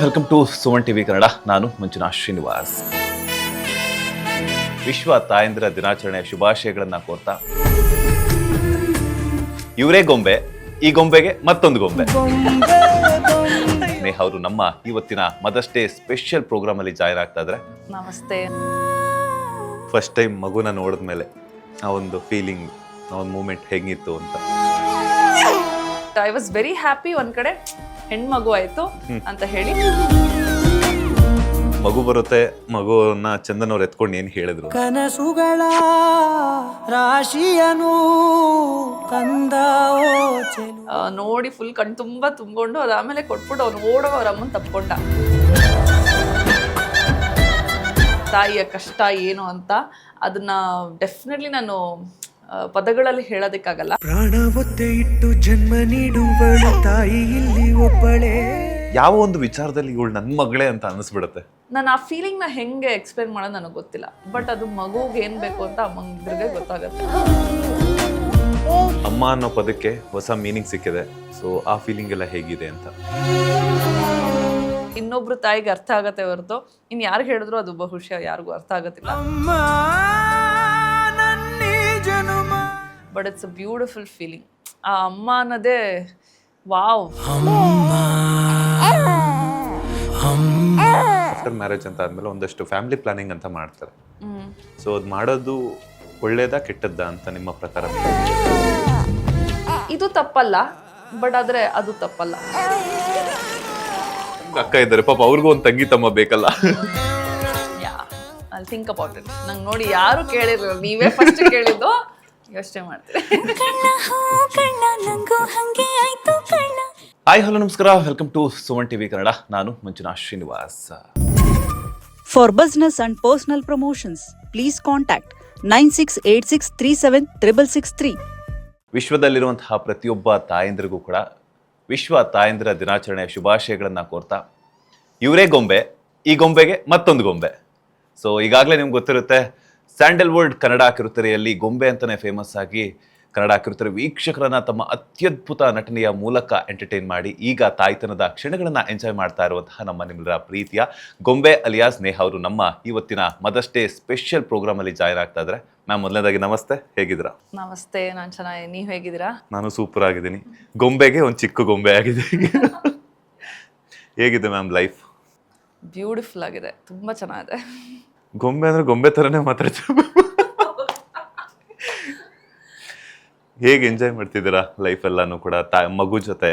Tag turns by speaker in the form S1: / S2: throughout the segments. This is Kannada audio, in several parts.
S1: Welcome to Suman TV Kannada. ನಾನು ಮಂಜುನಾಥ್ ಶ್ರೀನಿವಾಸ್. ವಿಶ್ವ ತಾಯಂದಿರ ದಿನಾಚರಣೆಯ ಶುಭಾಶಯಗಳನ್ನ ಕೋರ್ತಾ, ಇವರೇ ಗೊಂಬೆ, ಈ ಗೊಂಬೆಗೆ ಮತ್ತೊಂದು ಗೊಂಬೆ. ನೇಹ ಅವರು ನಮ್ಮ ಇವತ್ತಿನ ಮದರ್ಸ್ ಡೇ ಸ್ಪೆಷಲ್ ಪ್ರೋಗ್ರಾಮ್ ಅಲ್ಲಿ ಜಾಯ್ನ್ ಆಗ್ತಾ ಇದ್ರೆ.
S2: ನಮಸ್ತೆ.
S1: ಫಸ್ಟ್ ಟೈಮ್ ಮಗುನ ನೋಡಿದ್ಮೇಲೆ ಆ ಒಂದು ಫೀಲಿಂಗ್, ಆ ಒಂದು ಮೂಮೆಂಟ್ ಹೇಗಿತ್ತು ಅಂತ?
S2: I was very happy. ಒಂದ್ ಕಡೆ ಹೆಣ್ಮಗು ಆಯ್ತು ಅಂತ ಹೇಳಿ.
S1: ಮಗು ಬರುತ್ತೆ, ಮಗುವನ್ನ ಚಂದನ್ ಅವ್ರು ಎತ್ಕೊಂಡು ಏನ್ ಹೇಳಿದ್ರು?
S3: ಕನಸುಗಳ ರಾಶಿಯನು ಕಂದ
S2: ನೋಡಿ ಫುಲ್ ಕಣ್ ತುಂಬಾ ತುಂಬಿಕೊಂಡು ಅದಾದ್ಮೇಲೆ ಕೊಟ್ಬಿಟ್ಟು ಅವ್ನು ಓಡೋ ಅವ್ರ ಅಮ್ಮನ್ ತಪ್ಕೊಂಡ. ತಾಯಿಯ ಕಷ್ಟ ಏನು ಅಂತ ಅದನ್ನ ಡೆಫಿನೆಟ್ಲಿ ನಾನು ಪದಗಳಲ್ಲಿ ಹೇಳೋದಕ್ಕಾಗಲ್ಲ.
S3: ಪ್ರಾಣ ಒತ್ತೆ ಇಟ್ಟು ಜನ್ಮ ನೀಡುವಳು ತಾಯಿ ಇಲ್ಲಿ ಒಬ್ಬಳೇ.
S1: ಯಾವ ಒಂದು ವಿಚಾರದಲ್ಲಿ ಇವಳು ನನ್ನ ಮಗಳೇ ಅಂತ ಅನಿಸ್ಬಿಡುತ್ತೆ.
S2: ನಾನು ಆ ಫೀಲಿಂಗ್ ನ ಹೆಂಗೆ ಎಕ್ಸ್ಪ್ಲೇನ್ ಮಾಡೋದು ನನಗೆ ಗೊತ್ತಿಲ್ಲ. ಬಟ್ ಅದು ಮಗುಗೆ ಏನ್ ಬೇಕು ಅಂತ ಅಮ್ಮಂದ್ರಿಗೆ ಗೊತ್ತಾಗುತ್ತೆ.
S1: ಅಮ್ಮ ಅನ್ನೋ ಪದಕ್ಕೆ ಹೊಸ ಮೀನಿಂಗ್ ಸಿಕ್ಕಿದೆ. ಸೊ ಆ ಫೀಲಿಂಗ್ ಎಲ್ಲ ಹೇಗಿದೆ ಅಂತ
S2: ಇನ್ನೊಬ್ರು ತಾಯಿಗೆ ಅರ್ಥ ಆಗತ್ತೆ ಹೊರತು ಇನ್ ಯಾರಿಗೆ ಹೇಳಿದ್ರು ಅದು ಬಹುಶಃ ಯಾರಿಗೂ ಅರ್ಥ ಆಗತ್ತಿಲ್ಲ. But it's a beautiful feeling. ಆ ಅಮ್ಮ ಅನ್ನೋದೇ ವಾವ್.
S1: ಆಫ್ಟರ್ ಮ್ಯಾರೇಜ್ ಅಂತ ಆದ್ಮೇಲೆ ಒಂದಷ್ಟು ಫ್ಯಾಮಿಲಿ ಪ್ಲಾನಿಂಗ್ ಅಂತ ಮಾಡ್ತಾರೆ. ಸೊ ಅದು ಮಾಡೋದು ಒಳ್ಳೇದಾ ಕೆಟ್ಟದ್ದಾ ಅಂತ ನಿಮ್ಮ ಪ್ರಕಾರ?
S2: ಇದು ತಪ್ಪಲ್ಲ, ಬಟ್ ಆದ್ರೆ ಅದು ತಪ್ಪಲ್ಲ.
S1: ಅಕ್ಕ ಇದ್ದಾರೆ ಪಾಪ, ಅವ್ರಿಗೂ ಒಂದು ತಂಗಿ ತಮ್ಮ ಬೇಕಲ್ಲ.
S2: I think about it. ನಂಗೆ ನೋಡಿ ಯಾರು ಕೇಳಿದ್ರು, ನೀವೇ ಫಸ್ಟ್ ಕೇಳಿದ್ದು. ಯೋಚನೆ ಮಾಡ್ತೀರಿ.
S1: ಹಾಯ್ ಹಲೋ ನಮಸ್ಕಾರ, welcome to Suman TV Kannada. ನಾನು Manjunath Srinivas.
S4: For business and personal promotions, please contact 9686376663.
S1: ವಿಶ್ವದಲ್ಲಿರುವಂತಹ ಪ್ರತಿಯೊಬ್ಬ ತಾಯಂದಿರಿಗೂ ಕೂಡ ವಿಶ್ವ ತಾಯಂದಿರ ದಿನಾಚರಣೆಯ ಶುಭಾಶಯಗಳನ್ನ ಕೋರ್ತಾ, ಇವರೇ ಗೊಂಬೆ, ಈ ಗೊಂಬೆಗೆ ಮತ್ತೊಂದು ಗೊಂಬೆ. ಸೊ ಈಗಾಗಲೇ ನಿಮ್ಗೆ ಗೊತ್ತಿರುತ್ತೆ, ಸ್ಯಾಂಡಲ್ವುಡ್ ಕನ್ನಡ ಕಿರುತೆರೆಯಲ್ಲಿ ಗೊಂಬೆ ಅಂತಾನೆ ಫೇಮಸ್ ಆಗಿ ಕನ್ನಡ ಕಿರುತೆರೆ ವೀಕ್ಷಕರನ್ನ ತಮ್ಮ ಅತ್ಯದ್ಭುತ ನಟನೆಯ ಮೂಲಕ ಎಂಟರ್ಟೈನ್ ಮಾಡಿ ಈಗ ತಾಯ್ತನದ ಕ್ಷಣಗಳನ್ನ ಎಂಜಾಯ್ ಮಾಡ್ತಾ ಇರುವಂತಹ ನಮ್ಮ ನಿಮ್ಮೆಲ್ಲರ ಪ್ರೀತಿಯ ಗೊಂಬೆ ಅಲಿಯಾಸ್ ನೇಹ ಅವರು ನಮ್ಮ ಇವತ್ತಿನ ಮದರ್ಸ್ ಡೇ ಸ್ಪೆಷಲ್ ಪ್ರೋಗ್ರಾಮ್ ಅಲ್ಲಿ ಜಾಯ್ನ್ ಆಗ್ತಾ ಇದ್ರೆ. ಮ್ಯಾಮ್, ಮೊದಲನೇದಾಗಿ ನಮಸ್ತೆ, ಹೇಗಿದ್ದೀರಾ?
S2: ನಮಸ್ತೆ, ನಾನು ಚೆನ್ನಾಗಿ. ನೀವ್ ಹೇಗಿದ್ದೀರಾ?
S1: ನಾನು ಸೂಪರ್ ಆಗಿದ್ದೀನಿ. ಗೊಂಬೆಗೆ ಒಂದು ಚಿಕ್ಕ ಗೊಂಬೆ ಆಗಿದೆ. ಹೇಗಿದೆ ಮ್ಯಾಮ್ ಲೈಫ್?
S2: ಬ್ಯೂಟಿಫುಲ್ ಆಗಿದೆ, ತುಂಬಾ ಚೆನ್ನಾಗಿದೆ.
S1: ಗೊಂಬೆ ಅಂದ್ರೆ ಗೊಂಬೆ ತರನೇ ಮಾತಾಡ್ತೀವಿ. ಹೇಗೆ ಎಂಜಾಯ್ ಮಾಡ್ತಿದ್ದೀರಾ ಲೈಫ್ ಎಲ್ಲಾನು ಕೂಡ ಮಗು ಜೊತೆ?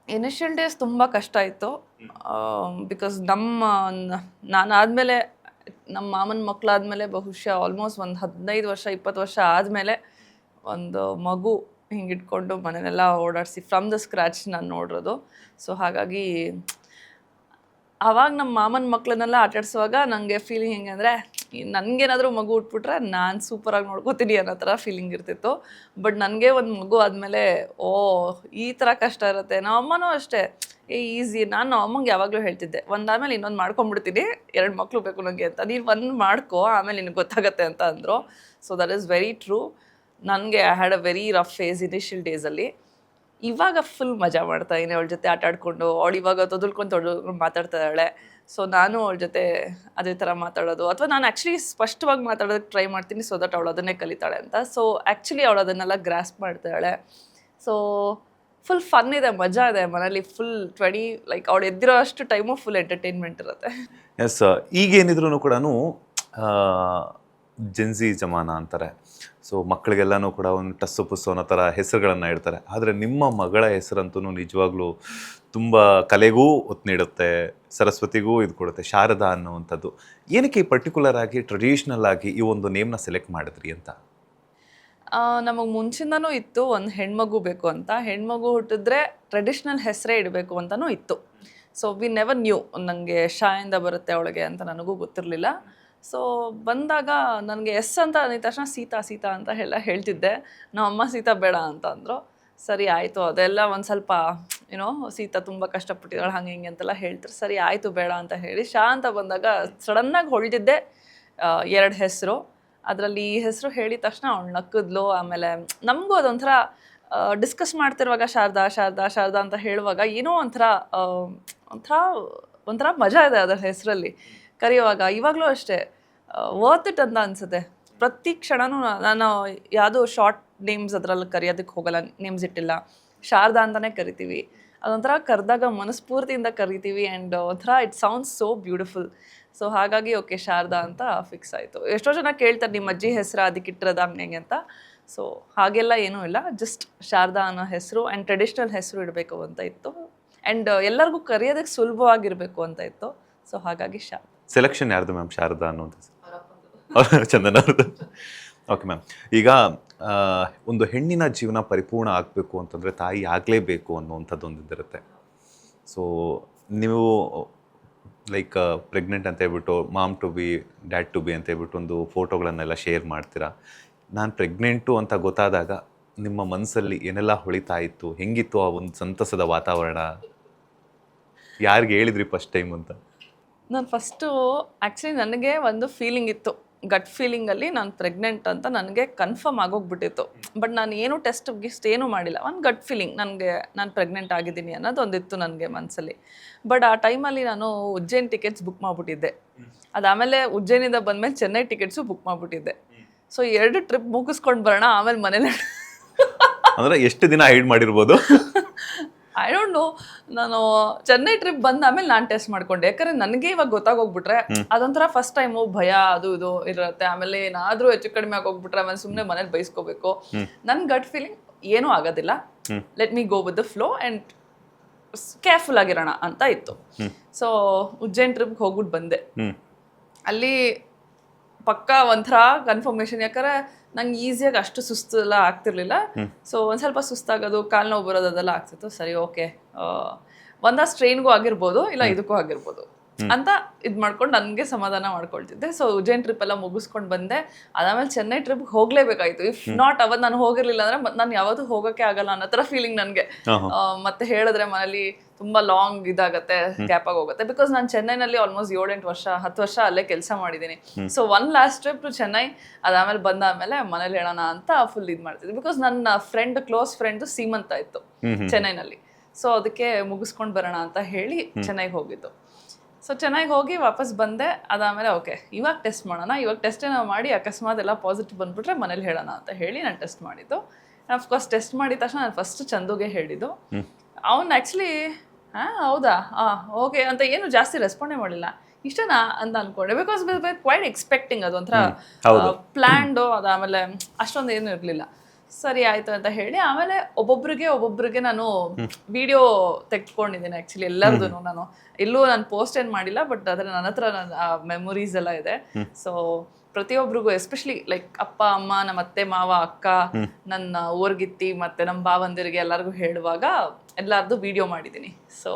S2: ಇನಿಷಿಯಲ್ ಡೇಸ್ ತುಂಬ ಕಷ್ಟ ಇತ್ತು. ಬಿಕಾಸ್ ನಾನಾದ್ಮೇಲೆ ನಮ್ಮ ಮಾಮನ ಮಕ್ಕಳಾದ್ಮೇಲೆ ಬಹುಶಃ ಆಲ್ಮೋಸ್ಟ್ ಒಂದು 15 ವರ್ಷ 20 ವರ್ಷ ಆದಮೇಲೆ ಒಂದು ಮಗು ಹಿಂಗಿಟ್ಕೊಂಡು ಮನೆಯೆಲ್ಲ ಓಡಾಡಿಸಿ ಫ್ರಮ್ ದ ಸ್ಕ್ರ್ಯಾಚ್ ನಾನು ನೋಡಿರೋದು. ಸೊ ಹಾಗಾಗಿ ಆವಾಗ ನಮ್ಮ ಮಾಮನ ಮಕ್ಕಳನ್ನೆಲ್ಲ ಆಟಾಡ್ಸುವಾಗ ನನಗೆ ಫೀಲಿಂಗ್ ಹೆಂಗೆ ಅಂದರೆ, ನನಗೇನಾದರೂ ಮಗು ಉಟ್ಬಿಟ್ರೆ ನಾನು ಸೂಪರಾಗಿ ನೋಡ್ಕೋತೀನಿ ಅನ್ನೋ ಥರ ಫೀಲಿಂಗ್ ಇರ್ತಿತ್ತು. ಬಟ್ ನನಗೆ ಒಂದು ಮಗು ಆದಮೇಲೆ ಈ ಥರ ಕಷ್ಟ ಇರುತ್ತೆ. ನಮ್ಮ ಅಮ್ಮನೂ ಅಷ್ಟೇ, ಈಸಿ. ನಾನು ಅಮ್ಮಂಗೆ ಯಾವಾಗಲೂ ಹೇಳ್ತಿದ್ದೆ, ಒಂದಾದ್ಮೇಲೆ ಇನ್ನೊಂದು ಮಾಡ್ಕೊಂಡ್ಬಿಡ್ತೀನಿ, 2 ಮಕ್ಕಳು ಬೇಕು ನನಗೆ ಅಂತ. ನೀನು ಒಂದು ಮಾಡ್ಕೋ, ಆಮೇಲೆ ನಿನಗೆ ಗೊತ್ತಾಗತ್ತೆ ಅಂತ ಅಂದರು. So that is very true. ನನಗೆ I had a very rough phase initial ಡೇಸಲ್ಲಿ. ಇವಾಗ ಫುಲ್ ಮಜಾ ಮಾಡ್ತಾ ಇದ್ದೀನಿ ಅವಳ ಜೊತೆ ಆಟ ಆಡ್ಕೊಂಡು. ಅವಳು ಇವಾಗ ತೊದಲ್ಕೊಂಡು ಮಾತಾಡ್ತಾ ಇದ್ದಾಳೆ. ಸೊ ನಾನು ಅವಳ ಜೊತೆ ಅದೇ ಥರ ಮಾತಾಡೋದು, ಅಥವಾ ನಾನು ಆ್ಯಕ್ಚುಲಿ ಸ್ಪಷ್ಟವಾಗಿ ಮಾತಾಡೋದಕ್ಕೆ ಟ್ರೈ ಮಾಡ್ತೀನಿ, ಸೊ ದಟ್ ಅವಳು ಅದನ್ನೇ ಕಲಿತಾಳೆ ಅಂತ. ಸೊ ಆ್ಯಕ್ಚುಲಿ ಅವಳು ಅದನ್ನೆಲ್ಲ ಗ್ರಾಸ್ಪ್ ಮಾಡ್ತಾಳೆ. ಸೊ ಫುಲ್ ಫನ್ ಇದೆ, ಮಜಾ ಇದೆ ಮನೇಲಿ. ಫುಲ್ 20 ಲೈಕ್ ಅವಳು ಎದ್ದಿರೋ ಅಷ್ಟು ಟೈಮು ಫುಲ್ ಎಂಟರ್ಟೈನ್ಮೆಂಟ್ ಇರುತ್ತೆ.
S1: ಎಸ್, ಈಗೇನಿದ್ರು ಕೂಡ ಜೆನ್ಸಿ ಜಮಾನ ಅಂತಾರೆ. ಸೊ ಮಕ್ಕಳಿಗೆಲ್ಲನೂ ಕೂಡ ಒಂದು ಟಸ್ಸು ಪುಸ್ಸು ಅನ್ನೋ ಥರ ಹೆಸರುಗಳನ್ನು ಇಡ್ತಾರೆ. ಆದರೆ ನಿಮ್ಮ ಮಗಳ ಹೆಸರಂತೂ ನಿಜವಾಗ್ಲೂ ತುಂಬ ಕಲೆಗೂ ಒತ್ತು ನೀಡುತ್ತೆ, ಸರಸ್ವತಿಗೂ ಇದು ಕೊಡುತ್ತೆ, ಶಾರದಾ ಅನ್ನುವಂಥದ್ದು. ಏನಕ್ಕೆ ಪರ್ಟಿಕ್ಯುಲರ್ ಆಗಿ ಟ್ರೆಡಿಷ್ನಲ್ ಆಗಿ ಈ ಒಂದು ನೇಮ್ನ ಸೆಲೆಕ್ಟ್ ಮಾಡಿದ್ರಿ ಅಂತ?
S2: ನಮಗೆ ಮುಂಚಿಂದನೂ ಇತ್ತು ಒಂದು ಹೆಣ್ಮಗು ಬೇಕು ಅಂತ. ಹೆಣ್ಮಗು ಹುಟ್ಟಿದ್ರೆ ಟ್ರೆಡಿಷ್ನಲ್ ಹೆಸರೇ ಇಡಬೇಕು ಅಂತಲೂ ಇತ್ತು. ಸೊ ವಿ ನೆವರ್ ನ್ಯೂ ನನಗೆ ಶಾಯಿಂದ ಬರುತ್ತೆ ಅವಳಿಗೆ ಅಂತ ನನಗೂ ಗೊತ್ತಿರಲಿಲ್ಲ. ಸೊ ಬಂದಾಗ ನನಗೆ ಎಸ್ ಅಂತ ಅಂದಿದ ತಕ್ಷಣ ಸೀತಾ ಅಂತ ಎಲ್ಲ ಹೇಳ್ತಿದ್ದೆ. ನಮ್ಮ ಅಮ್ಮ ಸೀತಾ ಬೇಡ ಅಂತ ಅಂದರು. ಸರಿ ಆಯಿತು, ಅದೆಲ್ಲ ಒಂದು ಸ್ವಲ್ಪ ಸೀತಾ ತುಂಬ ಕಷ್ಟಪಟ್ಟಿದ್ದಾಳೆ ಹಂಗೆ ಹಿಂಗೆ ಅಂತೆಲ್ಲ ಹೇಳ್ತಾರೆ. ಸರಿ ಆಯಿತು ಬೇಡ ಅಂತ ಹೇಳಿ ಶಾ ಅಂತ ಬಂದಾಗ ಸಡನ್ನಾಗಿ ಹೊಳ್ದಿದ್ದೆ 2 ಹೆಸರು. ಅದರಲ್ಲಿ ಈ ಹೆಸರು ಹೇಳಿದ ತಕ್ಷಣ ಅವಳು ನಕ್ಕಿದ್ಲು. ಆಮೇಲೆ ನಮಗೂ ಅದೊಂಥರ ಡಿಸ್ಕಸ್ ಮಾಡ್ತಿರುವಾಗ ಶಾರದಾ ಶಾರದಾ ಶಾರದಾ ಅಂತ ಹೇಳುವಾಗ ಏನೋ ಒಂಥರ ಒಂಥರ ಮಜಾ ಇದೆ ಅದರ ಹೆಸರಲ್ಲಿ ಕರೆಯುವಾಗ. ಇವಾಗಲೂ ಅಷ್ಟೇ ವರ್ತ್ ಇಟ್ ಅಂತ ಅನಿಸುತ್ತೆ. ಪ್ರತಿ ಕ್ಷಣನೂ ನಾನು ಯಾವುದೋ ಶಾರ್ಟ್ ನೇಮ್ಸ್ ಅದರಲ್ಲಿ ಕರೆಯೋದಕ್ಕೆ ಹೋಗಲ್ಲ, ನೇಮ್ಸ್ ಇಟ್ಟಿಲ್ಲ, ಶಾರದಾ ಅಂತಲೇ ಕರಿತೀವಿ. ಅದೊಂಥರ ಕರೆದಾಗ ಮನಸ್ಫೂರ್ತಿಯಿಂದ ಕರಿತೀವಿ ಆ್ಯಂಡ್ ಒಂಥರ it sounds so beautiful. So ಹಾಗಾಗಿ ಓಕೆ ಶಾರದಾ ಅಂತ ಫಿಕ್ಸ್ ಆಯಿತು. ಎಷ್ಟೋ ಜನ ಕೇಳ್ತಾರೆ ನಿಮ್ಮ ಅಜ್ಜಿ ಹೆಸರು ಅದಕ್ಕೆ ಇಟ್ಟಿರೋದು ಹಂಗೆ ಅಂತ. ಸೊ ಹಾಗೆಲ್ಲ ಏನೂ ಇಲ್ಲ, ಜಸ್ಟ್ ಶಾರದಾ ಅನ್ನೋ ಹೆಸರು ಆ್ಯಂಡ್ ಟ್ರೆಡಿಷ್ನಲ್ ಹೆಸರು ಇಡಬೇಕು ಅಂತ ಇತ್ತು ಆ್ಯಂಡ್ ಎಲ್ಲರಿಗೂ ಕರೆಯೋದಕ್ಕೆ ಸುಲಭವಾಗಿರಬೇಕು ಅಂತ ಇತ್ತು. ಸೊ ಹಾಗಾಗಿ
S1: ಸೆಲೆಕ್ಷನ್ ಯಾರ್ದು ಮ್ಯಾಮ್ ಶಾರದಾ ಅನ್ನೋದು? ಚಂದನ ಅವ್ರದ್ದು. ಓಕೆ ಮ್ಯಾಮ್, ಈಗ ಒಂದು ಹೆಣ್ಣಿನ ಜೀವನ ಪರಿಪೂರ್ಣ ಆಗಬೇಕು ಅಂತಂದರೆ ತಾಯಿ ಆಗಲೇಬೇಕು ಅನ್ನೋವಂಥದ್ದು ಒಂದಿರುತ್ತೆ. ಸೊ ನೀವು ಲೈಕ್ ಪ್ರೆಗ್ನೆಂಟ್ ಅಂತ ಹೇಳ್ಬಿಟ್ಟು mom to be dad to be ಅಂತ ಹೇಳ್ಬಿಟ್ಟು ಒಂದು ಫೋಟೋಗಳನ್ನೆಲ್ಲ ಶೇರ್ ಮಾಡ್ತೀರಾ. ನಾನು ಪ್ರೆಗ್ನೆಂಟು ಅಂತ ಗೊತ್ತಾದಾಗ ನಿಮ್ಮ ಮನಸ್ಸಲ್ಲಿ ಏನೆಲ್ಲ ಹೊಳಿತಾ ಇತ್ತು, ಹೆಂಗಿತ್ತು ಆ ಒಂದು ಸಂತಸದ ವಾತಾವರಣ? ಯಾರಿಗೆ ಹೇಳಿದ್ರಿ ಫಸ್ಟ್ ಟೈಮ್ ಅಂತ?
S2: ನಾನು ಫಸ್ಟು ಆ್ಯಕ್ಚುಲಿ ನನಗೆ ಒಂದು ಫೀಲಿಂಗ್ ಇತ್ತು, ಗಟ್ ಫೀಲಿಂಗಲ್ಲಿ ನಾನು ಪ್ರೆಗ್ನೆಂಟ್ ಅಂತ ನನಗೆ ಕನ್ಫರ್ಮ್ ಆಗೋಗ್ಬಿಟ್ಟಿತ್ತು. ಬಟ್ ನಾನು ಏನು ಟೆಸ್ಟ್ ಗಿಸ್ಟ್ ಏನೂ ಮಾಡಿಲ್ಲ, ಒಂದು ಗಟ್ ಫೀಲಿಂಗ್ ನನಗೆ ನಾನು ಪ್ರೆಗ್ನೆಂಟ್ ಆಗಿದ್ದೀನಿ ಅನ್ನೋದು ಒಂದಿತ್ತು ನನಗೆ ಮನಸ್ಸಲ್ಲಿ. ಬಟ್ ಆ ಟೈಮಲ್ಲಿ ನಾನು ಉಜ್ಜೈನ್ ಟಿಕೆಟ್ಸ್ ಬುಕ್ ಮಾಡಿಬಿಟ್ಟಿದ್ದೆ. ಅದಾದಮೇಲೆ ಉಜ್ಜೈನಿಂದ ಬಂದಮೇಲೆ ಚೆನ್ನೈ ಟಿಕೆಟ್ಸು ಬುಕ್ ಮಾಡಿಬಿಟ್ಟಿದ್ದೆ. ಸೊ 2 ಟ್ರಿಪ್ ಮುಗಿಸ್ಕೊಂಡು ಬರೋಣ, ಆಮೇಲೆ ಮನೇಲಿ
S1: ಅಂದರೆ ಎಷ್ಟು ದಿನ ಹೈಡ್ ಮಾಡಿರ್ಬೋದು?
S2: I don't know. ನಾನು ಚೆನ್ನೈ ಟ್ರಿಪ್ ಬಂದ ಆಮೇಲೆ ನಾನು ಟೆಸ್ಟ್ ಮಾಡ್ಕೊಂಡೆ, ಯಾಕಂದ್ರೆ ನನಗೆ ಇವಾಗ ಗೊತ್ತಾಗೋಗ್ಬಿಟ್ರೆ ಅದೊಂಥರ ಫಸ್ಟ್ ಟೈಮು ಭಯ ಅದು ಇದು ಇರುತ್ತೆ. ಆಮೇಲೆ ಏನಾದರೂ ಹೆಚ್ಚು ಕಡಿಮೆ ಆಗೋಗ್ಬಿಟ್ರೆ ಆಮೇಲೆ ಸುಮ್ಮನೆ ಮನೇಲಿ ಬೈಸ್ಕೋಬೇಕು. ನನ್ನ ಗಟ್ ಫೀಲಿಂಗ್ ಏನೂ ಆಗೋದಿಲ್ಲ, let me go with the flow and careful ಆಗಿರೋಣ ಅಂತ ಇತ್ತು. ಸೊ ಉಜ್ಜೈನ್ ಟ್ರಿಪ್ಗೆ ಹೋಗ್ಬಿಟ್ಟು ಬಂದೆ. ಅಲ್ಲಿ ಪಕ್ಕ ಒಂಥರ ಕನ್ಫರ್ಮೇಷನ್, ಯಾಕಂದ್ರೆ ನಂಗೆ ಈಸಿಯಾಗಿ ಅಷ್ಟು ಸುಸ್ತು ಎಲ್ಲ ಆಗ್ತಿರ್ಲಿಲ್ಲ. ಸೊ ಒಂದು ಸ್ವಲ್ಪ ಸುಸ್ತಾಗೋದು, ಕಾಲು ನೋವು ಬರೋದು ಅದೆಲ್ಲ ಆಗ್ತಿತ್ತು. ಸರಿ ಓಕೆ, ಒಂದಷ್ಟು ಟ್ರೈನ್ಗೂ ಆಗಿರ್ಬೋದು ಇಲ್ಲ ಇದಕ್ಕೂ ಆಗಿರ್ಬೋದು ಅಂತ ಇದು ಮಾಡ್ಕೊಂಡು ನನಗೆ ಸಮಾಧಾನ ಮಾಡ್ಕೊಳ್ತಿದ್ದೆ. ಸೊ ಉಜ್ಜೈನ್ ಟ್ರಿಪ್ ಎಲ್ಲ ಮುಗಿಸ್ಕೊಂಡು ಬಂದೆ. ಅದಾದಮೇಲೆ ಚೆನ್ನೈ ಟ್ರಿಪ್ಗೆ ಹೋಗಲೇಬೇಕಾಯ್ತು. ಇಫ್ ನಾಟ್ ಅವತ್ತು ನಾನು ಹೋಗಿರ್ಲಿಲ್ಲ ಅಂದರೆ ನಾನು ಯಾವತ್ತೂ ಹೋಗೋಕ್ಕೆ ಆಗಲ್ಲ ಅನ್ನೋ ಥರ ಫೀಲಿಂಗ್ ನನಗೆ. ಮತ್ತೆ ಹೇಳಿದ್ರೆ ಮನೇಲಿ ತುಂಬ ಲಾಂಗ್ ಇದಾಗತ್ತೆ, ಗ್ಯಾಪ್ ಆಗಿ ಹೋಗುತ್ತೆ. ಬಿಕಾಸ್ ನಾನು ಚೆನ್ನೈನಲ್ಲಿ ಆಲ್ಮೋಸ್ಟ್ 7-8 ವರ್ಷ 10 ವರ್ಷ ಅಲ್ಲೇ ಕೆಲಸ ಮಾಡಿದ್ದೀನಿ. So one last trip to Chennai, ಅದಾದಮೇಲೆ ಬಂದಾದಮೇಲೆ ಮನೇಲಿ ಹೇಳೋಣ ಅಂತ ಫುಲ್ ಇದು ಮಾಡ್ತಿದ್ದೆ. ಬಿಕಾಸ್ ನನ್ನ ಕ್ಲೋಸ್ ಫ್ರೆಂಡು ಸೀಮಂತ ಇತ್ತು ಚೆನ್ನೈನಲ್ಲಿ. ಸೊ ಅದಕ್ಕೆ ಮುಗಿಸ್ಕೊಂಡು ಬರೋಣ ಅಂತ ಹೇಳಿ ಚೆನ್ನೈಗೆ ಹೋಗಿದ್ದು. ಸೊ ಚೆನ್ನೈಗೆ ಹೋಗಿ ವಾಪಸ್ ಬಂದೆ. ಅದಾದಮೇಲೆ ಓಕೆ ಇವಾಗ ಟೆಸ್ಟ್ ಮಾಡೋಣ, ಇವಾಗ ಟೆಸ್ಟ್ ಏನೋ ಮಾಡಿ ಅಕಸ್ಮಾತ್ ಎಲ್ಲ ಪಾಸಿಟಿವ್ ಬಂದುಬಿಟ್ರೆ ಮನೇಲಿ ಹೇಳೋಣ ಅಂತ ಹೇಳಿ ನಾನು ಟೆಸ್ಟ್ ಮಾಡಿದ್ದು. ಅಫ್ಕೋರ್ಸ್ ಟೆಸ್ಟ್ ಮಾಡಿದ ತಕ್ಷಣ ನಾನು ಫಸ್ಟ್ ಚಂದುಗೆ ಹೇಳಿದ್ದು. ಅವ್ನು ಆ್ಯಕ್ಚುಲಿ ಹೌದಾ ಓಕೆ ಅಂತ ಏನು ಜಾಸ್ತಿ ರೆಸ್ಪಾಂಡೇ ಮಾಡಿಲ್ಲ. ಇಷ್ಟನಾ ಅಂತ ಅಂದ್ಕೊಂಡೆ, ಬಿಕಾಸ್ ಕ್ವೈಟ್ ಎಕ್ಸ್ಪೆಕ್ಟಿಂಗ್, ಅದು ಒಂಥರ ಪ್ಲ್ಯಾಂಡು. ಅದಾದಮೇಲೆ ಅಷ್ಟೊಂದು ಏನೂ ಇರಲಿಲ್ಲ. ಸರಿ ಆಯಿತು ಅಂತ ಹೇಳಿ ಆಮೇಲೆ ಒಬ್ಬೊಬ್ರಿಗೆ ನಾನು ವಿಡಿಯೋ ತೆಗೆದುಕೊಂಡಿದ್ದೀನಿ. ಆ್ಯಕ್ಚುಲಿ ಎಲ್ಲರದು ನಾನು ಎಲ್ಲೂ ನಾನು ಪೋಸ್ಟ್ ಏನು ಮಾಡಿಲ್ಲ, ಬಟ್ ಆದರೆ ನನ್ನ ಹತ್ರ ಮೆಮೊರೀಸ್ ಎಲ್ಲ ಇದೆ. ಸೊ ಪ್ರತಿಯೊಬ್ಬರಿಗೂ ಎಸ್ಪೆಷಲಿ ಲೈಕ್ ಅಪ್ಪ ಅಮ್ಮ, ನಮ್ಮ ಅತ್ತೆ ಮಾವ ಅಕ್ಕ, ನನ್ನ ಊರ್ಗಿತ್ತಿ ಮತ್ತು ನಮ್ಮ ಭಾವಂದಿರಿಗೆ ಎಲ್ಲರಿಗೂ ಹೇಳುವಾಗ ಎಲ್ಲರದ್ದು ವಿಡಿಯೋ ಮಾಡಿದ್ದೀನಿ. So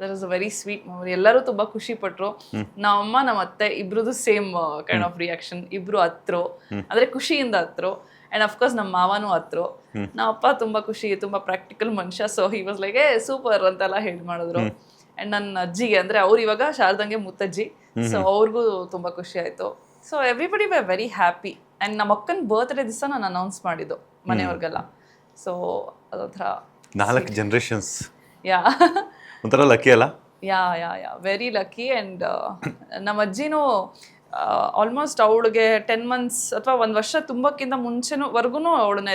S2: that is a very sweet memory. ಎಲ್ಲರೂ ತುಂಬ ಖುಷಿ ಪಟ್ಟರು. ನಮ್ಮಮ್ಮ ನಮ್ಮ ಅತ್ತೆ ಇಬ್ರದ್ದು ಸೇಮ್ ಕೈಂಡ್ ಆಫ್ ರಿಯಾಕ್ಷನ್. ಇಬ್ರು ಹತ್ರು, ಅಂದರೆ ಖುಷಿಯಿಂದ ಹತ್ರು. ಆ್ಯಂಡ್ ಅಫ್ಕೋರ್ಸ್ ನಮ್ಮ ಮಾವನೂ ಹತ್ರು. ನಮ್ಮ ಅಪ್ಪ ತುಂಬ ಖುಷಿ, ತುಂಬ ಪ್ರಾಕ್ಟಿಕಲ್ ಮನುಷ್ಯ. So he was like super ಅಂತೆಲ್ಲ ಹೇಳಿ ಮಾಡಿದ್ರು. ಆ್ಯಂಡ್ ನನ್ನ ಅಜ್ಜಿಗೆ, ಅಂದರೆ ಅವ್ರು ಇವಾಗ ಶಾರದಂಗೆ ಮುತ್ತಜ್ಜಿ, ಸೊ ಅವ್ರಿಗೂ ತುಂಬ ಖುಷಿ ಆಯಿತು. So everybody were very happy. And ನಮ್ಮ ಅಕ್ಕನ ಬರ್ತ್ಡೇ ದಿವಸ ನಾನು ಅನೌನ್ಸ್ ಮಾಡಿದ್ದು ಮನೆಯವ್ರಿಗೆಲ್ಲ. ಸೊ ಅದೊಂಥರ
S1: 4 ಜನರೇಷನ್ಸ್.
S2: ಯಾ
S1: ಒಂಥರ ಲಕ್ಕಿ ಅಲ್ಲ?
S2: ಯಾ ವೆರಿ ಲಕ್ಕಿ. ಆ್ಯಂಡ್ ನಮ್ಮ ಅಜ್ಜಿನೂ ಆಲ್ಮೋಸ್ಟ್ ಅವಳಿಗೆ 10 months ಅಥವಾ 1 ವರ್ಷ ತುಂಬಕ್ಕಿಂತ ಮುಂಚೆವರೆಗೂ ಅವಳನ್ನ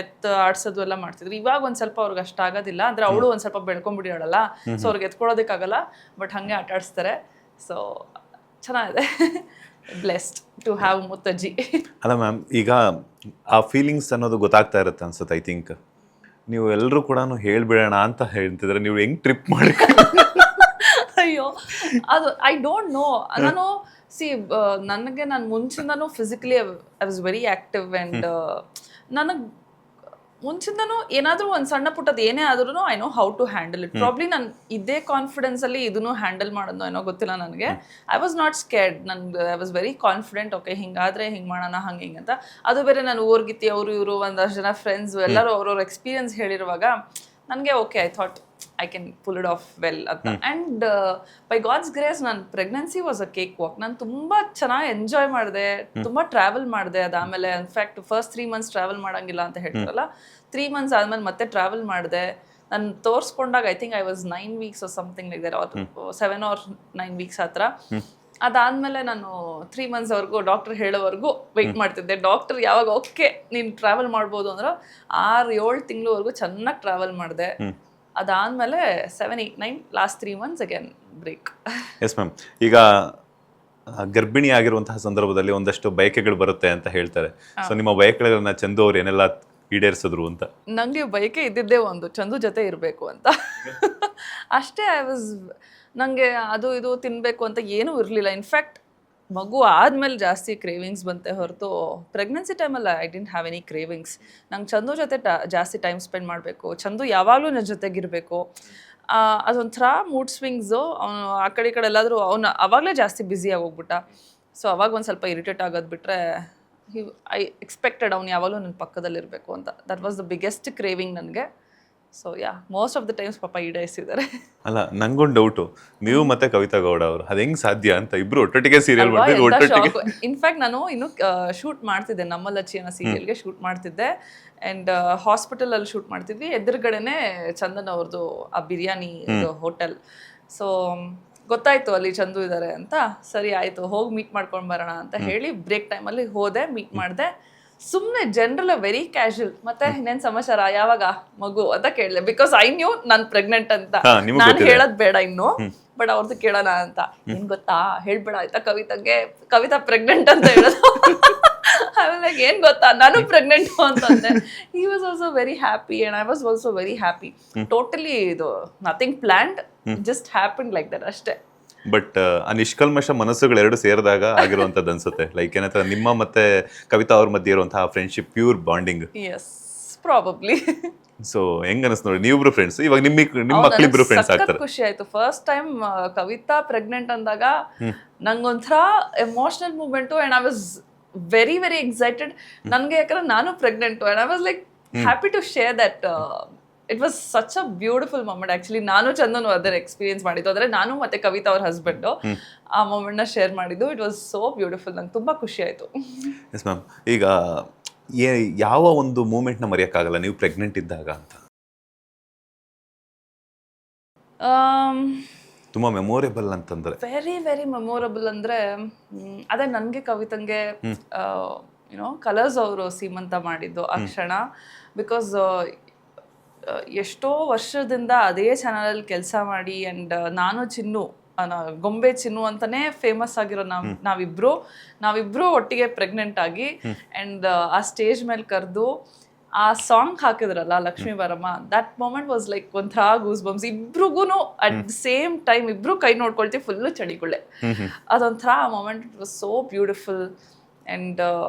S2: ಆಡ್ಸೋದು ಎಲ್ಲ ಮಾಡ್ತಿದ್ರು. ಇವಾಗ ಒಂದು ಸ್ವಲ್ಪ ಅವ್ರಿಗೆ ಅಷ್ಟು ಆಗೋದಿಲ್ಲ, ಅಂದರೆ ಅವಳು ಒಂದು ಸ್ವಲ್ಪ ಬೆಳ್ಕೊಂಡ್ಬಿಟ್ಟಿದ್ದಾಳಲ್ಲ, ಸೊ ಅವ್ರಿಗೆ ಎತ್ಕೊಳ್ಳೋದಕ್ಕಾಗಲ್ಲ, ಬಟ್ ಹಾಗೆ ಆಟ ಆಡಿಸ್ತಾರೆ. ಸೊ ಚೆನ್ನಾಗಿದೆ. ಬ್ಲೆಸ್ಡ್ ಟು ಹ್ಯಾವ್ ಮುತ್ತಜ್ಜಿ.
S1: ಅಲ್ಲ ಮ್ಯಾಮ್, ಈಗ ಆ ಫೀಲಿಂಗ್ಸ್ ಅನ್ನೋದು ಗೊತ್ತಾಗ್ತಾ ಇರುತ್ತೆ ಅನ್ಸುತ್ತೆ. ಐ ಥಿಂಕ್ ನೀವು ಎಲ್ಲರೂ ಕೂಡ ಹೇಳ್ಬಿಡೋಣ ಅಂತ ಹೇಳ್ತಿದ್ರೆ ನೀವು ಹೆಂಗೆ ಟ್ರಿಪ್ ಮಾಡಿ?
S2: ಅಯ್ಯೋ ಅದು ಐ ಡೋಂಟ್ ನೋ. ನಾನು ನನಗೆ ನಾನು ಮುಂಚಿಂದನೂ physically I was very active. And ನನಗೆ ಮುಂಚಿಂದನೂ ಏನಾದರೂ ಒಂದು ಸಣ್ಣ ಪುಟ್ಟದ್ದು ಏನೇ ಆದ್ರೂ I know how to handle it. Probably ನಾನು ಇದೇ ಕಾನ್ಫಿಡೆನ್ಸಲ್ಲಿ ಇದನ್ನು ಹ್ಯಾಂಡಲ್ ಮಾಡೋದು ಏನೋ ಗೊತ್ತಿಲ್ಲ ನನಗೆ. I was not scared. ನನಗೆ I was very confident. Okay ಹಿಂಗಾದರೆ ಹಿಂಗೆ ಮಾಡೋಣ, ಹಿಂಗೆ ಅಂತ. ಅದು ಬೇರೆ ನಾನು ಊರ್ಗಿತ್ತಿ ಅವರು ಇವರು ಒಂದಷ್ಟು ಜನ ಫ್ರೆಂಡ್ಸು ಎಲ್ಲರೂ ಅವ್ರವ್ರ ಎಕ್ಸ್ಪೀರಿಯನ್ಸ್ ಹೇಳಿರುವಾಗ ನನಗೆ okay I thought I can pull it off well ಅಂತ. ಆ್ಯಂಡ್ ಬೈ ಗಾಡ್ಸ್ ಗ್ರೇಸ್ ನನ್ನ pregnancy was a cake walk. ನಾನು ತುಂಬ ಚೆನ್ನಾಗಿ ಎಂಜಾಯ್ ಮಾಡಿದೆ, ತುಂಬ ಟ್ರಾವೆಲ್ ಮಾಡಿದೆ. ಅದಾದಮೇಲೆ ಇನ್ಫ್ಯಾಕ್ಟ್ ಫಸ್ಟ್ 3 months ಟ್ರಾವೆಲ್ ಮಾಡೋಂಗಿಲ್ಲ ಅಂತ ಹೇಳ್ತಾರಲ್ಲ, 3 months ಆದಮೇಲೆ ಮತ್ತೆ ಟ್ರಾವೆಲ್ ಮಾಡಿದೆ. ನಾನು ತೋರಿಸ್ಕೊಂಡಾಗ I think I was 9 weeks or something like that, or 7 or 9 weeks ಹತ್ರ. ಅದಾದಮೇಲೆ ನಾನು 3 monthsವರೆಗೂ ಡಾಕ್ಟರ್ ಹೇಳೋವರೆಗೂ ವೆಯ್ಟ್ ಮಾಡ್ತಿದ್ದೆ. ಡಾಕ್ಟರ್ ಯಾವಾಗ ಓಕೆ ನೀನು ಟ್ರಾವೆಲ್ ಮಾಡ್ಬೋದು ಅಂದ್ರೆ 6-7 ತಿಂಗಳವರೆಗೂ ಚೆನ್ನಾಗಿ ಟ್ರಾವೆಲ್ ಮಾಡಿದೆ. ಅದಾದಮೇಲೆ 7, 8, 9 last 3 months again break.
S1: Yes ma'am. ಈಗ ಗರ್ಭಿಣಿ ಆಗಿರುವಂತಹ ಸಂದರ್ಭದಲ್ಲಿ ಒಂದಷ್ಟು ಬಯಕೆಗಳು ಬರುತ್ತೆ ಅಂತ ಹೇಳ್ತಾರೆ. ಸೊ ನಿಮ್ಮ ಬಯಕೆಗಳನ್ನ ಚಂದು ಅವ್ರು ಏನೆಲ್ಲ ಈಡೇರಿಸಿದ್ರು ಅಂತ?
S2: ನನಗೆ ಬಯಕೆ ಇದ್ದಿದ್ದೇ ಒಂದು, ಚಂದು ಜೊತೆ ಇರಬೇಕು ಅಂತ ಅಷ್ಟೇ. ನನಗೆ ಅದು ಇದು ತಿನ್ನಬೇಕು ಅಂತ ಏನೂ ಇರಲಿಲ್ಲ. ಇನ್ಫ್ಯಾಕ್ಟ್ ಮಗು ಆದಮೇಲೆ ಜಾಸ್ತಿ ಕ್ರೇವಿಂಗ್ಸ್ ಬಂತೆ ಹೊರತು ಪ್ರೆಗ್ನೆನ್ಸಿ ಟೈಮಲ್ಲಿ I didn't have any cravings. ನಂಗೆ ಚಂದು ಜೊತೆ ಜಾಸ್ತಿ ಟೈಮ್ ಸ್ಪೆಂಡ್ ಮಾಡಬೇಕು, ಚಂದು ಯಾವಾಗಲೂ ನನ್ನ ಜೊತೆಗಿರಬೇಕು. ಅದೊಂಥರ ಮೂಡ್ ಸ್ವಿಂಗ್ಸು. ಅವನು ಆ ಕಡೆ ಈ ಕಡೆ ಎಲ್ಲಾದರೂ ಅವನು ಅವಾಗಲೇ ಜಾಸ್ತಿ ಬ್ಯುಸಿಯಾಗಿ ಹೋಗ್ಬಿಟ್ಟ. ಸೊ ಅವಾಗ ಒಂದು ಸ್ವಲ್ಪ ಇರಿಟೇಟ್ ಆಗೋದು ಬಿಟ್ಟರೆ ಐ ಎಕ್ಸ್ಪೆಕ್ಟೆಡ್ ಅವ್ನು ಯಾವಾಗಲೂ ನನ್ನ ಪಕ್ಕದಲ್ಲಿರಬೇಕು ಅಂತ. That was the biggest craving ನನಗೆ. So yeah, most of the times ಪಾಪ ಈಡೇರಿಸಿದ್ದಾರೆ.
S1: ಅಲ್ಲ, ನಂಗೊಂದು ಡೌಟು, ನೀವು ಮತ್ತೆ ಕವಿತಾ ಗೌಡ ಅವರು ಅದು ಹೆಂಗ್ ಸಾಧ್ಯ ಅಂತ ಇಬ್ರು ಒಟ್ಟೊಟ್ಟಿಗೆ ಸೀರಿಯಲ್ ಮಾಡ್ತಿದ್ರು, ಒಟ್ಟೊಟ್ಟಿಗೆ.
S2: ಇನ್ಫ್ಯಾಕ್ಟ್ ನಾನು ಇನ್ನು ಶೂಟ್ ಮಾಡ್ತಿದ್ದೆ, ನಮ್ಮಲ್ಲಚ್ಚಿ ಅನ್ನೋ ಸೀರಿಯಲ್ಗೆ ಶೂಟ್ ಮಾಡ್ತಿದ್ದೆ. ಆ್ಯಂಡ್ ಹಾಸ್ಪಿಟಲಲ್ಲಿ ಶೂಟ್ ಮಾಡ್ತಿದ್ವಿ. ಎದುರುಗಡೆನೆ ಚಂದನ್ ಅವ್ರದ್ದು ಆ ಬಿರಿಯಾನಿ ಹೋಟೆಲ್. ಸೊ ಗೊತ್ತಾಯ್ತು ಅಲ್ಲಿ ಚಂದು ಇದ್ದಾರೆ ಅಂತ. ಸರಿ ಆಯಿತು, ಹೋಗಿ ಮೀಟ್ ಮಾಡ್ಕೊಂಡು ಬರೋಣ ಅಂತ ಹೇಳಿ ಬ್ರೇಕ್ ಟೈಮಲ್ಲಿ ಹೋದೆ, ಮೀಟ್ ಮಾಡಿದೆ. ಸುಮ್ಮನೆ ಜನರಲ್ ವೆರಿ ಕ್ಯಾಶುಯಲ್. ಮತ್ತೆ ಇನ್ನೇನು ಸಮಾಚಾರ, ಯಾವಾಗ ಮಗು ಅಂತ ಕೇಳಿದೆ. ಬಿಕಾಸ್ ಐ ನ್ಯೂ ನಾನು ಪ್ರೆಗ್ನೆಂಟ್ ಅಂತ. ನಾನು ಹೇಳೋದು ಬೇಡ ಇನ್ನು, ಬಟ್ ಅವ್ರದ್ದು ಕೇಳೋಣ ಅಂತ. ಏನ್ ಗೊತ್ತಾ, ಹೇಳ್ಬೇಡ ಆಯ್ತಾ ಕವಿತಾಗೆ, ಕವಿತಾ ಪ್ರೆಗ್ನೆಂಟ್ ಅಂತ ಹೇಳೋದು. ಆಮೇಲೆ ಏನ್ ಗೊತ್ತಾ, ನಾನು ಪ್ರೆಗ್ನೆಂಟ್ ಅಂತಂದೆ. He was also very happy and I was also very happy. Totally ಇದು nothing planned, just happen like that ಅಷ್ಟೇ.
S1: ಬಟ್ ಆ ನಿಷ್ಕಲ್ಮಶ ಮನಸ್ಸುಗಳು ಎರಡು ಸೇರಿದಾಗ ಆಗಿರುವಂತದ್ದು ಅನ್ಸುತ್ತೆ. ಲೈಕ್ ಏನಂತ ನಿಮ್ಮ ಮತ್ತೆ ಕವಿತಾ ಅವ್ರ ಮಧ್ಯೆ ಇರುವಂತಹ friendship, pure bonding.
S2: Yes, probably.
S1: So ಹೆಂಗ್ ಅನಿಸ್ ನೋಡಿ, ನೀವಿಬ್ರು ಫ್ರೆಂಡ್ಸ್, ಇವಾಗ ನಿಮ್ಮ ಮಕ್ಕಳಿಬ್ರು ಫ್ರೆಂಡ್ಸ್ ಆಗ್ತಾರೆ.
S2: ಖುಷಿ ಆಯ್ತು. ಫಸ್ಟ್ ಟೈಮ್ ಕವಿತಾ ಪ್ರೆಗ್ನೆಂಟ್ ಅಂದಾಗ ನಂಗೊಂಥರ emotional moment. And I was very very excited. ನನಗೆ ಯಾಕಂದ್ರೆ ನಾನು pregnant and I was like happy to share that. It was such a beautiful moment. Actually ನಾನು ಚಂದನು ಅದರ ಎಕ್ಸ್ಪೀರಿಯನ್ಸ್ ಮಾಡಿದ್ದು. ಅಂದರೆ ನಾನು ಮತ್ತು ಕವಿತಾ ಅವ್ರ ಹಸ್ಬೆಂಡು ಆ ಮೊಮೆಂಟ್ನ ಶೇರ್ ಮಾಡಿದ್ದು. It was so beautiful. ನಂಗೆ ತುಂಬ ಖುಷಿ ಆಯಿತು.
S1: S ma'am. ಈಗ ಯಾವ ಒಂದು ಮೂಮೆಂಟ್ನ ಮರೆಯೋಕ್ಕಾಗಲ್ಲ ನೀವು ಪ್ರೆಗ್ನೆಂಟ್ ಇದ್ದಾಗ ಅಂತ? ತುಂಬ ಮೆಮೊರೇಬಲ್ ಅಂತಂದ್ರೆ
S2: ವೆರಿ ವೆರಿ ಮೆಮೊರಬಲ್ ಅಂದರೆ ಅದೇ ನನಗೆ ಕವಿತಂಗೆ ಯುನೋ ಕಲರ್ಸ್ ಅವರು ಸೀಮಂತ ಮಾಡಿದ್ದು ಆ ಕ್ಷಣ. ಬಿಕಾಸ್ ಎಷ್ಟೋ ವರ್ಷದಿಂದ ಅದೇ ಚಾನಲಲ್ಲಿ ಕೆಲಸ ಮಾಡಿ ಆ್ಯಂಡ್ ನಾನು ಚಿನ್ನು, ಗೊಂಬೆ ಚಿನ್ನು ಅಂತಾನೆ ಫೇಮಸ್ ಆಗಿರೋ ನಾವಿಬ್ರು ಒಟ್ಟಿಗೆ ಪ್ರೆಗ್ನೆಂಟ್ ಆಗಿ ಆ್ಯಂಡ್ ಆ ಸ್ಟೇಜ್ ಮೇಲೆ ಕರೆದು ಆ ಸಾಂಗ್ ಹಾಕಿದ್ರಲ್ಲ Lakshmi Baramma, that moment was like ಒಂಥರ ಗೂಸ್ ಬಂಪ್ಸ್. ಇಬ್ರಿಗೂ ಅಟ್ ದ ಸೇಮ್ ಟೈಮ್ ಇಬ್ರು ಕೈ ನೋಡ್ಕೊಳ್ತೀವಿ, ಫುಲ್ಲು ಚಳಿಗುಳ್ಳೆ. ಅದೊಂಥರ ಆ moment it was so beautiful. And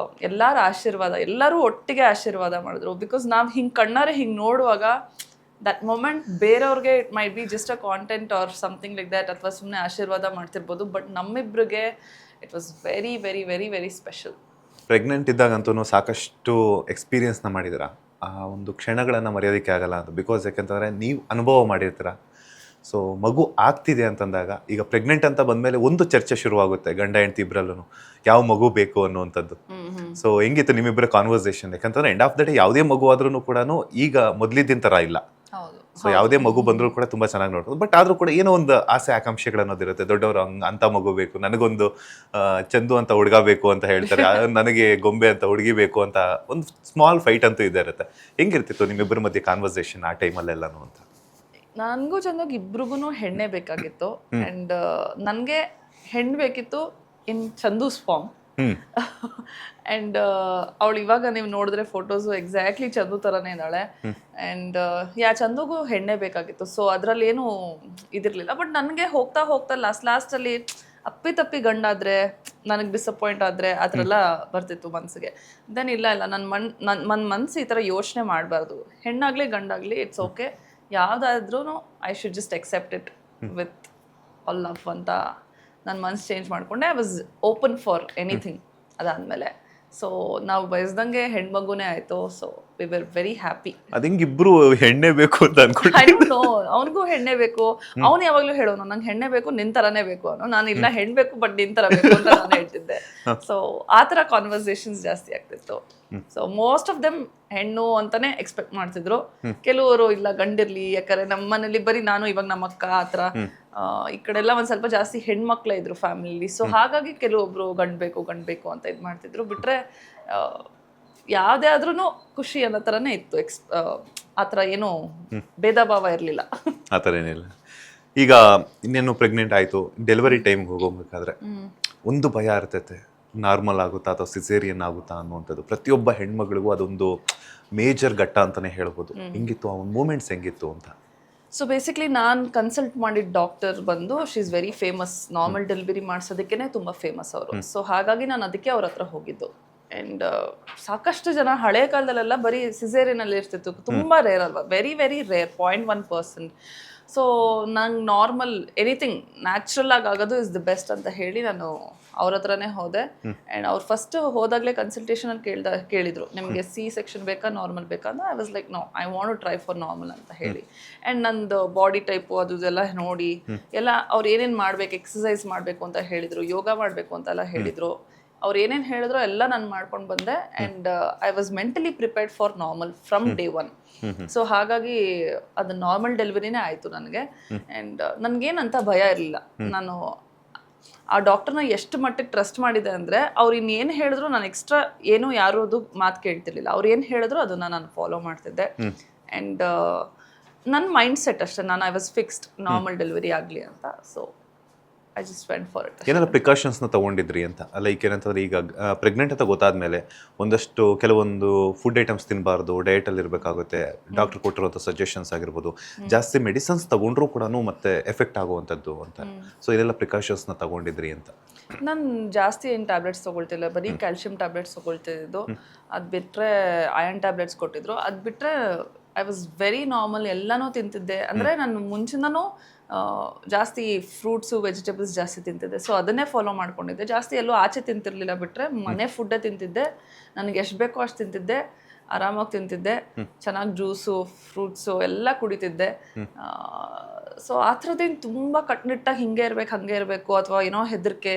S2: ಎಲ್ಲರ ಆಶೀರ್ವಾದ, ಎಲ್ಲರೂ ಒಟ್ಟಿಗೆ ಆಶೀರ್ವಾದ ಮಾಡಿದ್ರು. ಬಿಕಾಸ್ ನಾವು ಹಿಂಗೆ ಕಣ್ಣಾರೆ ಹಿಂಗೆ ನೋಡುವಾಗ ದಟ್ ಮೊಮೆಂಟ್ ಬೇರೆಯವ್ರಿಗೆ it might be just a content or something like that, ಅಥವಾ ಸುಮ್ಮನೆ ಆಶೀರ್ವಾದ ಮಾಡ್ತಿರ್ಬೋದು. ಬಟ್ ನಮ್ಮಿಬ್ರಿಗೆ it was very very very very special.
S1: Pregnant ಇದ್ದಾಗಂತೂ ಸಾಕಷ್ಟು ಎಕ್ಸ್ಪೀರಿಯನ್ಸ್ನ ಮಾಡಿದ್ದೀರಾ. ಆ ಒಂದು ಕ್ಷಣಗಳನ್ನು ಮರೆಯೋದಕ್ಕೆ ಆಗಲ್ಲ ಅಂತ. ಬಿಕಾಸ್ ಯಾಕೆಂತಂದರೆ ನೀವು ಅನುಭವ ಮಾಡಿರ್ತೀರ. ಸೊ ಮಗು ಆಗ್ತಿದೆ ಅಂತಂದಾಗ, ಈಗ ಪ್ರೆಗ್ನೆಂಟ್ ಅಂತ ಬಂದಮೇಲೆ ಒಂದು ಚರ್ಚೆ ಶುರುವಾಗುತ್ತೆ ಗಂಡ ಹೆಂಡತಿ ಇಬ್ಬರಲ್ಲೂ, ಯಾವ ಮಗು ಬೇಕು ಅನ್ನುವಂಥದ್ದು. ಸೊ ಹೆಂಗಿತ್ತು ನಿಮ್ಮಿಬ್ಬರ ಕಾನ್ವರ್ಸೇಷನ್? ಯಾಕಂತಂದ್ರೆ ಎಂಡ್ ಆಫ್ ದ ಡೇ ಯಾವುದೇ ಮಗು ಆದ್ರೂ ಕೂಡ ಈಗ ಮೊದಲಿದ್ದಿನ ಥರ ಇಲ್ಲ. ಸೊ ಯಾವುದೇ ಮಗು ಬಂದರೂ ಕೂಡ ತುಂಬ ಚೆನ್ನಾಗಿ ನೋಡ್ಬೋದು. ಬಟ್ ಆದರೂ ಕೂಡ ಏನೋ ಒಂದು ಆಸೆ ಆಕಾಂಕ್ಷೆಗಳು ಅನ್ನೋದಿರುತ್ತೆ. ದೊಡ್ಡವರು ಅಂಥ ಮಗು ಬೇಕು, ನನಗೊಂದು ಚಂದು ಅಂತ ಹುಡುಗ ಬೇಕು ಅಂತ ಹೇಳ್ತಾರೆ, ನನಗೆ ಗೊಂಬೆ ಅಂತ ಹುಡುಗಿ ಬೇಕು ಅಂತ ಒಂದು ಸ್ಮಾಲ್ ಫೈಟ್ ಅಂತೂ ಇದ್ದೇ ಇರುತ್ತೆ. ಹೆಂಗಿರ್ತಿತ್ತು ನಿಮ್ಮಿಬ್ಬರ ಮಧ್ಯೆ ಕಾನ್ವರ್ಸೇಷನ್ ಆ ಟೈಮಲ್ಲೆಲ್ಲನೂ ಅಂತ?
S2: ನನಗೂ ಚಂದೋಗಿ ಇಬ್ರಿಗೂ ಹೆಣ್ಣೆ ಬೇಕಾಗಿತ್ತು. ಆ್ಯಂಡ್ ನನಗೆ ಹೆಣ್ಣು ಬೇಕಿತ್ತು ಇನ್ ಚಂದೂಸ್ ಫಾರ್ಮ್. ಆ್ಯಂಡ್ ಅವಳು ಇವಾಗ ನೀವು ನೋಡಿದ್ರೆ ಫೋಟೋಸು ಎಕ್ಸಾಕ್ಟ್ಲಿ ಚಂದು ಥರನೇ ಇದ್ದಾಳೆ. ಆ್ಯಂಡ್ ಚಂದುಗೂ ಹೆಣ್ಣೆ ಬೇಕಾಗಿತ್ತು. ಸೊ ಅದರಲ್ಲಿ ಏನೂ ಇದಿರಲಿಲ್ಲ. ಬಟ್ ನನಗೆ ಹೋಗ್ತಾ ಹೋಗ್ತಾ ಲಾಸ್ಟಲ್ಲಿ ಅಪ್ಪಿ ಗಂಡಾದರೆ, ನನಗೆ ಡಿಸಪಾಯಿಂಟ್ ಆದರೆ ಆ ಥರ ಎಲ್ಲ ಬರ್ತಿತ್ತು ಮನಸ್ಸಿಗೆ. ದೆನ್ ಇಲ್ಲ ನನ್ನ ಮನಸ್ಸು ಈ ಥರ ಯೋಚನೆ ಮಾಡಬಾರ್ದು. ಹೆಣ್ಣಾಗಲಿ ಗಂಡಾಗಲಿ ಇಟ್ಸ್ ಓಕೆ, ಯಾವುದಾದ್ರೂ I should just accept it with all love ಅಂತ ನನ್ನ ಮನಸ್ಸು ಚೇಂಜ್ ಮಾಡಿಕೊಂಡೆ. I was open for anything. ಅದಾದಮೇಲೆ ಸೊ ನಾವು ಬಯಸ್ದಂಗೆ ಹೆಣ್ಮಗುನೇ ಆಯಿತು. So we were very happy.
S1: ಅದು ಹಿಂಗಿಬ್ರು ಹೆಣ್ಣೆ ಬೇಕು ಅಂತ ಅನ್ಕೊಂಡು
S2: ಐ ಡೋಂಟ್ ನೋ, ಅವನಿಗೂ ಹೆಣ್ಣೆ ಬೇಕು. ಅವ್ನು ಯಾವಾಗ್ಲೂ ಹೇಳೋನು ನಂಗೆ ಹೆಣ್ಣೆ ಬೇಕು, ನಿನ್ ತರಾನೇ ಬೇಕು ಅನ್ನೋ. ನಾನು ಇಲ್ಲ ಹೆಣ್ ಬೇಕು ಬಟ್ ನಿನ್ ತರ ಬೇಕು ಅಂತ ನಾನು ಹೇಳ್ತಿದ್ದೆ. ಸೊ ಆ ತರ ಕಾನ್ವರ್ಸೇಷನ್ಸ್ ಜಾಸ್ತಿ ಆಗ್ತಿತ್ತು. ಸೊ ಮೋಸ್ಟ್ ಆಫ್ ದೆಮ್ ಹೆಣ್ಣು ಅಂತಾನೆ ಎಕ್ಸ್ಪೆಕ್ಟ್ ಮಾಡ್ತಿದ್ರು. ಕೆಲವರು ಇಲ್ಲ ಗಂಡಿರ್ಲಿ, ಯಾಕಂದ್ರೆ ನಮ್ಮ ಮನೇಲಿ ಬರೀ ನಾನು ಇವಾಗ ನಮ್ಮ ಅಕ್ಕ ಆತರ ಈ ಕಡೆ ಎಲ್ಲ ಒಂದ್ ಸ್ವಲ್ಪ ಜಾಸ್ತಿ ಹೆಣ್ಮಕ್ಳೇ ಇದ್ರು ಫ್ಯಾಮಿಲಿ. ಸೊ ಹಾಗಾಗಿ ಕೆಲವೊಬ್ರು ಗಂಡ್ ಬೇಕು ಅಂತ ಇದ್ ಮಾಡ್ತಿದ್ರು. ಬಿಟ್ರೆ ಯಾವ್ದೇ ಆದ್ರೂ ಖುಷಿ ಅನ್ನೋ ತರನೇ ಇತ್ತು. ಆತರ ಏನೋ ಭೇದ ಭಾವ ಇರ್ಲಿಲ್ಲ.
S1: ಆ ಥರ ಏನಿಲ್ಲ. ಈಗ ಇನ್ನೇನು ಪ್ರೆಗ್ನೆಂಟ್ ಆಯಿತು, ಡೆಲಿವರಿ ಟೈಮ್ಗೆ ಹೋಗೋಬೇಕಾದ್ರೆ ಒಂದು ಭಯ ಇರ್ತೈತೆ, ನಾರ್ಮಲ್ ಆಗುತ್ತಾ ಅಥವಾ ಸಿಸೇರಿಯನ್ ಆಗುತ್ತಾ ಅನ್ನುವಂಥದ್ದು. ಪ್ರತಿಯೊಬ್ಬ ಹೆಣ್ಮಗಳಿಗೂ ಅದೊಂದು ಮೇಜರ್ ಘಟ್ಟ ಅಂತಲೇ ಹೇಳ್ಬೋದು. ಹೆಂಗಿತ್ತು ಆ ಒಂದು ಮೂಮೆಂಟ್ಸ್ ಹೆಂಗಿತ್ತು ಅಂತ?
S2: ಸೊ ಬೇಸಿಕ್ಲಿ ನಾನು ಕನ್ಸಲ್ಟ್ ಮಾಡಿದ ಡಾಕ್ಟರ್ ಬಂದು she is very famous. Normal delivery ಮಾಡಿಸೋದಕ್ಕೇ ತುಂಬ ಫೇಮಸ್ ಅವರು. ಸೊ ಹಾಗಾಗಿ ನಾನು ಅದಕ್ಕೆ ಅವ್ರ ಹತ್ರ ಹೋಗಿದ್ದು. ಆ್ಯಂಡ್ ಸಾಕಷ್ಟು ಜನ ಹಳೆ ಕಾಲದಲ್ಲೆಲ್ಲ ಬರೀ ಸಿಸೇರಿಯನಲ್ಲಿ ಇರ್ತಿತ್ತು. ತುಂಬ ರೇರ್ ಅಲ್ವಾ, ವೆರಿ ವೆರಿ ರೇರ್, 0.1%. ಸೊ ನಂಗೆ ನಾರ್ಮಲ್ ಎನಿಥಿಂಗ್ ನ್ಯಾಚುರಲ್ ಆಗೋದು ಇಸ್ ದ ಬೆಸ್ಟ್ ಅಂತ ಹೇಳಿ ನಾನು ಅವ್ರ ಹತ್ರನೇ ಹೋದೆ. ಆ್ಯಂಡ್ ಅವ್ರು ಫಸ್ಟ್ ಹೋದಾಗಲೇ ಕನ್ಸಲ್ಟೇಷನಲ್ಲಿ ಕೇಳಿದ್ರು ನಿಮಗೆ ಸಿ ಸೆಕ್ಷನ್ ಬೇಕಾ ನಾರ್ಮಲ್ ಬೇಕಾ ಅಂತ. I was like no, I want to try for normal ಅಂತ ಹೇಳಿ. ಆ್ಯಂಡ್ ನಂದು ಬಾಡಿ ಟೈಪು ಅದೆಲ್ಲ ನೋಡಿ ಎಲ್ಲ ಅವ್ರು ಏನೇನು ಮಾಡಬೇಕು, ಎಕ್ಸಸೈಸ್ ಮಾಡಬೇಕು ಅಂತ ಹೇಳಿದರು, ಯೋಗ ಮಾಡಬೇಕು ಅಂತೆಲ್ಲ ಹೇಳಿದರು. ಅವ್ರು ಏನೇನು ಹೇಳಿದ್ರು ಎಲ್ಲ ನಾನು ಮಾಡ್ಕೊಂಡು ಬಂದೆ. And I was mentally prepared for normal from day 1. So ಹಾಗಾಗಿ ಅದು ನಾರ್ಮಲ್ ಡೆಲಿವರಿನೇ ಆಯಿತು ನನಗೆ. ಆ್ಯಂಡ್ ನನಗೇನಂತ ಭಯ ಇರಲಿಲ್ಲ. ನಾನು ಆ ಡಾಕ್ಟರ್ನ ಎಷ್ಟು ಮಟ್ಟಿಗೆ ಟ್ರಸ್ಟ್ ಮಾಡಿದೆ ಅಂದರೆ ಅವ್ರು ಇನ್ನೇನು ಹೇಳಿದ್ರು ನಾನು ಎಕ್ಸ್ಟ್ರಾ ಏನೂ ಯಾರದು ಮಾತು ಕೇಳ್ತಿರ್ಲಿಲ್ಲ. ಅವ್ರು ಏನು ಹೇಳಿದ್ರು ಅದನ್ನು ನಾನು ಫಾಲೋ ಮಾಡ್ತಿದ್ದೆ. ಆ್ಯಂಡ್ ನನ್ನ ಮೈಂಡ್ ಸೆಟ್ ಅಷ್ಟೇ, ನಾನು I was fixed normal delivery ಆಗಲಿ ಅಂತ. So I just went for it.
S1: ಏನಾದ್ರು ಪ್ರಿಕಾಷನ್ಸ್ನ ತೊಗೊಂಡಿದ್ರಿ ಅಂತ? ಲೈಕ್ ಏನಂತಂದ್ರೆ ಈಗ ಪ್ರೆಗ್ನೆಂಟ್ ಅಂತ ಗೊತ್ತಾದ್ಮೇಲೆ ಒಂದಷ್ಟು ಕೆಲವೊಂದು ಫುಡ್ ಐಟಮ್ಸ್ ತಿನ್ನಬಾರ್ದು, ಡಯಟಲ್ಲಿ ಇರಬೇಕಾಗುತ್ತೆ, ಡಾಕ್ಟರ್ ಕೊಟ್ಟಿರುವಂಥ ಸಜೆಷನ್ಸ್ ಆಗಿರ್ಬೋದು, ಜಾಸ್ತಿ ಮೆಡಿಸಿನ್ಸ್ ತಗೊಂಡ್ರೂ ಕೂಡ ಮತ್ತೆ ಎಫೆಕ್ಟ್ ಆಗುವಂಥದ್ದು ಅಂತ. ಸೊ ಇದೆಲ್ಲ ಪ್ರಿಕಾಷನ್ಸ್ನ ತಗೊಂಡಿದ್ರಿ ಅಂತ?
S2: ನಾನು ಜಾಸ್ತಿ ಏನು ಟ್ಯಾಬ್ಲೆಟ್ಸ್ ತೊಗೊಳ್ತಿಲ್ಲ, ಬರೀ ಕ್ಯಾಲ್ಶಿಯಂ ಟ್ಯಾಬ್ಲೆಟ್ಸ್ ತೊಗೊಳ್ತಿದ್ದು. ಅದು ಬಿಟ್ಟರೆ ಅಯನ್ ಟ್ಯಾಬ್ಲೆಟ್ಸ್ ಕೊಟ್ಟಿದ್ರು. ಅದು ಬಿಟ್ಟರೆ ಐ ವಾಸ್ ವೆರಿ ನಾರ್ಮಲ್, ಎಲ್ಲನೂ ತಿಂತಿದ್ದೆ. ಅಂದರೆ ನಾನು ಮುಂಚಿನೂ ಜಾಸ್ತಿ ಫ್ರೂಟ್ಸು ವೆಜಿಟೇಬಲ್ಸ್ ಜಾಸ್ತಿ ತಿಂತಿದ್ದೆ. ಸೊ ಅದನ್ನೇ ಫಾಲೋ ಮಾಡ್ಕೊಂಡಿದ್ದೆ. ಜಾಸ್ತಿ ಎಲ್ಲೂ ಆಚೆ ತಿಂತಿರ್ಲಿಲ್ಲ. ಬಿಟ್ಟರೆ ಮನೆ ಫುಡ್ಡೇ ತಿಂತಿದ್ದೆ. ನನಗೆ ಎಷ್ಟು ಬೇಕೋ ಅಷ್ಟು ತಿಂತಿದ್ದೆ, ಆರಾಮಾಗಿ ತಿಂತಿದ್ದೆ. ಚೆನ್ನಾಗಿ ಜ್ಯೂಸು ಫ್ರೂಟ್ಸು ಎಲ್ಲ ಕುಡಿತಿದ್ದೆ. ಸೊ ಆ ಥರದ್ದೇನು ತುಂಬ ಕಟ್ನಿಟ್ಟಾಗಿ ಹಿಂಗೆ ಇರಬೇಕು ಹಂಗೆ ಇರಬೇಕು ಅಥವಾ ಏನೋ ಹೆದರಿಕೆ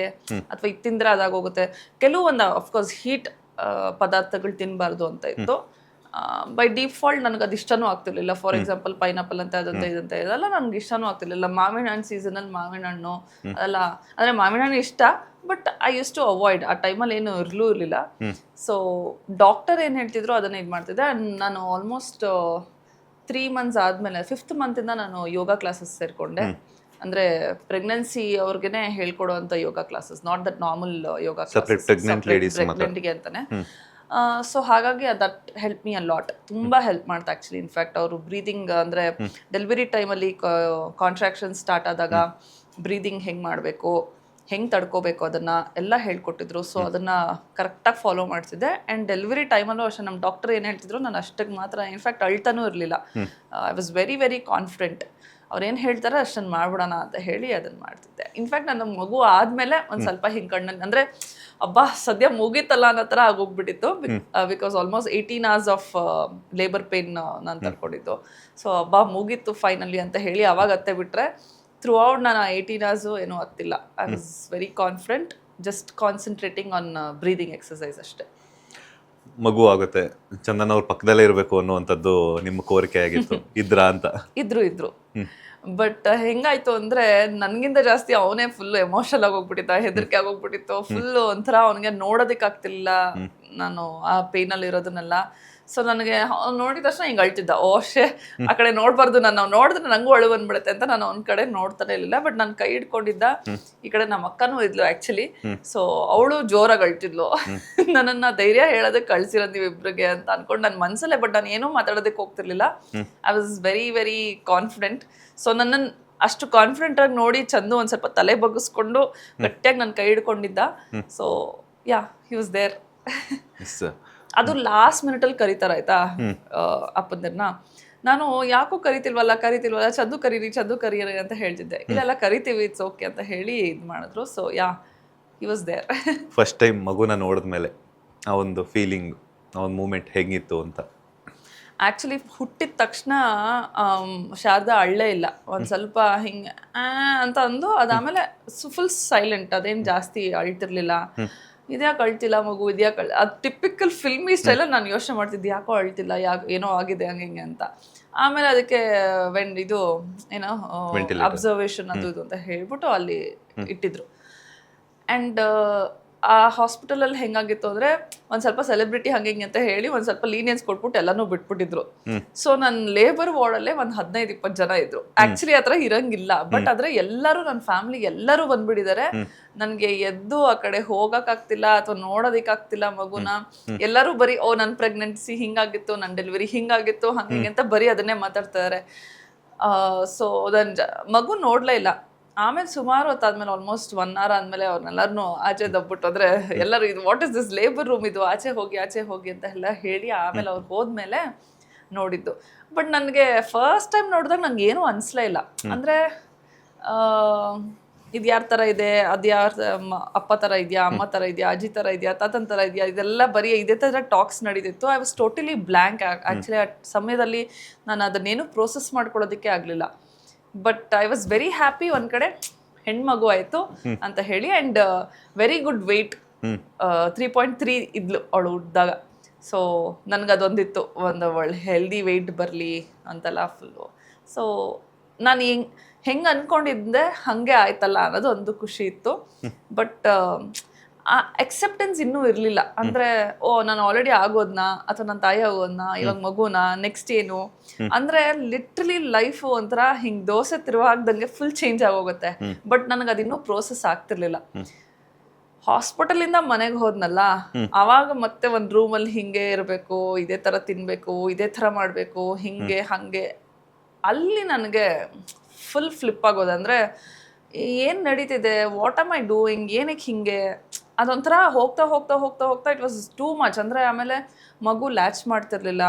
S2: ಅಥವಾ ಇದು ತಿಂದರೆ ಅದಾಗೋಗುತ್ತೆ. ಕೆಲವೊಂದು ಅಫ್ಕೋರ್ಸ್ ಹೀಟ್ ಪದಾರ್ಥಗಳು ತಿನ್ನಬಾರ್ದು ಅಂತ ಇತ್ತು. ಬೈ ಡಿಫಾಲ್ಟ್ ನನಗೆ ಅದು ಇಷ್ಟನೂ ಆಗ್ತಿರ್ಲಿಲ್ಲ. ಫಾರ್ ಎಕ್ಸಾಂಪಲ್ ಪೈನಾಪಲ್ ಅಂತ ಅದಂತ ಇದಂತ ಇದೆಲ್ಲ ನನಗೆ ಇಷ್ಟನೂ ಆಗ್ತಿರ್ಲಿಲ್ಲ. ಮಾವಿನ ಹಣ್ಣು ಸೀಸನಲ್ಲಿ ಮಾವಿನ ಹಣ್ಣು ಅದೆಲ್ಲ, ಅಂದರೆ ಮಾವಿನ ಹಣ್ಣು ಇಷ್ಟ, but I use to avoid. ಆ ಟೈಮಲ್ಲಿ ಏನು ಇರಲಿಲ್ಲ. ಸೊ ಡಾಕ್ಟರ್ ಏನು ಹೇಳ್ತಿದ್ರು ಅದನ್ನೇ ಇದು ಮಾಡ್ತಿದ್ದೆ. ನಾನು ಆಲ್ಮೋಸ್ಟ್ 3 months ಆದಮೇಲೆ 5th month ನಾನು ಯೋಗ ಕ್ಲಾಸಸ್ ಸೇರಿಕೊಂಡೆ. ಅಂದರೆ ಪ್ರೆಗ್ನೆನ್ಸಿ ಅವ್ರಿಗೇನೆ ಹೇಳ್ಕೊಡೋವಂಥ yoga classes, not that normal yoga classes ಪ್ರೆಗ್ನೆಂಟ್ಗೆ ಅಂತಾನೆ. ಸೊ ಹಾಗಾಗಿ that help me a lot. ತುಂಬ ಹೆಲ್ಪ್ ಮಾಡ್ತಾ ಆ್ಯಕ್ಚುಲಿ. ಇನ್ಫ್ಯಾಕ್ಟ್ ಅವರು ಬ್ರೀದಿಂಗ್ ಅಂದರೆ ಡೆಲಿವರಿ ಟೈಮಲ್ಲಿ ಕಾಂಟ್ರಾಕ್ಷನ್ ಸ್ಟಾರ್ಟ್ ಆದಾಗ ಬ್ರೀದಿಂಗ್ ಹೆಂಗೆ ಮಾಡಬೇಕು, ಹೆಂಗೆ ತಡ್ಕೋಬೇಕು ಅದನ್ನು ಎಲ್ಲ ಹೇಳ್ಕೊಟ್ಟಿದ್ರು. ಸೊ ಅದನ್ನು ಕರೆಕ್ಟಾಗಿ ಫಾಲೋ ಮಾಡ್ತಿದ್ದೆ. ಆ್ಯಂಡ್ ಡೆಲಿವರಿ ಟೈಮಲ್ಲೂ ಅಷ್ಟೇ ನಮ್ಮ ಡಾಕ್ಟರ್ ಏನು ಹೇಳ್ತಿದ್ರು ನಾನು ಅಷ್ಟಕ್ಕೆ ಮಾತ್ರ, ಇನ್ಫ್ಯಾಕ್ಟ್ ಅಳ್ತಾನೂ ಇರಲಿಲ್ಲ. I was very very confident. ಅವ್ರೇನು ಹೇಳ್ತಾರೆ ಅಷ್ಟನ್ನು ಮಾಡ್ಬಿಡೋಣ ಅಂತ ಹೇಳಿ ಅದನ್ನು ಮಾಡ್ತಿದ್ದೆ. ಇನ್ಫ್ಯಾಕ್ಟ್ ನನ್ನ ಮಗು ಆದಮೇಲೆ ಒಂದು ಸ್ವಲ್ಪ ಹಿಂಗೆ ಕಣ್ಣಲ್ಲಿ ಅಂದರೆ ಅಬ್ಬಾ ಸದ್ಯ ಮುಗೀತಲ್ಲ ಅನ್ನೋ ಥರ ಆಗೋಗ್ಬಿಟ್ಟಿತ್ತು. Because almost 18 hours of labour pain ನಾನು ತಡ್ಕೊಂಡಿದ್ದು. ಸೊ ಅಬ್ಬಾ ಮುಗೀತು ಫೈನಲಿ ಅಂತ ಹೇಳಿ ಅವಾಗ ಹತ್ತೆ ಬಿಟ್ಟರೆ ಥ್ರೂ ಔಟ್ ನಾನು 18 hours ಏನೂ ಹತ್ತಿಲ್ಲ. I was very confident, just concentrating on breathing exercise ಅಷ್ಟೇ.
S1: ಮಗು ಆಗುತ್ತೆ, ಚಂದನ್ ಅವ್ರ ಪಕ್ಕದಲ್ಲೇ ಇರಬೇಕು ಅನ್ನುವಂಥದ್ದು ನಿಮ್ಮ ಕೋರಿಕೆ ಆಗಿತ್ತು, ಇದ್ರಾ ಅಂತ? ಇದ್ರು.
S2: ಬಟ್ ಹೆಂಗಾಯ್ತು ಅಂದರೆ ನನಗಿಂತ ಜಾಸ್ತಿ ಅವನೇ ಫುಲ್ ಎಮೋಷನಲ್ ಆಗೋಗ್ಬಿಟ್ಟಿದ್ದ, ಹೆದರಿಕೆ ಆಗೋಗ್ಬಿಟ್ಟಿತ್ತು. ಫುಲ್ ಒಂಥರ ಅವನಿಗೆ ನೋಡೋದಕ್ಕಾಗ್ತಿಲ್ಲ ನಾನು ಆ ಪೇನಲ್ಲಿ ಇರೋದನ್ನೆಲ್ಲ. ಸೊ ನನಗೆ ನೋಡಿದ ತಕ್ಷಣ ಹಿಂಗೆ ಅಳ್ತಿದ್ದ. ಓಶೆ ಆ ಕಡೆ ನೋಡ್ಬಾರ್ದು, ನಾನು ನೋಡಿದ್ರೆ ನಂಗೂ ಅಳು ಬಂದ್ಬಿಡುತ್ತೆ ಅಂತ ನಾನು ಅವ್ನ ಕಡೆ ನೋಡ್ತಾನೆ ಇರಲಿಲ್ಲ. ಬಟ್ ನಾನು ಕೈ ಹಿಡ್ಕೊಂಡಿದ್ದ. ಈ ಕಡೆ ನಮ್ಮ ಅಕ್ಕನೂ ಇದ್ಲು ಆ್ಯಕ್ಚುಲಿ. ಸೊ ಅವಳು ಜೋರಾಗಿ ಅಳ್ತಿದ್ಲು. ನನ್ನನ್ನು ಧೈರ್ಯ ಹೇಳೋದಕ್ಕೆ ಕಳ್ಸಿರೋದು ನೀವಿಬ್ರಿಗೆ ಅಂತ ಅನ್ಕೊಂಡು ನನ್ನ ಮನಸ್ಸಲ್ಲೇ. ಬಟ್ ನಾನು ಏನೂ ಮಾತಾಡೋದಕ್ಕೆ ಹೋಗ್ತಿರ್ಲಿಲ್ಲ. I was very very confident. So ನನ್ನನ್ನು ಅಷ್ಟು ಕಾನ್ಫಿಡೆಂಟ್ ಆಗಿ ನೋಡಿ ಚಂದು ಒಂದು ಸ್ವಲ್ಪ ತಲೆ ಬಗ್ಗಿಸ್ಕೊಂಡು ಗಟ್ಟಿಯಾಗಿ ನನ್ನ ಕೈ ಹಿಡ್ಕೊಂಡಿದ್ದ. So yeah, he was there. ಅದು ಲಾಸ್ಟ್ ಮಿನಿಟಲ್ಲಿ ಕರೀತಾರಾಯ್ತಾ ಅಪ್ಪಂದಿರನ್ನ. ನಾನು ಯಾಕೋ ಕರಿತಿಲ್ವಲ್ಲ ಚಂದು ಕರೀರಿ ಅಂತ ಹೇಳ್ತಿದ್ದೆ. ಇಲ್ಲೆಲ್ಲ ಕರಿತೀವಿ, ಇಟ್ಸ್ ಓಕೆ ಅಂತ ಹೇಳಿ ಇದು ಮಾಡಿದ್ರು. So yeah, he was there.
S1: First time ಮಗುನ ನೋಡಿದ್ಮೇಲೆ ಆ ಒಂದು ಫೀಲಿಂಗ್, ಆ ಒಂದು ಮೂಮೆಂಟ್ ಹೇಗಿತ್ತು ಅಂತ?
S2: ಆ್ಯಕ್ಚುಲಿ ಹುಟ್ಟಿದ ತಕ್ಷಣ ಶಾರದಾ ಅಳ್ಳೇ ಇಲ್ಲ. ಒಂದು ಸ್ವಲ್ಪ ಹಿಂಗೆ ಅಂತ ಅಂದು ಅದಾದಮೇಲೆ ಫುಲ್ ಸೈಲೆಂಟ್, ಅದೇನು ಜಾಸ್ತಿ ಅಳ್ತಿರ್ಲಿಲ್ಲ. ಇದ್ಯಾಕೆ ಅಳ್ತಿಲ್ಲ ಮಗು, ಇದ್ಯಾಕೆ ಅದು ಟಿಪಿಕಲ್ ಫಿಲ್ಮಿ ಸ್ಟೈಲಲ್ಲಿ ನಾನು ಯೋಚನೆ ಮಾಡ್ತಿದ್ದೆ, ಯಾಕೋ ಅಳ್ತಿಲ್ಲ, ಏನೋ ಆಗಿದೆ ಹಂಗೆ ಹಿಂಗೆ ಅಂತ. ಆಮೇಲೆ ಅದಕ್ಕೆ ಇದು ಏನೋ ಅಬ್ಸರ್ವೇಷನ್ ಅದು ಇದು ಅಂತ ಹೇಳ್ಬಿಟ್ಟು ಅಲ್ಲಿ ಇಟ್ಟಿದ್ರು. ಆ್ಯಂಡ್ ಆ ಹಾಸ್ಪಿಟಲಲ್ಲಿ ಹೆಂಗಾಗಿತ್ತು ಅಂದರೆ ಒಂದು ಸ್ವಲ್ಪ ಸೆಲೆಬ್ರಿಟಿ ಹಂಗೆ ಹಿಂಗೆ ಅಂತ ಹೇಳಿ ಒಂದು ಸ್ವಲ್ಪ ಲೀನಿಯನ್ಸ್ ಕೊಟ್ಬಿಟ್ಟು ಎಲ್ಲನೂ ಬಿಟ್ಬಿಟ್ಟಿದ್ರು. ಸೊ ನನ್ನ ಲೇಬರ್ ವಾರ್ಡಲ್ಲೇ ಒಂದು 15-20 ಜನ ಇದ್ರು. ಆ್ಯಕ್ಚುಲಿ ಆ ಥರ ಇರಂಗಿಲ್ಲ, ಬಟ್ ಆದರೆ ಎಲ್ಲರೂ ನನ್ನ ಫ್ಯಾಮಿಲಿ ಎಲ್ಲರೂ ಬಂದ್ಬಿಟ್ಟಿದ್ದಾರೆ. ನನಗೆ ಎದ್ದು ಆ ಕಡೆ ಹೋಗೋಕ್ಕಾಗ್ತಿಲ್ಲ ಅಥವಾ ನೋಡೋದಕ್ಕಾಗ್ತಿಲ್ಲ ಮಗುನ. ಎಲ್ಲರೂ ಬರೀ ನನ್ನ ಪ್ರೆಗ್ನೆನ್ಸಿ ಹಿಂಗಾಗಿತ್ತು, ನನ್ನ ಡೆಲಿವರಿ ಹಿಂಗಾಗಿತ್ತು, ಹಂಗೆ ಅಂತ ಬರೀ ಅದನ್ನೇ ಮಾತಾಡ್ತಿದ್ದಾರೆ. ಸೊ ನನ್ನ ಮಗು ನೋಡಲೇ ಇಲ್ಲ. ಆಮೇಲೆ ಸುಮಾರು ಹೊತ್ತಾದ್ಮೇಲೆ ಆಲ್ಮೋಸ್ಟ್ 1 hour ಆದಮೇಲೆ ಅವ್ರನ್ನೆಲ್ಲರನ್ನೂ ಆಚೆ ದಬ್ಬಿಟ್ಟು, ಅಂದರೆ ಎಲ್ಲರೂ ಇದು what is this labour room, ಇದು ಆಚೆ ಹೋಗಿ ಅಂತ ಎಲ್ಲ ಹೇಳಿ ಆಮೇಲೆ ಅವ್ರು ಹೋದ್ಮೇಲೆ ನೋಡಿದ್ದು. ಬಟ್ ನನಗೆ ಫಸ್ಟ್ ಟೈಮ್ ನೋಡಿದಾಗ ನಂಗೆ ಏನೂ ಅನಿಸ್ಲೇ ಇಲ್ಲ. ಅಂದರೆ ಇದು ಯಾರ ಥರ ಇದೆ, ಅದು ಯಾರ ಅಪ್ಪ ಥರ ಇದೆಯಾ, ಅಮ್ಮ ಥರ ಇದೆಯಾ, ಅಜ್ಜಿ ಥರ ಇದೆಯಾ, ತಾತನ ಥರ ಇದೆಯಾ, ಇದೆಲ್ಲ ಬರೀ ಇದೇ ಥರ ಟಾಕ್ಸ್ ನಡೀತಿತ್ತು. I was totally blank. Actually ಆ ಸಮಯದಲ್ಲಿ ನಾನು ಅದನ್ನೇನು ಪ್ರೋಸೆಸ್ ಮಾಡ್ಕೊಳ್ಳೋದಕ್ಕೆ ಆಗಲಿಲ್ಲ. But I was very happy. ಒಂದು ಕಡೆ ಹೆಣ್ಮಗು ಆಯಿತು ಅಂತ ಹೇಳಿ. ಆ್ಯಂಡ್ ವೆರಿ ಗುಡ್ ವೆಯ್ಟ್, 3.3 ಇದ್ಲು ಅವಳು ಹುಟ್ಟಿದಾಗ. ಸೊ ನನಗದೊಂದಿತ್ತು, ಒಂದು ಒಳ್ಳೆ ಹೆಲ್ದಿ ವೆಯ್ಟ್ ಬರಲಿ ಅಂತೆಲ್ಲ ಫುಲ್ಲು. ಸೊ ನಾನು ಹೆಂಗೆ ಅಂದ್ಕೊಂಡಿದ್ದೆ ಹಾಗೆ ಆಯ್ತಲ್ಲ ಅನ್ನೋದು ಒಂದು ಖುಷಿ ಇತ್ತು. ಬಟ್ ಆ ಎಕ್ಸೆಪ್ಟೆನ್ಸ್ ಇನ್ನೂ ಇರಲಿಲ್ಲ. ಅಂದರೆ ನಾನು ಆಲ್ರೆಡಿ ಆಗೋದ್ನಾ ಅಥವಾ ನನ್ನ ತಾಯಿ ಆಗೋದ್ನಾ, ಇವಾಗ ಮಗುನ ನೆಕ್ಸ್ಟ್ ಏನು ಅಂದರೆ ಲಿಟ್ರಲಿ ಲೈಫು ಒಂಥರ ಹಿಂಗೆ ದೋಸೆ ತಿರುವಾಗ್ದಂಗೆ ಫುಲ್ ಚೇಂಜ್ ಆಗೋಗುತ್ತೆ. ಬಟ್ ನನಗೆ ಅದಿನ್ನೂ ಪ್ರೋಸೆಸ್ ಆಗ್ತಿರ್ಲಿಲ್ಲ. ಹಾಸ್ಪಿಟಲಿಂದ ಮನೆಗೆ ಹೋದ್ನಲ್ಲ, ಆವಾಗ ಮತ್ತೆ ಒಂದು ರೂಮಲ್ಲಿ ಹಿಂಗೆ ಇರಬೇಕು, ಇದೇ ಥರ ತಿನ್ನಬೇಕು, ಇದೇ ಥರ ಮಾಡಬೇಕು, ಹಿಂಗೆ ಹಾಗೆ. ಅಲ್ಲಿ ನನಗೆ ಫುಲ್ ಫ್ಲಿಪ್ ಆಗೋದು. ಅಂದರೆ ಏನು ನಡೀತಿದೆ, ವಾಟ್ ಆಮ್ ಐ ಡೂಯಿಂಗ್, ಏನಕ್ಕೆ ಹಿಂಗೆ, ಅದೊಂಥರ ಹೋಗ್ತಾ ಇಟ್ ವಾಸ್ ಟೂ ಮಚ್. ಅಂದರೆ ಆಮೇಲೆ ಮಗು ಲ್ಯಾಚ್ ಮಾಡ್ತಿರ್ಲಿಲ್ಲ,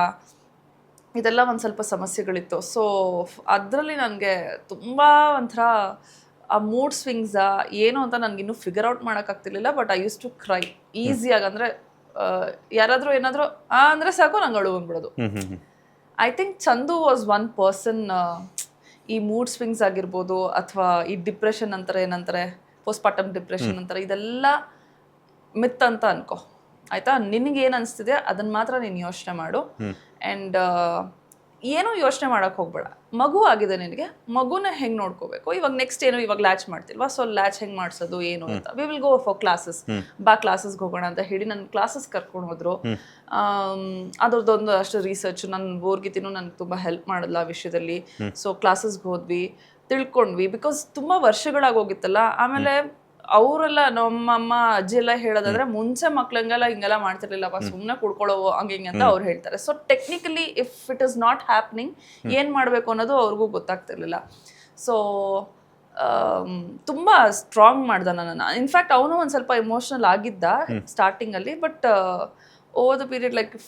S2: ಇದೆಲ್ಲ ಒಂದು ಸ್ವಲ್ಪ ಸಮಸ್ಯೆಗಳಿತ್ತು. ಸೊ ಅದರಲ್ಲಿ ನನಗೆ ತುಂಬ ಒಂಥರ ಆ ಮೂಡ್ ಸ್ವಿಂಗ್ಸಾ ಏನು ಅಂತ ನನಗಿನ್ನೂ ಫಿಗರ್ ಔಟ್ ಮಾಡೋಕ್ಕಾಗ್ತಿರ್ಲಿಲ್ಲ. But I use to cry ಈಸಿಯಾಗಿ. ಅಂದರೆ ಯಾರಾದರೂ ಏನಾದರೂ ಅಂದರೆ ಸಾಕು ನಂಗೆ ಅಳು ಬಂದ್ಬಿಡೋದು. I think Chandu was one person. ಈ ಮೂಡ್ ಸ್ವಿಂಗ್ಸ್ ಆಗಿರ್ಬೋದು ಅಥವಾ ಈ ಡಿಪ್ರೆಷನ್ ಅಂತಾರೆ, ಏನಂತಾರೆ ಪೋಸ್ಟ್ಪಾರ್ಟಮ್ ಡಿಪ್ರೆಷನ್ ಅಂತಾರೆ, ಇದೆಲ್ಲ ಮಿತ್ ಅಂತ ಅನ್ಕೋ ಆಯಿತಾ. ನಿನಗೇನು ಅನಿಸ್ತಿದೆ ಅದನ್ನು ಮಾತ್ರ ನೀನು ಯೋಚನೆ ಮಾಡು. ಆ್ಯಂಡ್ ಏನೂ ಯೋಚನೆ ಮಾಡೋಕ್ಕೆ ಹೋಗ್ಬೇಡ. ಮಗು ಆಗಿದೆ ನಿನಗೆ, ಮಗುನ ಹೆಂಗೆ ನೋಡ್ಕೋಬೇಕು, ಇವಾಗ ನೆಕ್ಸ್ಟ್ ಏನು, ಇವಾಗ ಲ್ಯಾಚ್ ಮಾಡ್ತಿಲ್ವಾ, ಸೊ ಲ್ಯಾಚ್ ಹೆಂಗೆ ಮಾಡಿಸೋದು ಏನು ಅಂತ. We will go for classes, ಕ್ಲಾಸಸ್ಗೆ ಹೋಗೋಣ ಅಂತ ಹೇಳಿ ನನ್ನ ಕ್ಲಾಸಸ್ ಕರ್ಕೊಂಡು ಹೋದ್ರು. ಅದ್ರದ್ದೊಂದು ಅಷ್ಟು ರಿಸರ್ಚ್ ನನ್ನ ಬೋರ್ಗಿತಿನೂ ನನಗೆ ತುಂಬ ಹೆಲ್ಪ್ ಮಾಡಿದ್ಲ ಆ ವಿಷಯದಲ್ಲಿ. ಸೊ ಕ್ಲಾಸಸ್ಗೆ ಹೋದ್ವಿ, ತಿಳ್ಕೊಂಡ್ವಿ. ಬಿಕಾಸ್ ತುಂಬ ವರ್ಷಗಳಾಗೋಗಿತ್ತಲ್ಲ. ಆಮೇಲೆ ಅವರೆಲ್ಲ ನಮ್ಮಮ್ಮ ಅಜ್ಜಿ ಎಲ್ಲ ಹೇಳೋದಾದ್ರೆ ಮುಂಚೆ ಮಕ್ಳಂಗೆಲ್ಲ ಹಿಂಗೆಲ್ಲ ಮಾಡ್ತಿರ್ಲಿಲ್ಲಪ್ಪ, ಸುಮ್ಮನೆ ಕುಡ್ಕೊಳ್ಳೋ ಹಂಗೆ ಹಿಂಗೆ ಅಂತ ಅವ್ರು ಹೇಳ್ತಾರೆ. So technically if it is not happening ಏನು ಮಾಡಬೇಕು ಅನ್ನೋದು ಅವ್ರಿಗೂ ಗೊತ್ತಾಗ್ತಿರ್ಲಿಲ್ಲ. ಸೊ ತುಂಬ ಸ್ಟ್ರಾಂಗ್ ಮಾಡ್ದ ನನ್ನನ್ನು. ಇನ್ಫ್ಯಾಕ್ಟ್ ಅವನು ಒಂದು ಸ್ವಲ್ಪ ಇಮೋಷ್ನಲ್ ಆಗಿದ್ದ ಸ್ಟಾರ್ಟಿಂಗಲ್ಲಿ. But over the period like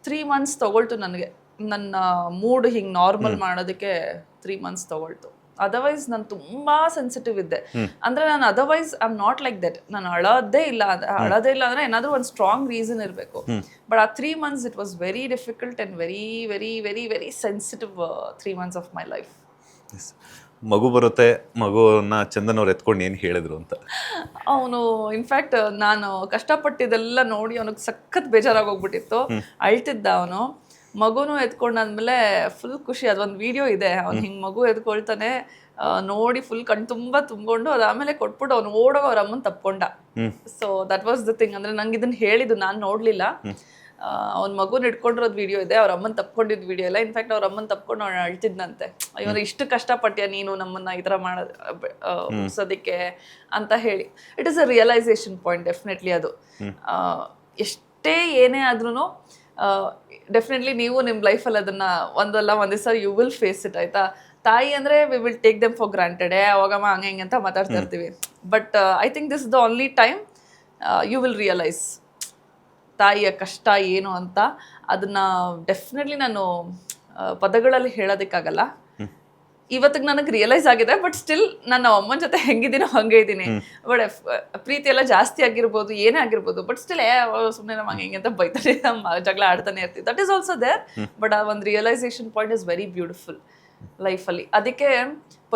S2: 3 months ತೊಗೊಳ್ತು ನನಗೆ ನನ್ನ ಮೂಡ್ ಹಿಂಗೆ ನಾರ್ಮಲ್ ಮಾಡೋದಕ್ಕೆ. 3 months ತೊಗೊಳ್ತು. ಅದರ್ವೈಸ್ ನಾನು ತುಂಬಾ ಸೆನ್ಸಿಟಿವ್ ಇದ್ದೆ. ಅಂದ್ರೆ ನಾನು otherwise I am not like that. ನಾನು ಅಳೋದೇ ಇಲ್ಲ ಅಂದ್ರೆ ಏನಾದರೂ ಒಂದು ಸ್ಟ್ರಾಂಗ್ ರೀಸನ್ ಇರಬೇಕು. ಬಟ್ ಆ 3 months it was very difficult and very very very very sensitive 3 months of my life.
S1: ಮಗು ಬರುತ್ತೆ, ಮಗುವನ್ನ ಚಂದನ್ ಅವ್ರು ಎತ್ಕೊಂಡು ಏನು ಹೇಳಿದ್ರು ಅಂತ?
S2: ಅವನು ಇನ್ಫ್ಯಾಕ್ಟ್ ನಾನು ಕಷ್ಟಪಟ್ಟಿದ್ದೆಲ್ಲ ನೋಡಿ ಅವನಿಗೆ ಸಖತ್ ಬೇಜಾರಾಗೋಗ್ಬಿಟ್ಟಿತ್ತು. ಅಳ್ತಿದ್ದ ಅವನು. ಮಗುನೂ ಎತ್ಕೊಂಡಾದ್ಮೇಲೆ ಫುಲ್ ಖುಷಿ. ಅದೊಂದು ವಿಡಿಯೋ ಇದೆ, ಅವ್ನು ಹಿಂಗೆ ಮಗು ಎತ್ಕೊಳ್ತಾನೆ ನೋಡಿ ಫುಲ್ ಕಣ್ ತುಂಬ ತುಂಬಿಕೊಂಡು ಅದಾದಮೇಲೆ ಕೊಟ್ಬಿಟ್ಟು ಅವ್ನು ಓಡೋಗ ಅವ್ರ ಅಮ್ಮನ ತಪ್ಕೊಂಡ. So that was the thing. ಅಂದರೆ ನಂಗೆ ಇದನ್ನು ಹೇಳಿದ್ದು ನಾನು ನೋಡಲಿಲ್ಲ. ಅವ್ನ ಮಗುನ ಇಟ್ಕೊಂಡಿರೋದು ವಿಡಿಯೋ ಇದೆ, ಅವ್ರ ಅಮ್ಮನ ತಪ್ಕೊಂಡಿದ್ದು ವಿಡಿಯೋ ಇಲ್ಲ. ಇನ್ಫ್ಯಾಕ್ಟ್ ಅವ್ರ ಅಮ್ಮನ ತಪ್ಕೊಂಡು ಅವ್ನು ಅಳ್ತಿದ್ನಂತೆ, ಇವಾಗ ಇಷ್ಟು ಕಷ್ಟಪಟ್ಟ್ಯಾ ನೀನು ನಮ್ಮನ್ನು ಈ ಥರ ಮಾಡೋದಕ್ಕೆ ಅಂತ ಹೇಳಿ. It is a realisation point definitely ಅದು. ಎಷ್ಟೇ ಏನೇ ಆದ್ರೂ ಡೆಫಿನೆಟ್ಲಿ ನೀವು ನಿಮ್ಮ ಲೈಫಲ್ಲಿ ಅದನ್ನು ಒಂದಲ್ಲ ಒಂದು ದಿವಸ ಯು ವಿಲ್ ಫೇಸ್ ಇಟ್. ಆಯಿತಾ. ತಾಯಿ ಅಂದರೆ we will take them for granted. ಅವಾಗಮ್ಮ ಹಂಗೆ ಹಿಂಗೆ ಅಂತ ಮಾತಾಡ್ತಾ ಇರ್ತೀವಿ. But I think this is the only time you will realise ತಾಯಿಯ ಕಷ್ಟ ಏನು ಅಂತ. ಅದನ್ನು ಡೆಫಿನೆಟ್ಲಿ ನಾನು ಪದಗಳಲ್ಲಿ ಹೇಳೋದಕ್ಕಾಗಲ್ಲ. ಇವತ್ತಿಗೆ ನನಗೆ ರಿಯಲೈಸ್ ಆಗಿದೆ, ಬಟ್ ಸ್ಟಿಲ್ ನನ್ನ ಅಮ್ಮನ ಜೊತೆ ಹೆಂಗಿದ್ದೀನೋ ಹಂಗೆ ಇದ್ದೀನಿ. ಬಟ್ ಪ್ರೀತಿ ಎಲ್ಲ ಜಾಸ್ತಿ ಆಗಿರ್ಬೋದು, ಏನೇ ಆಗಿರ್ಬೋದು, ಬಟ್ ಸ್ಟಿಲ್ ಸುಮ್ಮನೆ ನಮ್ಮ ಹಂಗೆ ಅಂತ ಬೈತಾನೆ, ಜಗಳ ಆಡ್ತಾನೆ ಇರ್ತೀವಿ. That is also there. But ಆ ಒಂದು realisation point is very beautiful ಲೈಫಲ್ಲಿ. ಅದಕ್ಕೆ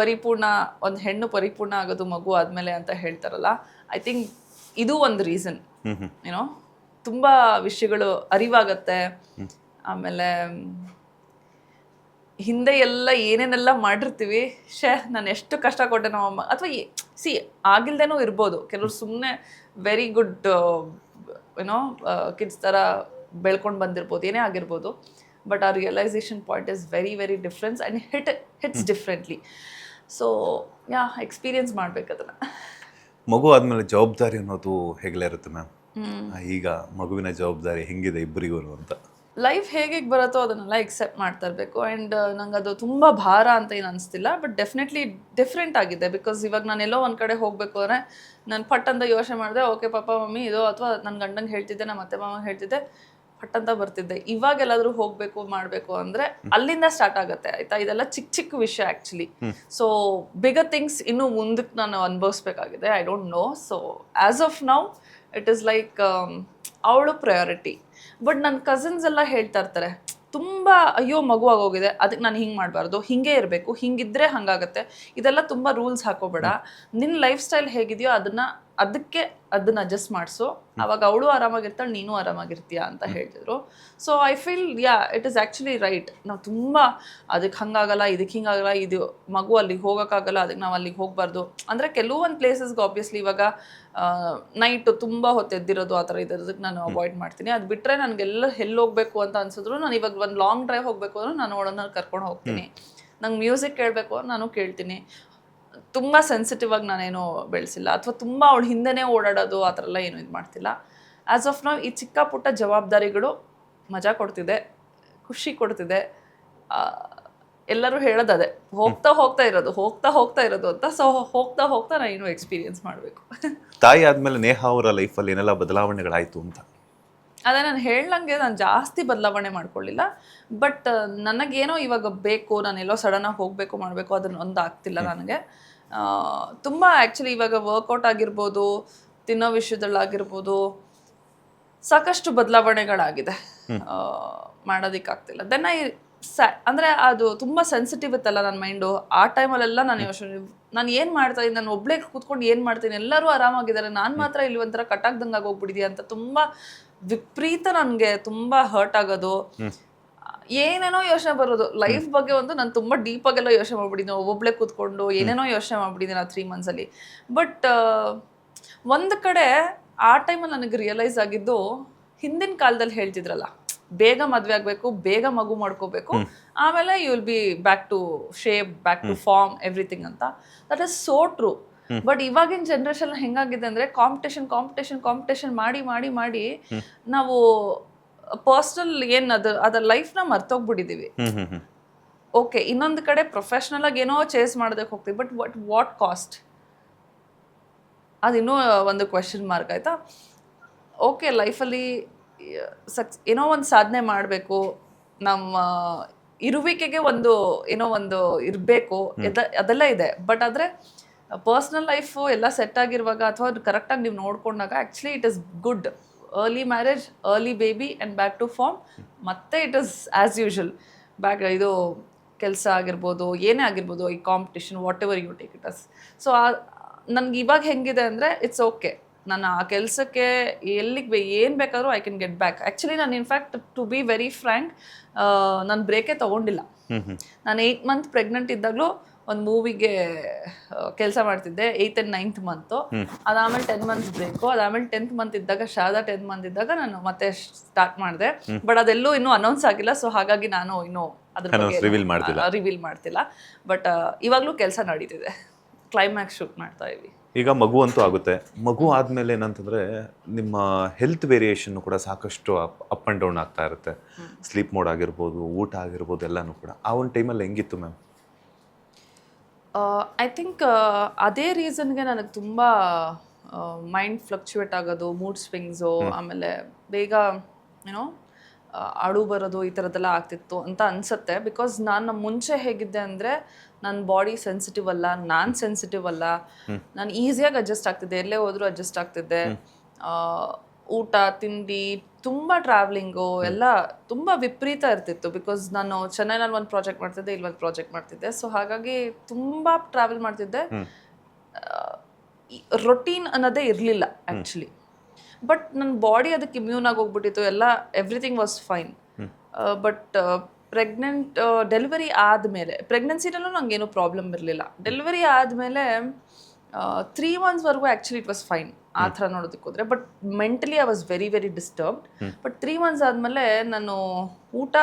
S2: ಪರಿಪೂರ್ಣ, ಒಂದು ಹೆಣ್ಣು ಪರಿಪೂರ್ಣ ಆಗೋದು ಮಗು ಆದಮೇಲೆ ಅಂತ ಹೇಳ್ತಾರಲ್ಲ, ಐ ಥಿಂಕ್ ಇದು ಒಂದು ರೀಸನ್. ಏನೋ ತುಂಬ ವಿಷಯಗಳು ಅರಿವಾಗತ್ತೆ. ಆಮೇಲೆ ಹಿಂದೆ ಎಲ್ಲ ಏನೇನೆಲ್ಲ ಮಾಡಿರ್ತೀವಿ, ನಾನು ಎಷ್ಟು ಕಷ್ಟ ಕೊಟ್ಟೆ ನಮ್ಮಮ್ಮ, ಅಥವಾ ಆಗಿಲ್ದೇನೂ ಇರ್ಬೋದು. ಕೆಲವ್ರು ಸುಮ್ಮನೆ ವೆರಿ ಗುಡ್ ಏನೋ ಕಿಡ್ಸ್ ಥರ ಬೆಳ್ಕೊಂಡು ಬಂದಿರ್ಬೋದು, ಏನೇ ಆಗಿರ್ಬೋದು. ಬಟ್ ಆ realisation point is very very difference and hits differently. So experience ಮಾಡ್ಬೇಕು ಅದನ್ನು.
S1: ಮಗು ಆದಮೇಲೆ ಜವಾಬ್ದಾರಿ ಅನ್ನೋದು ಹೇಗೆ ಇರುತ್ತೆ ಮ್ಯಾಮ್? ಈಗ ಮಗುವಿನ ಜವಾಬ್ದಾರಿ ಹೆಂಗಿದೆ ಇಬ್ಬರಿಗೂ ಅಂತ?
S2: ಲೈಫ್ ಹೇಗೆ ಬರುತ್ತೋ ಅದನ್ನೆಲ್ಲ ಎಕ್ಸೆಪ್ಟ್ ಮಾಡ್ತಾ ಇರಬೇಕು. ಆ್ಯಂಡ್ ನಂಗೆ ಅದು ತುಂಬ ಭಾರ ಅಂತ ಏನು ಅನಿಸ್ತಿಲ್ಲ, ಬಟ್ ಡೆಫಿನೆಟ್ಲಿ ಡಿಫ್ರೆಂಟ್ ಆಗಿದೆ. ಬಿಕಾಸ್ ಇವಾಗ ನಾನು ಎಲ್ಲೋ ಒಂದು ಕಡೆ ಹೋಗಬೇಕು ಅಂದರೆ ನಾನು ಪಟ್ ಅಂತ ಯೋಚನೆ ಮಾಡಿದೆ, ಓಕೆ ಪಾಪ ಮಮ್ಮಿ ಇದು, ಅಥವಾ ನನ್ನ ಗಂಡಂಗೆ ಹೇಳ್ತಿದ್ದೆ, ನಮ್ಮ ಅತ್ತೆ ಮಾಮಗೆ ಹೇಳ್ತಿದ್ದೆ, ಪಟ್ ಅಂತ ಬರ್ತಿದ್ದೆ. ಇವಾಗ ಎಲ್ಲಾದರೂ ಹೋಗಬೇಕು ಮಾಡಬೇಕು ಅಂದರೆ ಅಲ್ಲಿಂದ ಸ್ಟಾರ್ಟ್ ಆಗುತ್ತೆ, ಆಯಿತಾ? ಇದೆಲ್ಲ ಚಿಕ್ಕ ಚಿಕ್ಕ ವಿಷಯ ಆ್ಯಕ್ಚುಲಿ. ಸೊ ಬಿಗರ್ ಥಿಂಗ್ಸ್ ಇನ್ನೂ ಮುಂದಕ್ಕೆ ನಾನು ಅನುಭವಿಸ್ಬೇಕಾಗಿದೆ. I don't know. So as of now it is like ಅವಳು ಪ್ರಯಾರಿಟಿ. ಬಟ್ ನನ್ನ ಕಸಿನ್ಸ್ ಎಲ್ಲ ಹೇಳ್ತಾ ಇರ್ತಾರೆ, ತುಂಬ ಅಯ್ಯೋ ಮಗು ಆಗೋಗಿದೆ, ಅದಕ್ಕೆ ನಾನು ಹಿಂಗೆ ಮಾಡಬಾರ್ದು, ಹಿಂಗೆ ಇರಬೇಕು, ಹಿಂಗಿದ್ರೆ ಹಂಗಾಗತ್ತೆ, ಇದೆಲ್ಲ ತುಂಬ ರೂಲ್ಸ್ ಹಾಕೋಬೇಡ, ನಿನ್ನ ಲೈಫ್ ಸ್ಟೈಲ್ ಹೇಗಿದೆಯೋ ಅದನ್ನ ಅಡ್ಜಸ್ಟ್ ಮಾಡಿಸು, ಅವಾಗ ಅವಳು ಆರಾಮಾಗಿರ್ತಾಳೆ, ನೀನು ಆರಾಮಾಗಿರ್ತೀಯ ಅಂತ ಹೇಳಿದ್ರು. So I feel it is actually right. ನಾವು ತುಂಬ ಅದಕ್ಕೆ ಹಂಗಾಗಲ್ಲ, ಇದಕ್ಕೆ ಹಿಂಗಾಗಲ್ಲ, ಇದು ಮಗು ಅಲ್ಲಿಗೆ ಹೋಗೋಕ್ಕಾಗಲ್ಲ, ಅದಕ್ಕೆ ನಾವು ಅಲ್ಲಿಗೆ ಹೋಗಬಾರ್ದು ಅಂದರೆ ಕೆಲವೊಂದು ಪ್ಲೇಸಸ್ಗೆ ಆಬ್ವಿಯಸ್ಲಿ ಇವಾಗ ನೈಟು ತುಂಬ ಹೊತ್ತು ಎದ್ದಿರೋದು ಆ ಥರ ಇರೋದಕ್ಕೆ ನಾನು ಅವಾಯ್ಡ್ ಮಾಡ್ತೀನಿ. ಅದು ಬಿಟ್ಟರೆ ನನಗೆಲ್ಲ ಎಲ್ಲಿ ಹೋಗಬೇಕು ಅಂತ ಅನ್ಸಿದ್ರು, ನಾನು ಇವಾಗ ಒಂದು ಲಾಂಗ್ ಡ್ರೈವ್ ಹೋಗಬೇಕು ಅಂದ್ರೆ ನಾನು ಅವಳನ್ನ ಕರ್ಕೊಂಡು ಹೋಗ್ತೀನಿ. ನಂಗೆ ಮ್ಯೂಸಿಕ್ ಕೇಳಬೇಕು ನಾನು ಕೇಳ್ತೀನಿ. ತುಂಬ ಸೆನ್ಸಿಟಿವ್ ಆಗಿ ನಾನೇನು ಬೆಳೆಸಿಲ್ಲ, ಅಥವಾ ತುಂಬ ಅವಳು ಹಿಂದೆನೇ ಓಡಾಡೋದು ಆ ಥರ ಎಲ್ಲ ಏನು ಇದು ಮಾಡ್ತಿಲ್ಲ. ಆ್ಯಸ್ ಆಫ್ ನಾವು ಈ ಚಿಕ್ಕ ಪುಟ್ಟ ಜವಾಬ್ದಾರಿಗಳು ಮಜಾ ಕೊಡ್ತಿದೆ, ಖುಷಿ ಕೊಡ್ತಿದೆ. ಎಲ್ಲರೂ ಹೇಳೋದು ಅದೇ, ಹೋಗ್ತಾ ಇರೋದು ಅಂತ. ಸೊ ಹೋಗ್ತಾ ನಾನು ಇನ್ನೂ ಎಕ್ಸ್ಪೀರಿಯನ್ಸ್ ಮಾಡಬೇಕು.
S1: ತಾಯಿ ಆದಮೇಲೆ ನೇಹ ಅವರ ಲೈಫಲ್ಲಿ ಏನೆಲ್ಲ ಬದಲಾವಣೆಗಳಾಯಿತು ಅಂತ?
S2: ಅದೇ ನಾನು ಹೇಳ್ದಂಗೆ ನಾನು ಜಾಸ್ತಿ ಬದಲಾವಣೆ ಮಾಡ್ಕೊಳ್ಳಿಲ್ಲ. ಬಟ್ ನನಗೇನೋ ಇವಾಗ ಬೇಕು, ನಾನೆಲ್ಲೋ ಸಡನ್ನಾಗಿ ಹೋಗಬೇಕು ಮಾಡಬೇಕು, ಅದನ್ನ ಒಂದು ಆಗ್ತಿಲ್ಲ ನನಗೆ. ತುಂಬ ಆ್ಯಕ್ಚುಲಿ ಇವಾಗ ವರ್ಕೌಟ್ ಆಗಿರ್ಬೋದು, ತಿನ್ನೋ ವಿಷಯದಲ್ಲಾಗಿರ್ಬೋದು, ಸಾಕಷ್ಟು ಬದಲಾವಣೆಗಳಾಗಿದೆ. ಮಾಡೋದಕ್ಕಾಗ್ತಿಲ್ಲ. ದೆನ್ ಅಂದರೆ ಅದು ತುಂಬ ಸೆನ್ಸಿಟಿವ್ ಇತ್ತಲ್ಲ ನನ್ನ ಮೈಂಡು. ಆ ಟೈಮಲ್ಲೆಲ್ಲ ನಾನು ಯೋಚನೆ, ನಾನು ಏನು ಮಾಡ್ತಾಯಿದ್ದೀನಿ, ನಾನು ಒಬ್ಬಳೇ ಕೂತ್ಕೊಂಡು ಏನು ಮಾಡ್ತೀನಿ, ಎಲ್ಲರೂ ಆರಾಮಾಗಿದ್ದಾರೆ, ನಾನು ಮಾತ್ರ ಇಲ್ಲಿ ಒಂಥರ ಕಟ್ಟಾಗ್ದಂಗೆ ಆಗೋಗ್ಬಿಟ್ಟಿದೆಯಾ ಅಂತ ತುಂಬ ವಿಪರೀತ ನನಗೆ ತುಂಬ ಹರ್ಟ್ ಆಗೋದು. ಏನೇನೋ ಯೋಚನೆ ಬರೋದು ಲೈಫ್ ಬಗ್ಗೆ. ನಾನು ತುಂಬ ಡೀಪಾಗೆಲ್ಲ ಯೋಚನೆ ಮಾಡ್ಬಿಟ್ಟಿದ್ದೀನಿ, ಒಬ್ಬೊಬ್ಳೆ ಕೂತ್ಕೊಂಡು ಏನೇನೋ ಯೋಚನೆ ಮಾಡ್ಬಿಟ್ಟಿದ್ದೀನಿ ಆ 3 monthsಲ್ಲಿ. ಬಟ್ ಒಂದು ಕಡೆ ಆ ಟೈಮಲ್ಲಿ ನನಗೆ ರಿಯಲೈಸ್ ಆಗಿದ್ದು, ಹಿಂದಿನ ಕಾಲದಲ್ಲಿ ಹೇಳ್ತಿದ್ರಲ್ಲ, ಬೇಗ ಮದುವೆ ಆಗಬೇಕು, ಬೇಗ ಮಗು ಮಾಡ್ಕೋಬೇಕು, ಆಮೇಲೆ you will be back to shape, back to form, everything ಅಂತ. That is so true. But ಇವಾಗಿನ ಜನ್ರೇಷನ್ ಹೆಂಗಾಗಿದೆ ಅಂದರೆ ಕಾಂಪಿಟೇಷನ್ ಮಾಡಿ ನಾವು ಪರ್ಸ್ನಲ್ ಅದರ ಲೈಫ್ನ ಮರ್ತೋಗ್ಬಿಟ್ಟಿದ್ದೀವಿ. ಓಕೆ, ಇನ್ನೊಂದು ಕಡೆ ಪ್ರೊಫೆಷ್ನಲ್ ಆಗಿ ಏನೋ ಚೇಸ್ ಮಾಡೋದಕ್ಕೆ ಹೋಗ್ತೀವಿ, ಬಟ್ ವಾಟ್ ಕಾಸ್ಟ್? ಅದಿನ್ನೂ ಒಂದು ಕ್ವೆಶನ್ ಮಾರ್ಕ್, ಆಯಿತಾ? ಓಕೆ, ಲೈಫಲ್ಲಿ ಏನೋ ಒಂದು ಸಾಧನೆ ಮಾಡಬೇಕು, ನಮ್ಮ ಇರುವಿಕೆಗೆ ಏನೋ ಒಂದು ಇರಬೇಕು, ಅದೆಲ್ಲ ಇದೆ. ಬಟ್ ಆದರೆ ಪರ್ಸ್ನಲ್ ಲೈಫು ಎಲ್ಲ ಸೆಟ್ ಆಗಿರುವಾಗ, ಅಥವಾ ಕರೆಕ್ಟಾಗಿ ನೀವು ನೋಡ್ಕೊಂಡಾಗ, actually it is good. Early marriage, early baby and back to form. ಮತ್ತೆ ಇಟ್ ಈಸ್ ಆ್ಯಸ್ ಯೂಶುವಲ್ ಇದು ಕೆಲಸ ಆಗಿರ್ಬೋದು, ಏನೇ ಆಗಿರ್ಬೋದು, ಈ competition, whatever you take it as. So ನನಗೆ ಇವಾಗ ಹೆಂಗಿದೆ ಅಂದರೆ, ಇಟ್ಸ್ ಓಕೆ, ನಾನು ಆ ಕೆಲಸಕ್ಕೆ ಎಲ್ಲಿಗೆ ಏನು ಬೇಕಾದರೂ I can get back. Actually ನಾನು in fact to be very frank, ನಾನು ಬ್ರೇಕೇ ತೊಗೊಂಡಿಲ್ಲ. ನಾನು 8 month ಪ್ರೆಗ್ನೆಂಟ್ ಇದ್ದಾಗಲೂ ಒಂದು ಮೂವಿಗೆ ಕೆಲಸ ಮಾಡ್ತಿದ್ದೆ, 8th and 9th month. ಅದಾದಮೇಲೆ 10 months ಬ್ರೇಕು. ಅದಾದಮೇಲೆ 10th month ಇದ್ದಾಗ, ಶಾರದಾ 10th month ಇದ್ದಾಗ ನಾನು ಮತ್ತೆ ಸ್ಟಾರ್ಟ್ ಮಾಡಿದೆ. ಬಟ್ ಅದೆಲ್ಲೂ ಇನ್ನೂ ಅನೌನ್ಸ್ ಆಗಿಲ್ಲ. ಸೊ ಹಾಗಾಗಿ ನಾನು ಇನ್ನೂ ಅದ್ರ ಬಗ್ಗೆ ರಿವೀಲ್ ಮಾಡ್ತಿಲ್ಲ. ಬಟ್ ಇವಾಗಲೂ ಕೆಲಸ ನಡೀತಿದೆ, ಕ್ಲೈಮ್ಯಾಕ್ಸ್ ಶೂಟ್ ಮಾಡ್ತಾ ಇದ್ವಿ.
S1: ಈಗ ಮಗು ಅಂತೂ ಆಗುತ್ತೆ. ಮಗು ಆದಮೇಲೆ ಏನಂತಂದರೆ ನಿಮ್ಮ ಹೆಲ್ತ್ ವೇರಿಯೇಷನ್ನು ಕೂಡ ಸಾಕಷ್ಟು ಅಪ್ ಆ್ಯಂಡ್ ಡೌನ್ ಆಗ್ತಾ ಇರುತ್ತೆ. ಸ್ಲೀಪ್ ಮೋಡ್ ಆಗಿರ್ಬೋದು, ಊಟ ಆಗಿರ್ಬೋದು, ಎಲ್ಲನೂ ಕೂಡ. ಆ ಒಂದು ಟೈಮಲ್ಲಿ ಹೆಂಗಿತ್ತು ಮ್ಯಾಮ್?
S2: ಐ ಥಿಂಕ್ ಅದೇ ರೀಸನ್ಗೆ ನನಗೆ ತುಂಬ ಮೈಂಡ್ ಫ್ಲಕ್ಚುಯೇಟ್ ಆಗೋದು, ಮೂಡ್ ಸ್ವಿಂಗ್ಸು, ಆಮೇಲೆ ಬೇಗ ಏನೋ ಅಳು ಬರೋದು ಈ ಥರದ್ದೆಲ್ಲ ಆಗ್ತಿತ್ತು ಅಂತ ಅನಿಸುತ್ತೆ. ಬಿಕಾಸ್ ನಾನು ಮುಂಚೆ ಹೇಗಿದ್ದೆ ಅಂದರೆ ನನ್ನ ಬಾಡಿ ಸೆನ್ಸಿಟಿವ್ ಅಲ್ಲ, ನಾನು ಸೆನ್ಸಿಟಿವ್ ಅಲ್ಲ, ನಾನು ಈಸಿಯಾಗಿ ಅಡ್ಜಸ್ಟ್ ಆಗ್ತಿದ್ದೆ, ಎಲ್ಲೇ ಹೋದರೂ ಅಡ್ಜಸ್ಟ್ ಆಗ್ತಿದ್ದೆ. ಊಟ ತಿಂಡಿ ತುಂಬ ಟ್ರಾವೆಲಿಂಗು ಎಲ್ಲ ತುಂಬ ವಿಪರೀತ ಇರ್ತಿತ್ತು. ಬಿಕಾಸ್ ನಾನು ಚೆನ್ನೈನಲ್ಲಿ ಒಂದು ಪ್ರಾಜೆಕ್ಟ್ ಮಾಡ್ತಿದ್ದೆ, ಇಲ್ಲಿ ಒಂದು ಪ್ರಾಜೆಕ್ಟ್ ಮಾಡ್ತಿದ್ದೆ. ಸೊ ಹಾಗಾಗಿ ತುಂಬ ಟ್ರಾವೆಲ್ ಮಾಡ್ತಿದ್ದೆ. ರೊಟೀನ್ ಅನ್ನೋದೇ ಇರಲಿಲ್ಲ ಆ್ಯಕ್ಚುಲಿ. ಬಟ್ ನನ್ನ ಬಾಡಿ ಅದಕ್ಕೆ ಇಮ್ಯೂನ್ ಆಗಿ ಹೋಗ್ಬಿಟ್ಟಿತ್ತು, ಎಲ್ಲ everything was fine. But delivery ಆದಮೇಲೆ, ಪ್ರೆಗ್ನೆನ್ಸಿನಲ್ಲೂ ನಂಗೇನು ಪ್ರಾಬ್ಲಮ್ ಇರಲಿಲ್ಲ. ಡೆಲಿವರಿ ಆದಮೇಲೆ 3 monthsವರೆಗೂ ಆ್ಯಕ್ಚುಲಿ ಇಟ್ ವಾಸ್ ಫೈನ್ ಆ ಥರ ನೋಡೋದಕ್ಕೆ ಹೋದರೆ. But mentally I was very very disturbed. But 3 months ಆದಮೇಲೆ ನಾನು ಊಟ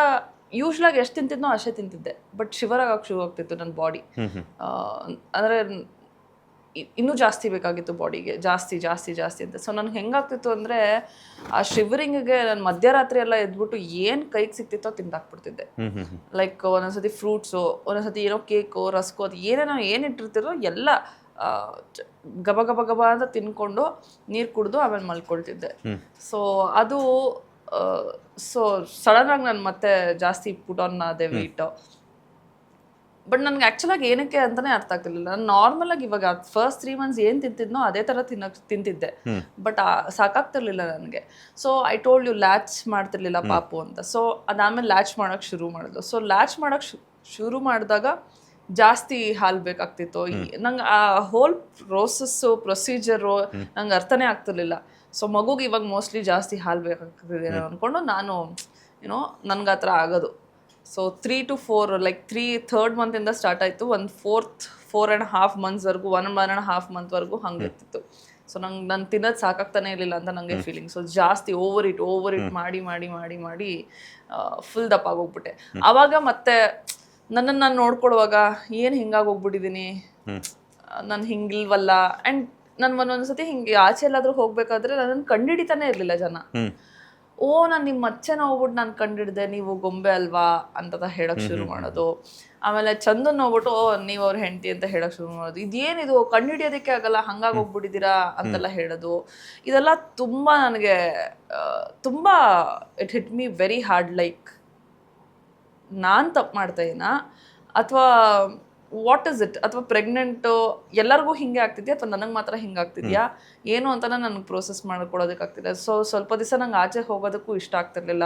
S2: ಯೂಶ್ವಲಾಗಿ ಎಷ್ಟು ತಿಂತಿದ್ನೋ ಅಷ್ಟೇ ತಿಂತಿದ್ದೆ. ಬಟ್ ಶಿವರ್ ಆಗೋಕ್ಕೆ ಶುರು ಆಗ್ತಿತ್ತು ನನ್ನ ಬಾಡಿ. ಅಂದರೆ ಇನ್ನೂ ಜಾಸ್ತಿ ಬೇಕಾಗಿತ್ತು ಬಾಡಿಗೆ, ಜಾಸ್ತಿ ಜಾಸ್ತಿ ಜಾಸ್ತಿ ಅಂತ. ಸೊ ನನಗೆ ಹೆಂಗಾಗ್ತಿತ್ತು ಅಂದರೆ ಆ ಶಿವರಿಂಗಿಗೆ ನಾನು ಮಧ್ಯರಾತ್ರಿ ಎಲ್ಲ ಎದ್ಬಿಟ್ಟು ಏನು ಕೈಗೆ ಸಿಕ್ತಿತ್ತೋ ತಿಂದಾಕ್ಬಿಡ್ತಿದ್ದೆ. ಲೈಕ್ ಒಂದೊಂದ್ಸತಿ ಫ್ರೂಟ್ಸು, ಒಂದೊಂದ್ಸತಿ ಏನೋ ಕೇಕು, ರಸ್ಕು, ಅದು ಏನೇನೋ ಏನಿಟ್ಟಿರ್ತಿರೋ ಎಲ್ಲ ಗಬ ಗಬ ಗಬ ಅಂತ ತಿನ್ಕೊಂಡು ನೀರು ಕುಡಿದು ಆಮೇಲೆ ಮಲ್ಕೊಳ್ತಿದ್ದೆ. ಸೊ ಅದು ಸಡನ್ನಾಗಿ ನಾನು ಮತ್ತೆ ಜಾಸ್ತಿ ಪುಟ್ ಆನ್ ಆದೆ ವೆಯ್ಟು. ಬಟ್ ನನಗೆ ಆ್ಯಕ್ಚುಲಾಗಿ ಏನಕ್ಕೆ ಅಂತಲೇ ಅರ್ಥ ಆಗ್ತಿರ್ಲಿಲ್ಲ. ನಾನು ನಾರ್ಮಲಾಗಿ ಇವಾಗ ಫಸ್ಟ್ 3 months ಏನು ತಿಂತಿದ್ನೋ ಅದೇ ಥರ ತಿಂತಿದ್ದೆ. ಬಟ್ ಸಾಕಾಗ್ತಿರ್ಲಿಲ್ಲ ನನಗೆ. So I told you, latch ಮಾಡ್ತಿರ್ಲಿಲ್ಲ ಪಾಪು ಅಂತ. ಸೊ ಅದಾದಮೇಲೆ ಲ್ಯಾಚ್ ಮಾಡೋಕ್ಕೆ ಶುರು ಮಾಡಿದ್ಲು. ಸೊ ಲ್ಯಾಚ್ ಮಾಡೋಕ್ಕೆ ಶುರು ಮಾಡಿದಾಗ ಜಾಸ್ತಿ ಹಾಲು ಬೇಕಾಗ್ತಿತ್ತು. ನಂಗೆ ಆ ಹೋಲ್ ಪ್ರೊಸೀಜರು ನಂಗೆ ಅರ್ಥನೇ ಆಗ್ತಿರ್ಲಿಲ್ಲ. ಸೊ ಮಗುಗೆ ಇವಾಗ ಮೋಸ್ಟ್ಲಿ ಜಾಸ್ತಿ ಹಾಲು ಬೇಕಾಗ್ತಿದೆ ಅಂದ್ಕೊಂಡು ನಾನು ನನಗೆ ಆ ಥರ ಆಗೋದು. So 3 to 4 like 3rd month start ಆಯಿತು. ಒಂದು 4.5 monthsವರೆಗೂ 1.5 monthವರೆಗೂ ಹಂಗೆ ಇರ್ತಿತ್ತು. ಸೊ ನಾನು ತಿನ್ನೋದು ಸಾಕಾಗ್ತಾನೆ ಇರಲಿಲ್ಲ ಅಂತ ನನಗೆ ಫೀಲಿಂಗ್. ಸೊ ಜಾಸ್ತಿ ಓವರ್ ಇಟ್ ಮಾಡಿ ಮಾಡಿ ಮಾಡಿ ಮಾಡಿ ಫುಲ್ ದಪ್ಪ ಆಗೋಗ್ಬಿಟ್ಟೆ. ಆವಾಗ ಮತ್ತೆ ನನ್ನನ್ನು ನಾನು ನೋಡ್ಕೊಡುವಾಗ ಏನು ಹಿಂಗಾಗೋಗ್ಬಿಟ್ಟಿದ್ದೀನಿ, ನಾನು ಹಿಂಗಿಲ್ವಲ್ಲ. ಆ್ಯಂಡ್ ನಾನು ಒಂದೊಂದ್ಸತಿ ಹಿಂಗೆ ಆಚೆ ಎಲ್ಲಾದರೂ ಹೋಗ್ಬೇಕಾದ್ರೆ ನನ್ನನ್ನು ಕಂಡುಹಿಡಿತಾನೆ ಇರಲಿಲ್ಲ ಜನ. ನಾನು ನಿಮ್ಮ ಮಚ್ಚೆನ ಹೋಗ್ಬಿಟ್ಟು ನಾನು ಕಂಡಿಡ್ದೆ, ನೀವು ಗೊಂಬೆ ಅಲ್ವಾ ಅಂತ ಹೇಳೋಕ್ಕೆ ಶುರು ಮಾಡೋದು. ಆಮೇಲೆ ಚಂದನ್ ಹೋಗ್ಬಿಟ್ಟು ನೀವು ಅವ್ರ ಹೆಂಡತಿ ಅಂತ ಹೇಳೋಕ್ಕೆ ಶುರು ಮಾಡೋದು. ಇದೇನಿದು ಕಂಡುಹಿಡಿಯೋದಕ್ಕೆ ಆಗಲ್ಲ, ಹಂಗಾಗಿ ಹೋಗ್ಬಿಟ್ಟಿದ್ದೀರಾ ಅಂತೆಲ್ಲ ಹೇಳೋದು. ಇದೆಲ್ಲ ತುಂಬ ನನಗೆ ತುಂಬ it hit me very hard. Like ನಾನು ತಪ್ಪು ಮಾಡ್ತಾಯಿದ್ದೀನಾ ಅಥವಾ ವಾಟ್ ಇಸ್ ಇಟ್? ಅಥವಾ ಪ್ರೆಗ್ನೆಂಟು ಎಲ್ಲರಿಗೂ ಹಿಂಗೆ ಆಗ್ತಿದ್ಯಾ ಅಥವಾ ನನಗೆ ಮಾತ್ರ ಹಿಂಗೆ ಆಗ್ತಿದ್ಯಾ ಏನು ಅಂತ ನನಗೆ ಪ್ರೋಸೆಸ್ ಮಾಡ್ಕೊಡೋದಕ್ಕಾಗ್ತಿದೆ. ಸೊ ಸ್ವಲ್ಪ ದಿವಸ ನಂಗೆ ಆಚೆ ಹೋಗೋದಕ್ಕೂ ಇಷ್ಟ ಆಗ್ತಿರ್ಲಿಲ್ಲ.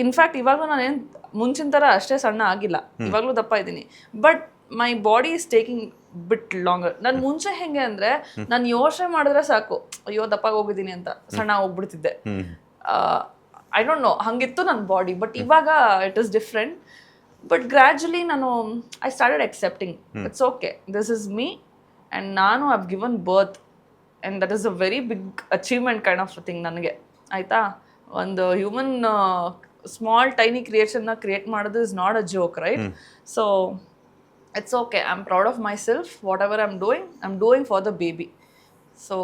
S2: ಇನ್ಫ್ಯಾಕ್ಟ್ ಇವಾಗಲೂ ನಾನೇನು ಮುಂಚಿನ ಥರ ಅಷ್ಟೇ ಸಣ್ಣ ಆಗಿಲ್ಲ, ಇವಾಗಲೂ ದಪ್ಪ ಇದ್ದೀನಿ. But my body is taking bit longer. ನಾನು ಮುಂಚೆ ಹೆಂಗೆ ಅಂದರೆ ನಾನು ಯೋಚನೆ ಮಾಡಿದ್ರೆ ಸಾಕು, ಅಯ್ಯೋ ದಪ್ಪಾಗಿ ಹೋಗಿದ್ದೀನಿ ಅಂತ ಸಣ್ಣ ಹೋಗ್ಬಿಡ್ತಿದ್ದೆ. ಐ ಡೋಂಟ್ ನೋ, ಹಂಗಿತ್ತು ನನ್ನ ಬಾಡಿ. ಬಟ್ ಇವಾಗ it is different. But gradually I started accepting it's okay, this is me and ನಾನು have given birth and that is a very big achievement kind of thing ನನಗೆ. ಆಯಿತಾ, ಒಂದು ಹ್ಯೂಮನ್ ಸ್ಮಾಲ್ ಟೈನಿ ಕ್ರಿಯೇಷನ್ನ ಕ್ರಿಯೇಟ್ ಮಾಡೋದು is not a joke, right? So it's okay, I am proud of myself. Whatever I am doing for the baby. So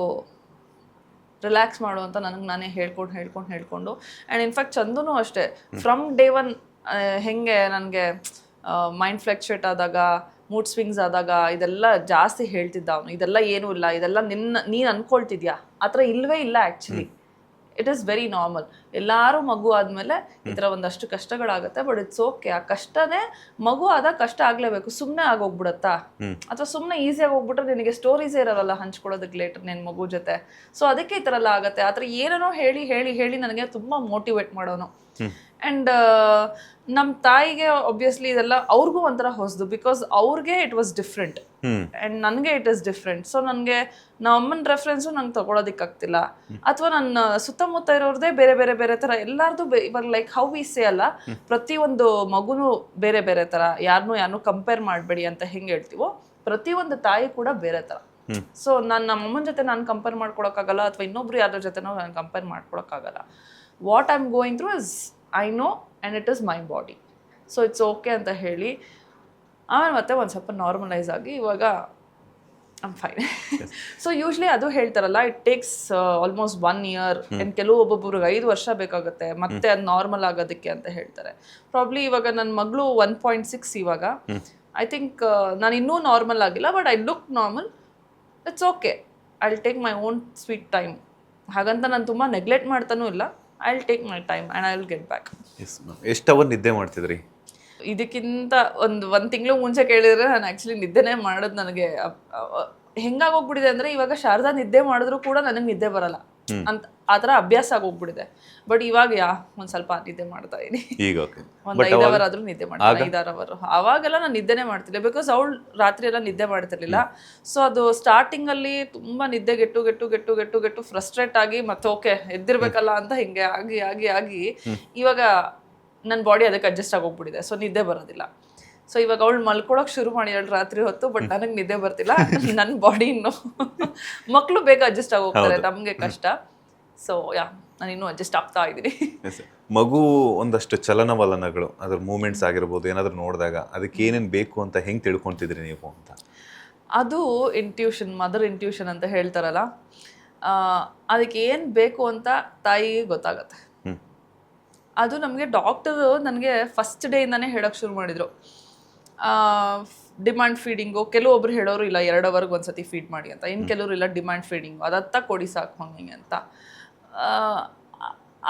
S2: relax ಮಾಡು ಅಂತ ನನಗೆ ನಾನೇ ಹೇಳ್ಕೊಂಡು ಆ್ಯಂಡ್ ಇನ್ಫ್ಯಾಕ್ಟ್ ಚಂದೂ ಅಷ್ಟೇ ಫ್ರಮ್ ಡೇ 1 ಹೆಂಗೆ ನನಗೆ ಮೈಂಡ್ ಫ್ಲಕ್ಚುಯೇಟ್ ಆದಾಗ, ಮೂಡ್ ಸ್ವಿಂಗ್ಸ್ ಆದಾಗ ಇದೆಲ್ಲ ಜಾಸ್ತಿ ಹೇಳ್ತಿದ್ದ ಅವನು. ಇದೆಲ್ಲ ಏನೂ ಇಲ್ಲ, ಇದೆಲ್ಲ ನೀನು ಅಂದ್ಕೊಳ್ತಿದ್ಯಾ, ಆ ಥರ ಇಲ್ಲವೇ ಇಲ್ಲ actually. It is very normal. ಎಲ್ಲರೂ ಮಗು ಆದಮೇಲೆ ಈ ಥರ ಒಂದಷ್ಟು ಕಷ್ಟಗಳಾಗುತ್ತೆ. But it's okay. ಆ ಕಷ್ಟನೇ ಮಗು ಆದಾಗ ಕಷ್ಟ ಆಗಲೇಬೇಕು. ಸುಮ್ಮನೆ ಆಗೋಗ್ಬಿಡತ್ತಾ? ಅಥವಾ ಸುಮ್ಮನೆ ಈಸಿಯಾಗಿ ಹೋಗ್ಬಿಟ್ರೆ ನಿನಗೆ ಸ್ಟೋರೀಸೇ ಇರೋಲ್ಲ ಹಂಚ್ಕೊಳ್ಳೋದಕ್ಕೆ ಲೇಟರ್ ನಿನ್ನ ಮಗು ಜೊತೆ. ಸೊ ಅದಕ್ಕೆ ಈ ಥರ ಎಲ್ಲ ಆಗುತ್ತೆ. ಆ ಥರ ಏನೇನೋ ಹೇಳಿ ನನಗೆ ತುಂಬ ಮೋಟಿವೇಟ್ ಮಾಡೋನು. ಆ್ಯಂಡ್ ನಮ್ಮ ತಾಯಿಗೆ ಒಬ್ವಿಯಸ್ಲಿ ಇದೆಲ್ಲ ಅವ್ರಿಗೂ ಒಂಥರ ಹೊಸದು. ಬಿಕಾಸ್ ಅವ್ರಿಗೆ ಇಟ್ ವಾಸ್ ಡಿಫ್ರೆಂಟ್ ಆ್ಯಂಡ್ ನನಗೆ ಇಟ್ ಈಸ್ ಡಿಫ್ರೆಂಟ್. ಸೊ ನನಗೆ ನಮ್ಮನ ರೆಫರೆನ್ಸು ನಂಗೆ ತಗೊಳೋದಕ್ಕಾಗ್ತಿಲ್ಲ. ಅಥವಾ ನನ್ನ ಸುತ್ತಮುತ್ತ ಇರೋರದೇ ಬೇರೆ ಬೇರೆ ಬೇರೆ ಥರ ಎಲ್ಲರದು. ಇವಾಗ ಲೈಕ್ ಹೌ ವಿ ಸೇ ಅಲ್ಲ, ಪ್ರತಿಯೊಂದು ಮಗುನೂ ಬೇರೆ ಬೇರೆ ಥರ, ಯಾರನ್ನೂ ಕಂಪೇರ್ ಮಾಡಬೇಡಿ ಅಂತ ಹೆಂಗೆ ಹೇಳ್ತೀವೋ, ಪ್ರತಿಯೊಂದು ತಾಯಿ ಕೂಡ ಬೇರೆ ಥರ. ಸೊ ನಮ್ಮಮ್ಮನ ಜೊತೆ ನಾನು ಕಂಪೇರ್ ಮಾಡ್ಕೊಳಕ್ಕಾಗಲ್ಲ, ಅಥವಾ ಇನ್ನೊಬ್ರು ಯಾರ ಜೊತೆನೋ ನಾನು ಕಂಪೇರ್ ಮಾಡ್ಕೊಳಕ್ಕಾಗಲ್ಲ. What I am going through is I know and it is my body. So it's okay ಅಂತ ಹೇಳಿ ಆಮೇಲೆ ಮತ್ತೆ ಒಂದು ಸ್ವಲ್ಪ ನಾರ್ಮಲೈಸ್ ಆಗಿ ಇವಾಗ ಐಮ್ ಫೈನ್. ಸೊ ಯೂಶ್ವಲಿ ಅದು ಹೇಳ್ತಾರಲ್ಲ, it takes almost 1 year and ಒಬ್ಬೊಬ್ರಿಗೆ 5 ವರ್ಷ ಬೇಕಾಗುತ್ತೆ ಮತ್ತೆ ಅದು ನಾರ್ಮಲ್ ಆಗೋದಕ್ಕೆ ಅಂತ ಹೇಳ್ತಾರೆ. ಪ್ರಾಬ್ಲಿ ಇವಾಗ ನನ್ನ ಮಗಳು 1.6 ಇವಾಗ. ಐ ಥಿಂಕ್ ನಾನು ಇನ್ನೂ ನಾರ್ಮಲ್ ಆಗಿಲ್ಲ, but I look normal. It's okay, I will take my own sweet time. ಹಾಗಂತ ನಾನು ತುಂಬ ನೆಗ್ಲೆಕ್ಟ್ ಮಾಡ್ತಾನೂ ಇಲ್ಲ. I will take my time and I will get back.
S1: Yes ma'am. ಎಷ್ಟು ಅವರ್ ನಿದ್ದೆ ಮಾಡ್ತಿದ್ರಿ?
S2: ಇದಕ್ಕಿಂತ ಒಂದು ತಿಂಗಳು ಮುಂಚೆ ಕೇಳಿದ್ರೆ ನಾನು ಆ್ಯಕ್ಚುಲಿ ನಿದ್ದೆನೇ ಮಾಡೋದು ನನಗೆ ಹೆಂಗಾಗೋಗ್ಬಿಟ್ಟಿದೆ ಅಂದರೆ ಇವಾಗ ಶಾರದಾ ನಿದ್ದೆ ಮಾಡಿದ್ರು ಕೂಡ ನನಗೆ ನಿದ್ದೆ ಬರಲ್ಲ ಅಂತ ಆ ಥರ ಅಭ್ಯಾಸ ಆಗೋಗ್ಬಿಟ್ಟಿದೆ. ಬಟ್ ಇವಾಗ ಒಂದು ಸ್ವಲ್ಪ ನಿದ್ದೆ ಮಾಡ್ತಾ ಇದ್ದೀನಿ.
S1: ಈಗ ಓಕೆ.
S2: ಒಂದು 5 ಅವರ್ ಆದರೂ ನಿದ್ದೆ ಮಾಡ್ತೀನಿ, 5-6 ಅವರ್. ಅವಾಗೆಲ್ಲ ನಾನು ನಿದ್ದೆನೇ ಮಾಡ್ತಿದ್ದೆ, ಬಿಕಾಸ್ ಅವಳು ರಾತ್ರಿ ಎಲ್ಲ ನಿದ್ದೆ ಮಾಡ್ತಿರ್ಲಿಲ್ಲ. ಸೊ ಅದು ಸ್ಟಾರ್ಟಿಂಗಲ್ಲಿ ತುಂಬ ನಿದ್ದೆ ಗೆಟ್ಟು ಫ್ರಸ್ಟ್ರೇಟ್ ಆಗಿ ಮತ್ತೆ ಓಕೆ ಎದ್ದಿರ್ಬೇಕಲ್ಲ ಅಂತ ಹಿಂಗೆ ಆಗಿ ಇವಾಗ ನನ್ನ ಬಾಡಿ ಅದಕ್ಕೆ ಅಡ್ಜಸ್ಟ್ ಆಗೋಗ್ಬಿಟ್ಟಿದೆ. ಸೊ ನಿದ್ದೆ ಬರೋದಿಲ್ಲ. ಸೊ ಇವಾಗ ಅವಳು ಮಲ್ಕೊಳಕ್ ಶುರು ಮಾಡಿದಳು ರಾತ್ರಿ ಹೊತ್ತು, ಬಟ್ ನನಗೆ ನಿದ್ದೆ ಬರ್ತಿಲ್ಲ. ನನ್ನ ಬಾಡಿ ಇನ್ನು ಮಕ್ಕಳು ಬೇಗ ಅಡ್ಜಸ್ಟ್ ಆಗೋಗ್ತಾರೆ, ನಮಗೆ ಕಷ್ಟ. ಸೊ ನಾನು ಇನ್ನೂ ಅಡ್ಜಸ್ಟ್ ಆಗ್ತಾ ಇದ್ದೀನಿ.
S1: ಮಗು ಒಂದಷ್ಟು ಚಲನವಲನಗಳು, ಅದ್ರ ಮೂಮೆಂಟ್ಸ್ ಆಗಿರ್ಬೋದು, ಏನಾದರೂ ನೋಡಿದಾಗ ಅದಕ್ಕೆ ಏನೇನು ಬೇಕು ಅಂತ ಹೆಂಗೆ ತಿಳ್ಕೊತಿದ್ರಿ ನೀವು ಅಂತ?
S2: ಅದು ಇಂಟ್ಯೂಷನ್, ಮದರ್ ಇಂಟ್ಯೂಷನ್ ಅಂತ ಹೇಳ್ತಾರಲ್ಲ, ಅದಕ್ಕೆ ಏನು ಬೇಕು ಅಂತ ತಾಯಿಗೆ ಗೊತ್ತಾಗತ್ತೆ. ಅದು ನಮಗೆ ಡಾಕ್ಟರು ನನಗೆ ಫಸ್ಟ್ ಡೇಯಿಂದಾನೇ ಹೇಳೋಕ್ಕೆ ಶುರು ಮಾಡಿದರು. ಡಿಮ್ಯಾಂಡ್ ಫೀಡಿಂಗು ಕೆಲವೊಬ್ರು ಹೇಳೋರು ಇಲ್ಲ 2 ಅವರ್ಗೆ ಒಂದ್ಸತಿ ಫೀಡ್ ಮಾಡಿ ಅಂತ, ಇನ್ನು ಕೆಲವರು ಇಲ್ಲ ಡಿಮ್ಯಾಂಡ್ ಫೀಡಿಂಗು ಅದತ್ತ ಕೊಡಿ ಸಾಕು ಹಂಗೆ ಅಂತ.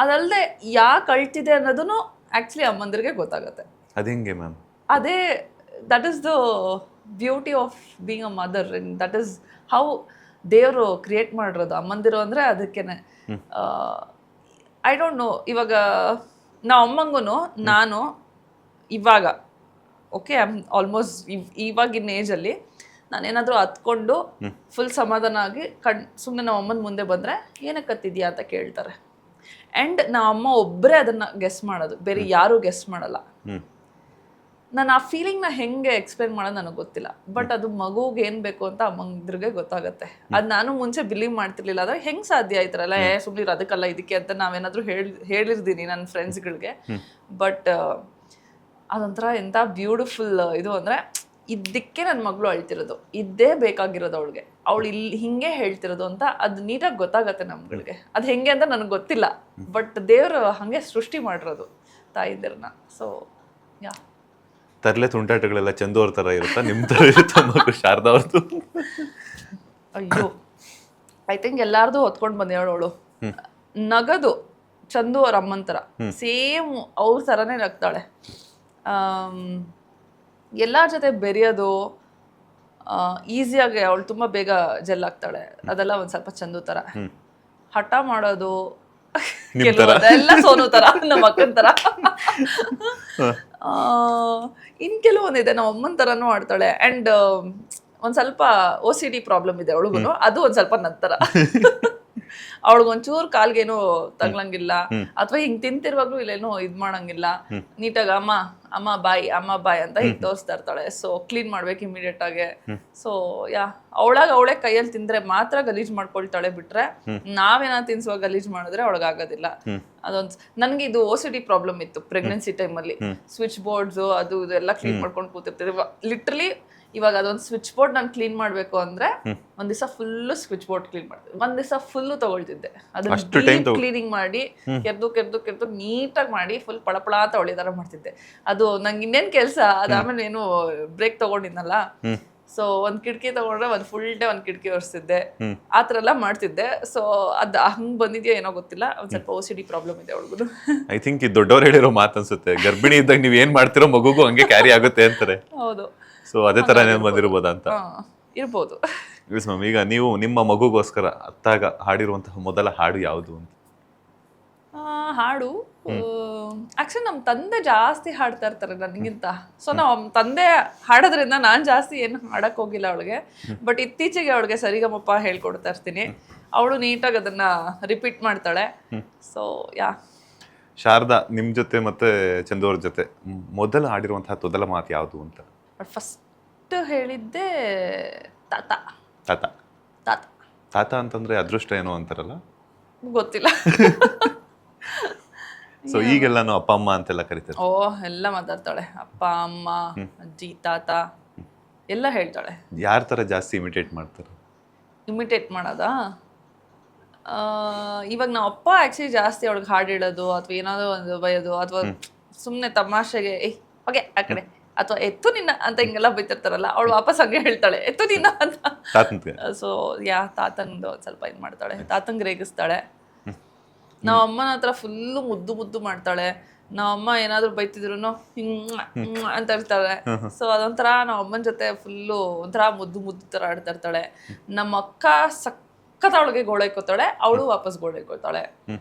S2: ಅದಲ್ಲದೆ ಯಾಕೆ ಅಳ್ತಿದೆ ಅನ್ನೋದನ್ನು ಆ್ಯಕ್ಚುಲಿ ಅಮ್ಮಂದಿರಿಗೆ ಗೊತ್ತಾಗುತ್ತೆ.
S1: ಅದು ಹೆಂಗೆ ಮ್ಯಾಮ್?
S2: ಅದೇ that is the beauty of being a mother, and that is how ದೇವರು ಕ್ರಿಯೇಟ್ ಮಾಡಿರೋದು ಅಮ್ಮಂದಿರು ಅಂದರೆ ಅದಕ್ಕೇನೆ. ಐ ಡೋಂಟ್ ನೋ, ಇವಾಗ ನಾವು ಅಮ್ಮಂಗೂ ನಾನು ಇವಾಗ ಓಕೆ ಐ ಆಮ್ ಆಲ್ಮೋಸ್ಟ್ ಇವಾಗಿನ ಏಜಲ್ಲಿ ನಾನೇನಾದರೂ ಹತ್ಕೊಂಡು ಫುಲ್ ಸಮಾಧಾನ ಆಗಿ ಸುಮ್ಮನೆ ನಮ್ಮ ಅಮ್ಮನ ಮುಂದೆ ಬಂದರೆ ಏನಕ್ಕೆ ಕತ್ತಿದ್ಯಾ ಅಂತ ಕೇಳ್ತಾರೆ. ಆ್ಯಂಡ್ ನಮ್ಮ ಅಮ್ಮ ಒಬ್ಬರೇ ಅದನ್ನು ಗೆಸ್ ಮಾಡೋದು, ಬೇರೆ ಯಾರೂ ಗೆಸ್ ಮಾಡಲ್ಲ. ನಾನು ಆ ಫೀಲಿಂಗ್ನ ಹೆಂಗೆ ಎಕ್ಸ್ಪ್ಲೇನ್ ಮಾಡೋದು ನನಗೆ ಗೊತ್ತಿಲ್ಲ, ಬಟ್ ಅದು ಮಗುಗೆ ಏನು ಬೇಕು ಅಂತ ಅಮ್ಮಂದ್ರಿಗೆ ಗೊತ್ತಾಗುತ್ತೆ. ಅದು ನಾನು ಮುಂಚೆ ಬಿಲೀವ್ ಮಾಡ್ತಿರ್ಲಿಲ್ಲ, ಆದರೆ ಹೆಂಗೆ ಸಾಧ್ಯ ಆಯ್ತಾರಲ್ಲ ಸುಮ್ಮನೆ ಅದಕ್ಕಲ್ಲ ಇದಕ್ಕೆ ಅಂತ ನಾವೇನಾದರೂ ಹೇಳಿರ್ತೀನಿ ನನ್ನ ಫ್ರೆಂಡ್ಸ್ಗಳಿಗೆ. ಬಟ್ ಅದೊಂಥರ ಎಂಥ ಬ್ಯೂಟಿಫುಲ್ ಇದು ಅಂದರೆ, ಇದಕ್ಕೆ ನನ್ನ ಮಗಳು ಅಳ್ತಿರೋದು, ಇದ್ದೇ ಬೇಕಾಗಿರೋದು ಅವಳಿಗೆ, ಅವಳು ಇಲ್ಲಿ ಹಿಂಗೆ ಹೇಳ್ತಿರೋದು ಅಂತ ಅದು ನೀಟಾಗಿ ಗೊತ್ತಾಗತ್ತೆ ನಮ್ಗಳಿಗೆ. ಅದು ಹೆಂಗೆ ಅಂತ ನನಗೆ ಗೊತ್ತಿಲ್ಲ, ಬಟ್ ದೇವರು ಹಾಗೆ ಸೃಷ್ಟಿ ಮಾಡಿರೋದು ತಾಯಿದಿರನ್ನ. ಸೊ
S1: ತರಲೆ ತುಂಟಾಟಗಳೆಲ್ಲ ಚಂದು ಅವ್ರ ಥರ ಇರುತ್ತಾ, ನಿಮ್ಮ ಥರ ಇರುತ್ತಾ ಮಗು ಶಾರದಾ ಅವ್ರದ್ದು?
S2: ಅಯ್ಯೋ, ಐ ಥಿಂಕ್ ಎಲ್ಲಾರ್ದು ಹೊತ್ಕೊಂಡು ಬಂದೇವಳು. ನಗದು ಚಂದು ಅವ್ರ ಅಮ್ಮನ ಥರ ಸೇಮ್ ಅವ್ರ ಥರನೇ ನಗ್ತಾಳೆ. ಎಲ್ಲರ ಜೊತೆ ಬೆರೆಯೋದು ಈಸಿಯಾಗಿ, ಅವಳು ತುಂಬ ಬೇಗ ಜೆಲ್ ಆಗ್ತಾಳೆ, ಅದೆಲ್ಲ ಒಂದು ಸ್ವಲ್ಪ ಚಂದು ಥರ. ಹಠ ಮಾಡೋದು ಕೆಲವೊಂದೆಲ್ಲ ಸೋನು ಥರ, ನಮ್ಮ ಅಕ್ಕನ ಥರ. ಇನ್ನು ಕೆಲವೊಂದಿದೆ ನಮ್ಮ ಅಮ್ಮನ ಥರನೂ ಆಡ್ತಾಳೆ. ಆ್ಯಂಡ್ ಒಂದು ಸ್ವಲ್ಪ OCD ಪ್ರಾಬ್ಲಮ್ ಇದೆ ಅವಳಿಗೂ, ಅದು ಒಂದು ಸ್ವಲ್ಪ ನಂತರ ಅವಳಿಗೊಂಚೂರು ಕಾಲ್ಗೇನು ತಗ್ಲಂಗಿಲ್ಲ, ಅಥವಾ ಹಿಂಗೆ ತಿಂತಿರುವಾಗ್ಲೂ ಇಲ್ಲೇನೋ ಇದು ಮಾಡಂಗಿಲ್ಲ. ನೀಟಾಗಿ ಅಮ್ಮ ಬಾಯ್ ಅಂತ ಹಿಂಗೆ ತೋರಿಸ್ತಾ ಇರ್ತಾಳೆ. ಸೊ ಕ್ಲೀನ್ ಮಾಡ್ಬೇಕು ಇಮಿಡಿಯೇಟ್ ಆಗಿ. ಸೊ ಅವಳೇ ಕೈಯಲ್ಲಿ ತಿಂದ್ರೆ ಮಾತ್ರ ಗಲೀಜ್ ಮಾಡ್ಕೊಳ್ತಾಳೆ, ಬಿಟ್ರೆ ನಾವೇನಾದ್ರು ತಿನ್ಸುವಾಗ ಗಲೀಜ್ ಮಾಡಿದ್ರೆ ಅವಳಿಗಾಗೋದಿಲ್ಲ. ಅದೊಂದು ನನಗೆ ಇದು OCD ಪ್ರಾಬ್ಲಮ್ ಇತ್ತು ಪ್ರೆಗ್ನೆನ್ಸಿ ಟೈಮಲ್ಲಿ. ಸ್ವಿಚ್ ಬೋರ್ಡ್ಸು ಅದು ಇದೆಲ್ಲ ಕ್ಲೀನ್ ಮಾಡ್ಕೊಂಡು ಕೂತಿರ್ತೀವಿ. ಲಿಟ್ರಲಿ ಇವಾಗ ಅದೊಂದು ಸ್ವಿಚ್ ಬೋರ್ಡ್ ನಾನು ಕ್ಲೀನ್ ಮಾಡಬೇಕು ಅಂದ್ರೆ ಒಂದ್ ದಿವಸ ಫುಲ್ಲು ಸ್ವಿಚ್ ಬೋರ್ಡ್ ಕ್ಲೀನ್ ಮಾಡ್ತಿದ್ದೆ, ಒಂದ್ ದಿವಸ ಫುಲ್ಲು ತಗೊಳ್ತಿದ್ದೆ. ಅದನ್ನ ಕ್ಲೀನಿಂಗ್ ಮಾಡಿ ಕೆರ್ದು ನೀಟಾಗಿ ಮಾಡಿ ಫುಲ್ ಪಳಪಳ ಅಂತ ಒಳ್ಳೆದಾರ ಮಾಡ್ತಿದ್ದೆ. ಅದು ನಂಗೆ ಇನ್ನೇನು ಕೆಲಸ, ಅದಾದ್ಮೇಲೆ ಏನು ಬ್ರೇಕ್ ತಗೊಂಡಿದ್ನಲ್ಲ, ಸೊ ಒಂದ್ ಕಿಟಕಿ ತಗೊಂಡ್ರೆ ಒಂದ್ ಫುಲ್ ಡೇ ಒಂದ್ ಕಿಟಕಿ ಒರೆಸ್ತಿದ್ದೆ, ಆ ಥರ ಎಲ್ಲ ಮಾಡ್ತಿದ್ದೆ. ಸೊ ಅದು ಹಂಗೆ ಬಂದಿದ್ಯೋ ಏನೋ ಗೊತ್ತಿಲ್ಲ, ಒಂದ್ ಸ್ವಲ್ಪ OCD ಪ್ರಾಬ್ಲಮ್ ಇದೆ ಅವಳಿಗೂ.
S1: ಐ ಥಿಂಕ್ ಈ ದೊಡ್ಡವ್ರು ಹೇಳಿರೋ ಮಾತು ಅನ್ಸುತ್ತೆ, ಗರ್ಭಿಣಿ ಇದ್ದಾಗ ನೀವ್ ಏನ್ ಮಾಡ್ತಿರೋ ಮಗುಗೂ ಹಂಗೆ ಕ್ಯಾರಿ ಆಗುತ್ತೆ ಅಂತಾರೆ.
S2: ಹೌದು,
S1: ಸೊ ಅದೇ ತರ ಬಂದಿರ್ಬೋದಾ ಅಂತ.
S2: ಇರ್ಬೋದು.
S1: ಮ್ಯಾಮ್, ಈಗ ನೀವು ನಿಮ್ಮ ಮಗುಗೋಸ್ಕರ ಅತ್ತಾಗ ಹಾಡಿರುವಂತಹ ಮೊದಲ ಹಾಡು ಯಾವುದು ಅಂತ?
S2: ಹಾಡು ಆಕ್ಚುಲಿ ನಮ್ಮ ತಂದೆ ಜಾಸ್ತಿ ಹಾಡ್ತಾ ಇರ್ತಾರೆ ನನಗಿಂತ. ಸೊ ನಾವು ತಂದೆ ಹಾಡೋದ್ರಿಂದ ನಾನು ಜಾಸ್ತಿ ಏನು ಹಾಡಕ್ ಹೋಗಿಲ್ಲ ಅವಳಿಗೆ. ಬಟ್ ಇತ್ತೀಚೆಗೆ ಅವಳಿಗೆ ಸರಿಗಮಪ ಹೇಳ್ಕೊಡ್ತಾ ಇರ್ತೀನಿ, ಅವಳು ನೀಟಾಗಿ ಅದನ್ನ ರಿಪೀಟ್ ಮಾಡ್ತಾಳೆ. ಸೊ
S1: ಶಾರದಾ ನಿಮ್ ಜೊತೆ ಮತ್ತೆ ಚಂದು ಅವ್ರ ಜೊತೆ ಮೊದಲು ಹಾಡಿರುವಂತಹ ತೊದಲ ಮಾತು ಯಾವುದು ಅಂತ?
S2: ಬಟ್ ಫಸ್ಟ್ ಹೇಳಿದ್ದೆ ತಾತ.
S1: ತಾತ
S2: ತಾತ
S1: ತಾತ ಅಂತಂದ್ರೆ ಅದೃಷ್ಟ ಏನೋ ಅಂತಾರಲ್ಲ,
S2: ಗೊತ್ತಿಲ್ಲ.
S1: ಸೊ ಈಗೆಲ್ಲಾನು ಅಪ್ಪ ಅಮ್ಮ ಅಂತೆಲ್ಲ ಕರಿತಾರೆ.
S2: ಓ, ಎಲ್ಲ ಮಾತಾಡ್ತಾಳೆ, ಅಪ್ಪ ಅಮ್ಮ ಅಜ್ಜಿ ತಾತ ಎಲ್ಲ ಹೇಳ್ತಾಳೆ.
S1: ಯಾರ ತರ ಜಾಸ್ತಿ ಇಮಿಟೇಟ್ ಮಾಡ್ತಾರೆ?
S2: ಇಮಿಟೇಟ್ ಮಾಡೋದಾ? ಇವಾಗ ನಮ್ಮ ಅಪ್ಪ ಆ್ಯಕ್ಚುಲಿ ಜಾಸ್ತಿ ಅವಳಿಗೆ ಹಾಡು ಹೇಳೋದು ಅಥವಾ ಏನಾದರೂ ಒಂದು ಬಯೋದು, ಅಥವಾ ಸುಮ್ಮನೆ ತಮಾಷೆಗೆ ಹಾಗೆ ಆ ಕಡೆ ಅಥವಾ ಎತ್ತು ನಿನ್ನ ಅಂತ ಹಿಂಗೆಲ್ಲ ಬೈತಿರ್ತಾರಲ್ಲ, ಅವಳು ವಾಪಸ್ ಹಂಗೆ ಹೇಳ್ತಾಳೆ ಎತ್ತು ನಿನ್ನ ಅಂತ. ಸೊ ತಾತಂದು ಸ್ವಲ್ಪ ಇದು ಮಾಡ್ತಾಳೆ, ತಾತಂಗೆ ರೇಗಿಸ್ತಾಳೆ. ನಮ್ಮ ಅಮ್ಮನ ಹತ್ರ ಫುಲ್ಲು ಮುದ್ದು ಮುದ್ದು ಮಾಡ್ತಾಳೆ. ನಾವಮ್ಮ ಏನಾದ್ರು ಬೈತಿದ್ರು ಅಂತ ಇರ್ತಾಳೆ. ಸೊ ಅದೊಂಥರ ನಮ್ಮ ಅಮ್ಮನ ಜೊತೆ ಫುಲ್ಲು ಒಂಥರ ಮುದ್ದು ಮುದ್ದು ತರ ಆಡ್ತಾ ಇರ್ತಾಳೆ. ನಮ್ಮ ಅಕ್ಕ ಸಖತ್ ಅವಳಿಗೆ ಗೋಳೈಕೋತಾಳೆ, ಅವಳು ವಾಪಸ್ ಗೋಳೈಕೋತಾಳೆ.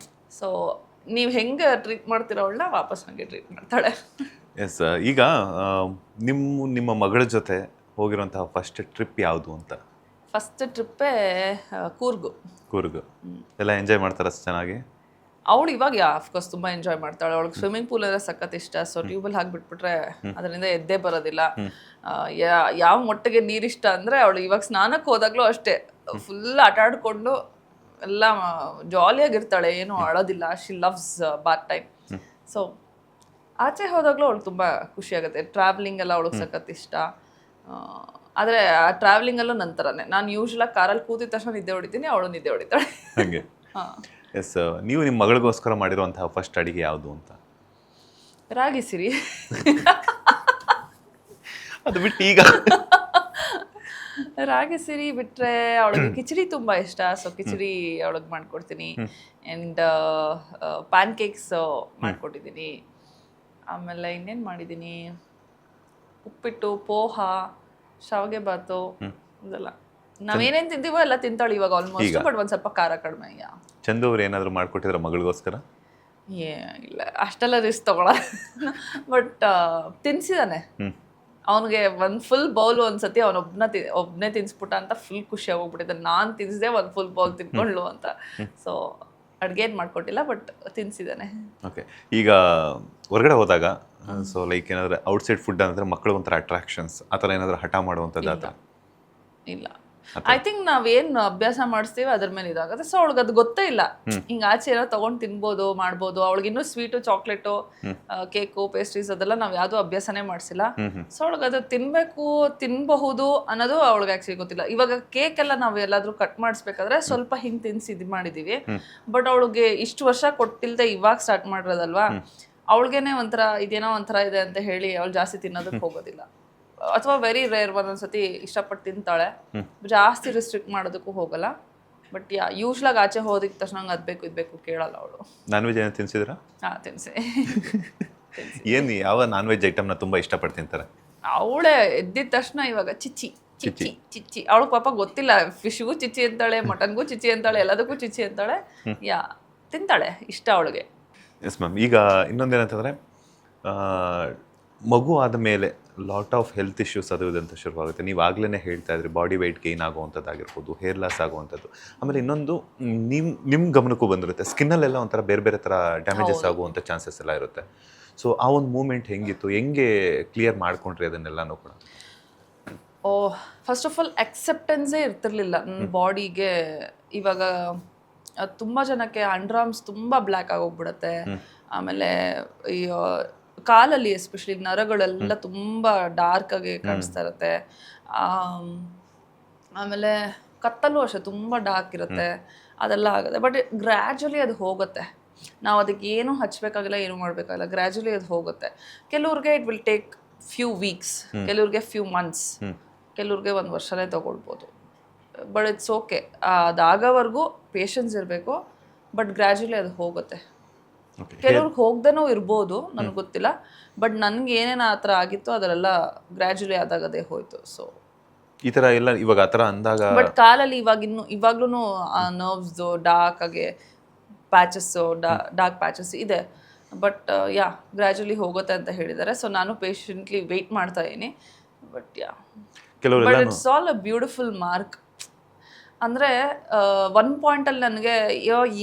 S2: ಸೊ ನೀವು ಹೆಂಗೆ ಟ್ರೀಟ್ ಮಾಡ್ತೀರೋ ಅವಳನ್ನ ವಾಪಸ್ ಹಂಗೆ ಟ್ರೀಟ್ ಮಾಡ್ತಾಳೆ.
S1: ಎಸ್, ಈಗ ನಿಮ್ಮ ಮಗಳ ಜೊತೆ ಹೋಗಿರುವಂತಹ ಫಸ್ಟ್ ಟ್ರಿಪ್ ಯಾವುದು ಅಂತ?
S2: ಫಸ್ಟ್ ಟ್ರಿಪ್ಪೇ ಕೂರ್ಗು.
S1: ಎಲ್ಲ ಎಂಜಾಯ್ ಮಾಡ್ತಾರ ಚೆನ್ನಾಗಿ?
S2: ಅವಳು ಇವಾಗ ಅಫ್ಕೋರ್ಸ್ ತುಂಬ ಎಂಜಾಯ್ ಮಾಡ್ತಾಳೆ. ಅವಳಿಗೆ ಸ್ವಿಮ್ಮಿಂಗ್ ಪೂಲ್ ಎಲ್ಲ ಸಖತ್ ಇಷ್ಟ. ಸೊ ಟ್ಯೂಬಲ್ಲಿ ಹಾಕಿಬಿಟ್ಬಿಟ್ರೆ ಅದರಿಂದ ಎದ್ದೇ ಬರೋದಿಲ್ಲ. ಯಾವ ಮೊಟ್ಟೆಗೆ ನೀರಿಷ್ಟ ಅಂದರೆ ಅವಳು ಇವಾಗ ಸ್ನಾನಕ್ಕೆ ಹೋದಾಗಲೂ ಅಷ್ಟೇ ಫುಲ್ ಆಟ ಆಡ್ಕೊಂಡು ಎಲ್ಲ ಜಾಲಿಯಾಗಿರ್ತಾಳೆ, ಏನೂ ಅಳೋದಿಲ್ಲ. She loves bath time. So ಆಚೆ ಹೋದಾಗಲೂ ಅವಳು ತುಂಬ ಖುಷಿಯಾಗುತ್ತೆ. ಟ್ರಾವೆಲಿಂಗ್ ಎಲ್ಲ ಅವಳಿಗೆ ಸಖತ್ ಇಷ್ಟ. ಆದರೆ ಆ ಟ್ರಾವೆಲಿಂಗಲ್ಲೂ ನಂತರನೇ ನಾನು ಯೂಶ್ವಲಾಗಿ ಕಾರಲ್ಲಿ ಕೂತಿದ ತಕ್ಷಣ ನಿದ್ದೆ ಹೊಡಿತೀನಿ, ಅವಳು ನಿದ್ದೆ ಹೊಡಿತಾಳೆ.
S1: ಹಾಗೆ. ಎಸ್, ನೀವು ನಿಮ್ಮ ಮಗಳಿಗೋಸ್ಕರ ಮಾಡಿರುವಂತಹ ಫಸ್ಟ್ ಅಡಿಗೆ ಯಾವುದು ಅಂತ?
S2: ರಾಗಿ ಸಿರಿ.
S1: ಅದು ಬಿಟ್ಟು ಈಗ
S2: ರಾಗಿ ಸಿರಿ ಬಿಟ್ರೆ ಅವಳಿಗೆ ಕಿಚಡಿ ತುಂಬ ಇಷ್ಟ. ಸೊ ಕಿಚಡಿ ಅವಳಿಗೆ ಮಾಡ್ಕೊಡ್ತೀನಿ. ಆ್ಯಂಡ್ ಪ್ಯಾನ್ ಕೇಕ್ಸ್ ಮಾಡ್ಕೊಟ್ಟಿದ್ದೀನಿ. ಆಮೇಲೆ ಇನ್ನೇನು ಮಾಡಿದ್ದೀನಿ, ಉಪ್ಪಿಟ್ಟು, ಪೋಹ, ಶಾವಿಗೆ ಬಾತು, ಇದೆಲ್ಲ ನಾವೇನೇನು ತಿಂತೀವೋ ಎಲ್ಲ ತಿಂತಾಳೆ ಇವಾಗ ಆಲ್ಮೋಸ್ಟ್. ಬಟ್ ಒಂದು ಸ್ವಲ್ಪ ಖಾರ ಕಡಿಮೆ.
S1: ಚಂದು ಅವ್ರು ಏನಾದರೂ ಮಾಡ್ಕೊಟ್ಟಿದ್ರ ಮಗಳಿಗೋಸ್ಕರ?
S2: ಇಲ್ಲ, ಅಷ್ಟೆಲ್ಲ ರಿಸ್ಕ್ ತಗೊಳ. ಬಟ್ ತಿನ್ಸಿದಾನೆ. ಅವನಿಗೆ ಒಂದು ಫುಲ್ ಬೌಲ್ ಒಂದ್ಸತಿ ಒಬ್ಬನೇ ತಿನ್ಸ್ಬಿಟ್ಟ ಅಂತ ಫುಲ್ ಖುಷಿ ಆಗೋಗ್ಬಿಟ್ಟಿದ್ದೆ. ನಾನು ತಿನ್ಸಿದೆ ಒಂದು ಫುಲ್ ಬೌಲ್ ತಿನ್ಕೊಳ್ಳು ಅಂತ. ಸೊ ಅಡುಗೆ ಏನು ಮಾಡ್ಕೊಟ್ಟಿಲ್ಲ, ಬಟ್ ತಿನ್ಸಿದ್ದಾನೆ.
S1: ಓಕೆ, ಈಗ ಹೊರಗಡೆ ಹೋದಾಗ ಸೊ ಲೈಕ್ ಏನಾದರೂ ಔಟ್ಸೈಡ್ ಫುಡ್ ಅಂದರೆ ಮಕ್ಕಳು ಒಂಥರ ಅಟ್ರಾಕ್ಷನ್ಸ್ ಆ ಥರ ಏನಾದರೂ ಹಠ ಮಾಡುವಂಥದ್ದು? ಆ ಥರ
S2: ಇಲ್ಲ. ಐ ಥಿಂಕ್ ನಾವೇನು ಅಭ್ಯಾಸ ಮಾಡಿಸ್ತೀವಿ ಅದ್ರ ಮೇಲೆ ಇದಾಗುತ್ತೆ. ಸೊ ಅವಳಿಗೆ ಅದು ಗೊತ್ತೇ ಇಲ್ಲ, ಹಿಂಗೆ ಆಚೆ ಏನೋ ತೊಗೊಂಡು ತಿನ್ಬೋದು ಮಾಡ್ಬೋದು. ಅವಳಿಗೆ ಇನ್ನೂ ಸ್ವೀಟು, ಚಾಕ್ಲೇಟು, ಕೇಕು, ಪೇಸ್ಟ್ರೀಸ್ ಅದೆಲ್ಲ ನಾವು ಯಾವುದೂ ಅಭ್ಯಾಸನೇ ಮಾಡಿಸಿಲ್ಲ. ಸೊ ಅವಳಿಗೆ ಅದು ತಿನ್ನಬಹುದು ಅನ್ನೋದು ಅವಳಿಗೆ ಆ್ಯಕ್ಚುಲಿ ಗೊತ್ತಿಲ್ಲ. ಇವಾಗ ಕೇಕ್ ಎಲ್ಲ ನಾವು ಎಲ್ಲಾದರೂ ಕಟ್ ಮಾಡಿಸ್ಬೇಕಾದ್ರೆ ಸ್ವಲ್ಪ ಹಿಂಗೆ ತಿನ್ಸಿ ಇದು ಮಾಡಿದ್ದೀವಿ. ಬಟ್ ಅವಳಿಗೆ ಇಷ್ಟು ವರ್ಷ ಕೊಟ್ಟಿಲ್ಲದೆ ಇವಾಗ ಸ್ಟಾರ್ಟ್ ಮಾಡಿರೋದಲ್ವಾ, ಅವಳಿಗೇನೆ ಒಂಥರ ಇದೇನೋ ಒಂಥರ ಇದೆ ಅಂತ ಹೇಳಿ ಅವಳು ಜಾಸ್ತಿ ತಿನ್ನೋದಕ್ಕೆ ಹೋಗೋದಿಲ್ಲ. ಅಥವಾ ವೆರಿ ರೇರ್ ಒಂದೊಂದ್ಸತಿ ಇಷ್ಟಪಟ್ಟು ತಿಂತಾಳೆ. ಜಾಸ್ತಿ ರಿಸ್ಟ್ರಿಕ್ಟ್ ಮಾಡೋದಕ್ಕೂ ಹೋಗಲ್ಲ. ಬಟ್ ಯೂಶ್ವಲಾಗಿ ಆಚೆ ಹೋದಿದ ತಕ್ಷಣ ನಂಗೆ ಅದು ಬೇಕು ಇದು ಬೇಕು ಕೇಳಲ್ಲ ಅವಳು.
S1: ನಾನ್ ವೆಜ್ ಏನು ತಿನ್ಸಿದ್ರಾ?
S2: ಹಾಂ, ತಿನ್ಸಿ.
S1: ಏನು ಯಾವ ನಾನ್ ವೆಜ್ ಐಟಮ್ನ ತುಂಬ ಇಷ್ಟಪಟ್ಟು ತಿಂತಾರೆ?
S2: ಅವಳೇ ಎದ್ದಿದ ತಕ್ಷಣ ಇವಾಗ ಚಿಚ್ಚಿ. ಅವಳಿಗೆ ಪಾಪ ಗೊತ್ತಿಲ್ಲ, ಫಿಶ್ಗೂ ಚಿಚ್ಚಿ ಅಂತಾಳೆ, ಮಟನ್ಗೂ ಚಿಚ್ಚಿ ಅಂತಾಳೆ, ಎಲ್ಲದಕ್ಕೂ ಚಿಚ್ಚಿ ಅಂತಾಳೆ. ತಿಂತಾಳೆ, ಇಷ್ಟ ಅವಳಿಗೆ.
S1: ಎಸ್ ಮ್ಯಾಮ್, ಈಗ ಇನ್ನೊಂದೇನಂತಂದರೆ ಮಗು ಆದ ಮೇಲೆ ಲಾಟ್ ಆಫ್ ಹೆಲ್ತ್ ಇಶ್ಯೂಸ್ ಅದು ಇದು ಅಂತ ಶುರುವಾಗುತ್ತೆ. ನೀವು ಆಗಲೇ ಹೇಳ್ತಾ ಇದ್ರಿ ಬಾಡಿ ವೆಯ್ಟ್ ಗೇನ್ ಆಗುವಂಥದ್ದಾಗಿರ್ಬೋದು, ಹೇರ್ ಲಾಸ್ ಆಗುವಂಥದ್ದು. ಆಮೇಲೆ ಇನ್ನೊಂದು ನಿಮ್ಮ ಗಮನಕ್ಕೂ ಬಂದಿರುತ್ತೆ, ಸ್ಕಿನ್ನಲ್ಲೆಲ್ಲ ಒಂಥರ ಬೇರೆ ಬೇರೆ ಥರ ಡ್ಯಾಮೇಜಸ್ ಆಗುವಂಥ ಚಾನ್ಸಸ್ ಎಲ್ಲ ಇರುತ್ತೆ. ಸೊ ಆ ಒಂದು ಮೂಮೆಂಟ್ ಹೆಂಗಿತ್ತು, ಹೆಂಗೆ ಕ್ಲಿಯರ್ ಮಾಡ್ಕೊಂಡ್ರಿ ಅದನ್ನೆಲ್ಲನೂ ಕೂಡ?
S2: ಫಸ್ಟ್ ಆಫ್ ಆಲ್ ಅಕ್ಸೆಪ್ಟೆನ್ಸೇ ಇರ್ತಿರ್ಲಿಲ್ಲ ನನ್ನ ಬಾಡಿಗೆ. ಇವಾಗ ತುಂಬ ಜನಕ್ಕೆ ಅಂಡರ್ ಆರ್ಮ್ಸ್ ತುಂಬ ಬ್ಲ್ಯಾಕ್ ಆಗೋಗ್ಬಿಡುತ್ತೆ. ಆಮೇಲೆ ಈ ಕಾಲಲ್ಲಿ ಎಸ್ಪೆಷಲಿ ನರಗಳೆಲ್ಲ ತುಂಬ ಡಾರ್ಕ್ ಆಗಿ ಕಾಣಿಸ್ತಾ ಇರುತ್ತೆ. ಆಮೇಲೆ ಕತ್ತಲ್ಲೂ ಅಷ್ಟೇ ತುಂಬ ಡಾರ್ಕ್ ಇರುತ್ತೆ. ಅದೆಲ್ಲ ಆಗುತ್ತೆ. ಬಟ್ ಗ್ರ್ಯಾಜುಲಿ ಅದು ಹೋಗುತ್ತೆ. ನಾವು ಅದಕ್ಕೆ ಏನೂ ಹಚ್ಚಬೇಕಾಗಿಲ್ಲ, ಏನೂ ಮಾಡಬೇಕಾಗಿಲ್ಲ. ಗ್ರ್ಯಾಜುಲಿ ಅದು ಹೋಗುತ್ತೆ. ಕೆಲವ್ರಿಗೆ it will take few weeks, ಕೆಲವ್ರಿಗೆ ಫ್ಯೂ ಮಂತ್ಸ್, ಕೆಲವ್ರಿಗೆ 1 ವರ್ಷನೇ ತಗೊಳ್ಬೋದು. But it's okay. ಅದಾಗೋವರೆಗೂ ಪೇಷನ್ಸ್ ಇರಬೇಕು. ಬಟ್ ಗ್ರ್ಯಾಜುಲಿ ಅದು ಹೋಗುತ್ತೆ. ಕೆಲವ್ರಿಗೆ ಹೋಗ್ದೇನೂ ಇರ್ಬೋದು, ನನಗೆ ಗೊತ್ತಿಲ್ಲ. ಬಟ್ ನನಗೆ ಏನೇನು ಆ ಥರ ಆಗಿತ್ತು ಅದರೆಲ್ಲ ಗ್ರ್ಯಾಜುಲಿ ಆದಾಗದೇ ಹೋಯ್ತು. ಸೊ
S1: ಈ ಥರ ಎಲ್ಲ ಇವಾಗ ಆ ಥರ ಅಂದಾಗ,
S2: ಬಟ್ ಕಾಲಲ್ಲಿ ಇವಾಗ್ಲೂ ನರ್ವ್ಸ್ದು ಡಾರ್ಕ್ ಆಗಿ ಪ್ಯಾಚಸ್ಸು, ಡಾರ್ಕ್ ಪ್ಯಾಚಸ್ ಇದೆ. ಬಟ್ ಗ್ರ್ಯಾಜುಲಿ ಹೋಗುತ್ತೆ ಅಂತ ಹೇಳಿದ್ದಾರೆ. ಸೊ ನಾನು ಪೇಷಂಟ್ಲಿ ವೆಯ್ಟ್ ಮಾಡ್ತಾ ಇದ್ದೀನಿ. But but it's all a beautiful mark. ಅಂದರೆ ಒನ್ ಪಾಯಿಂಟಲ್ಲಿ ನನಗೆ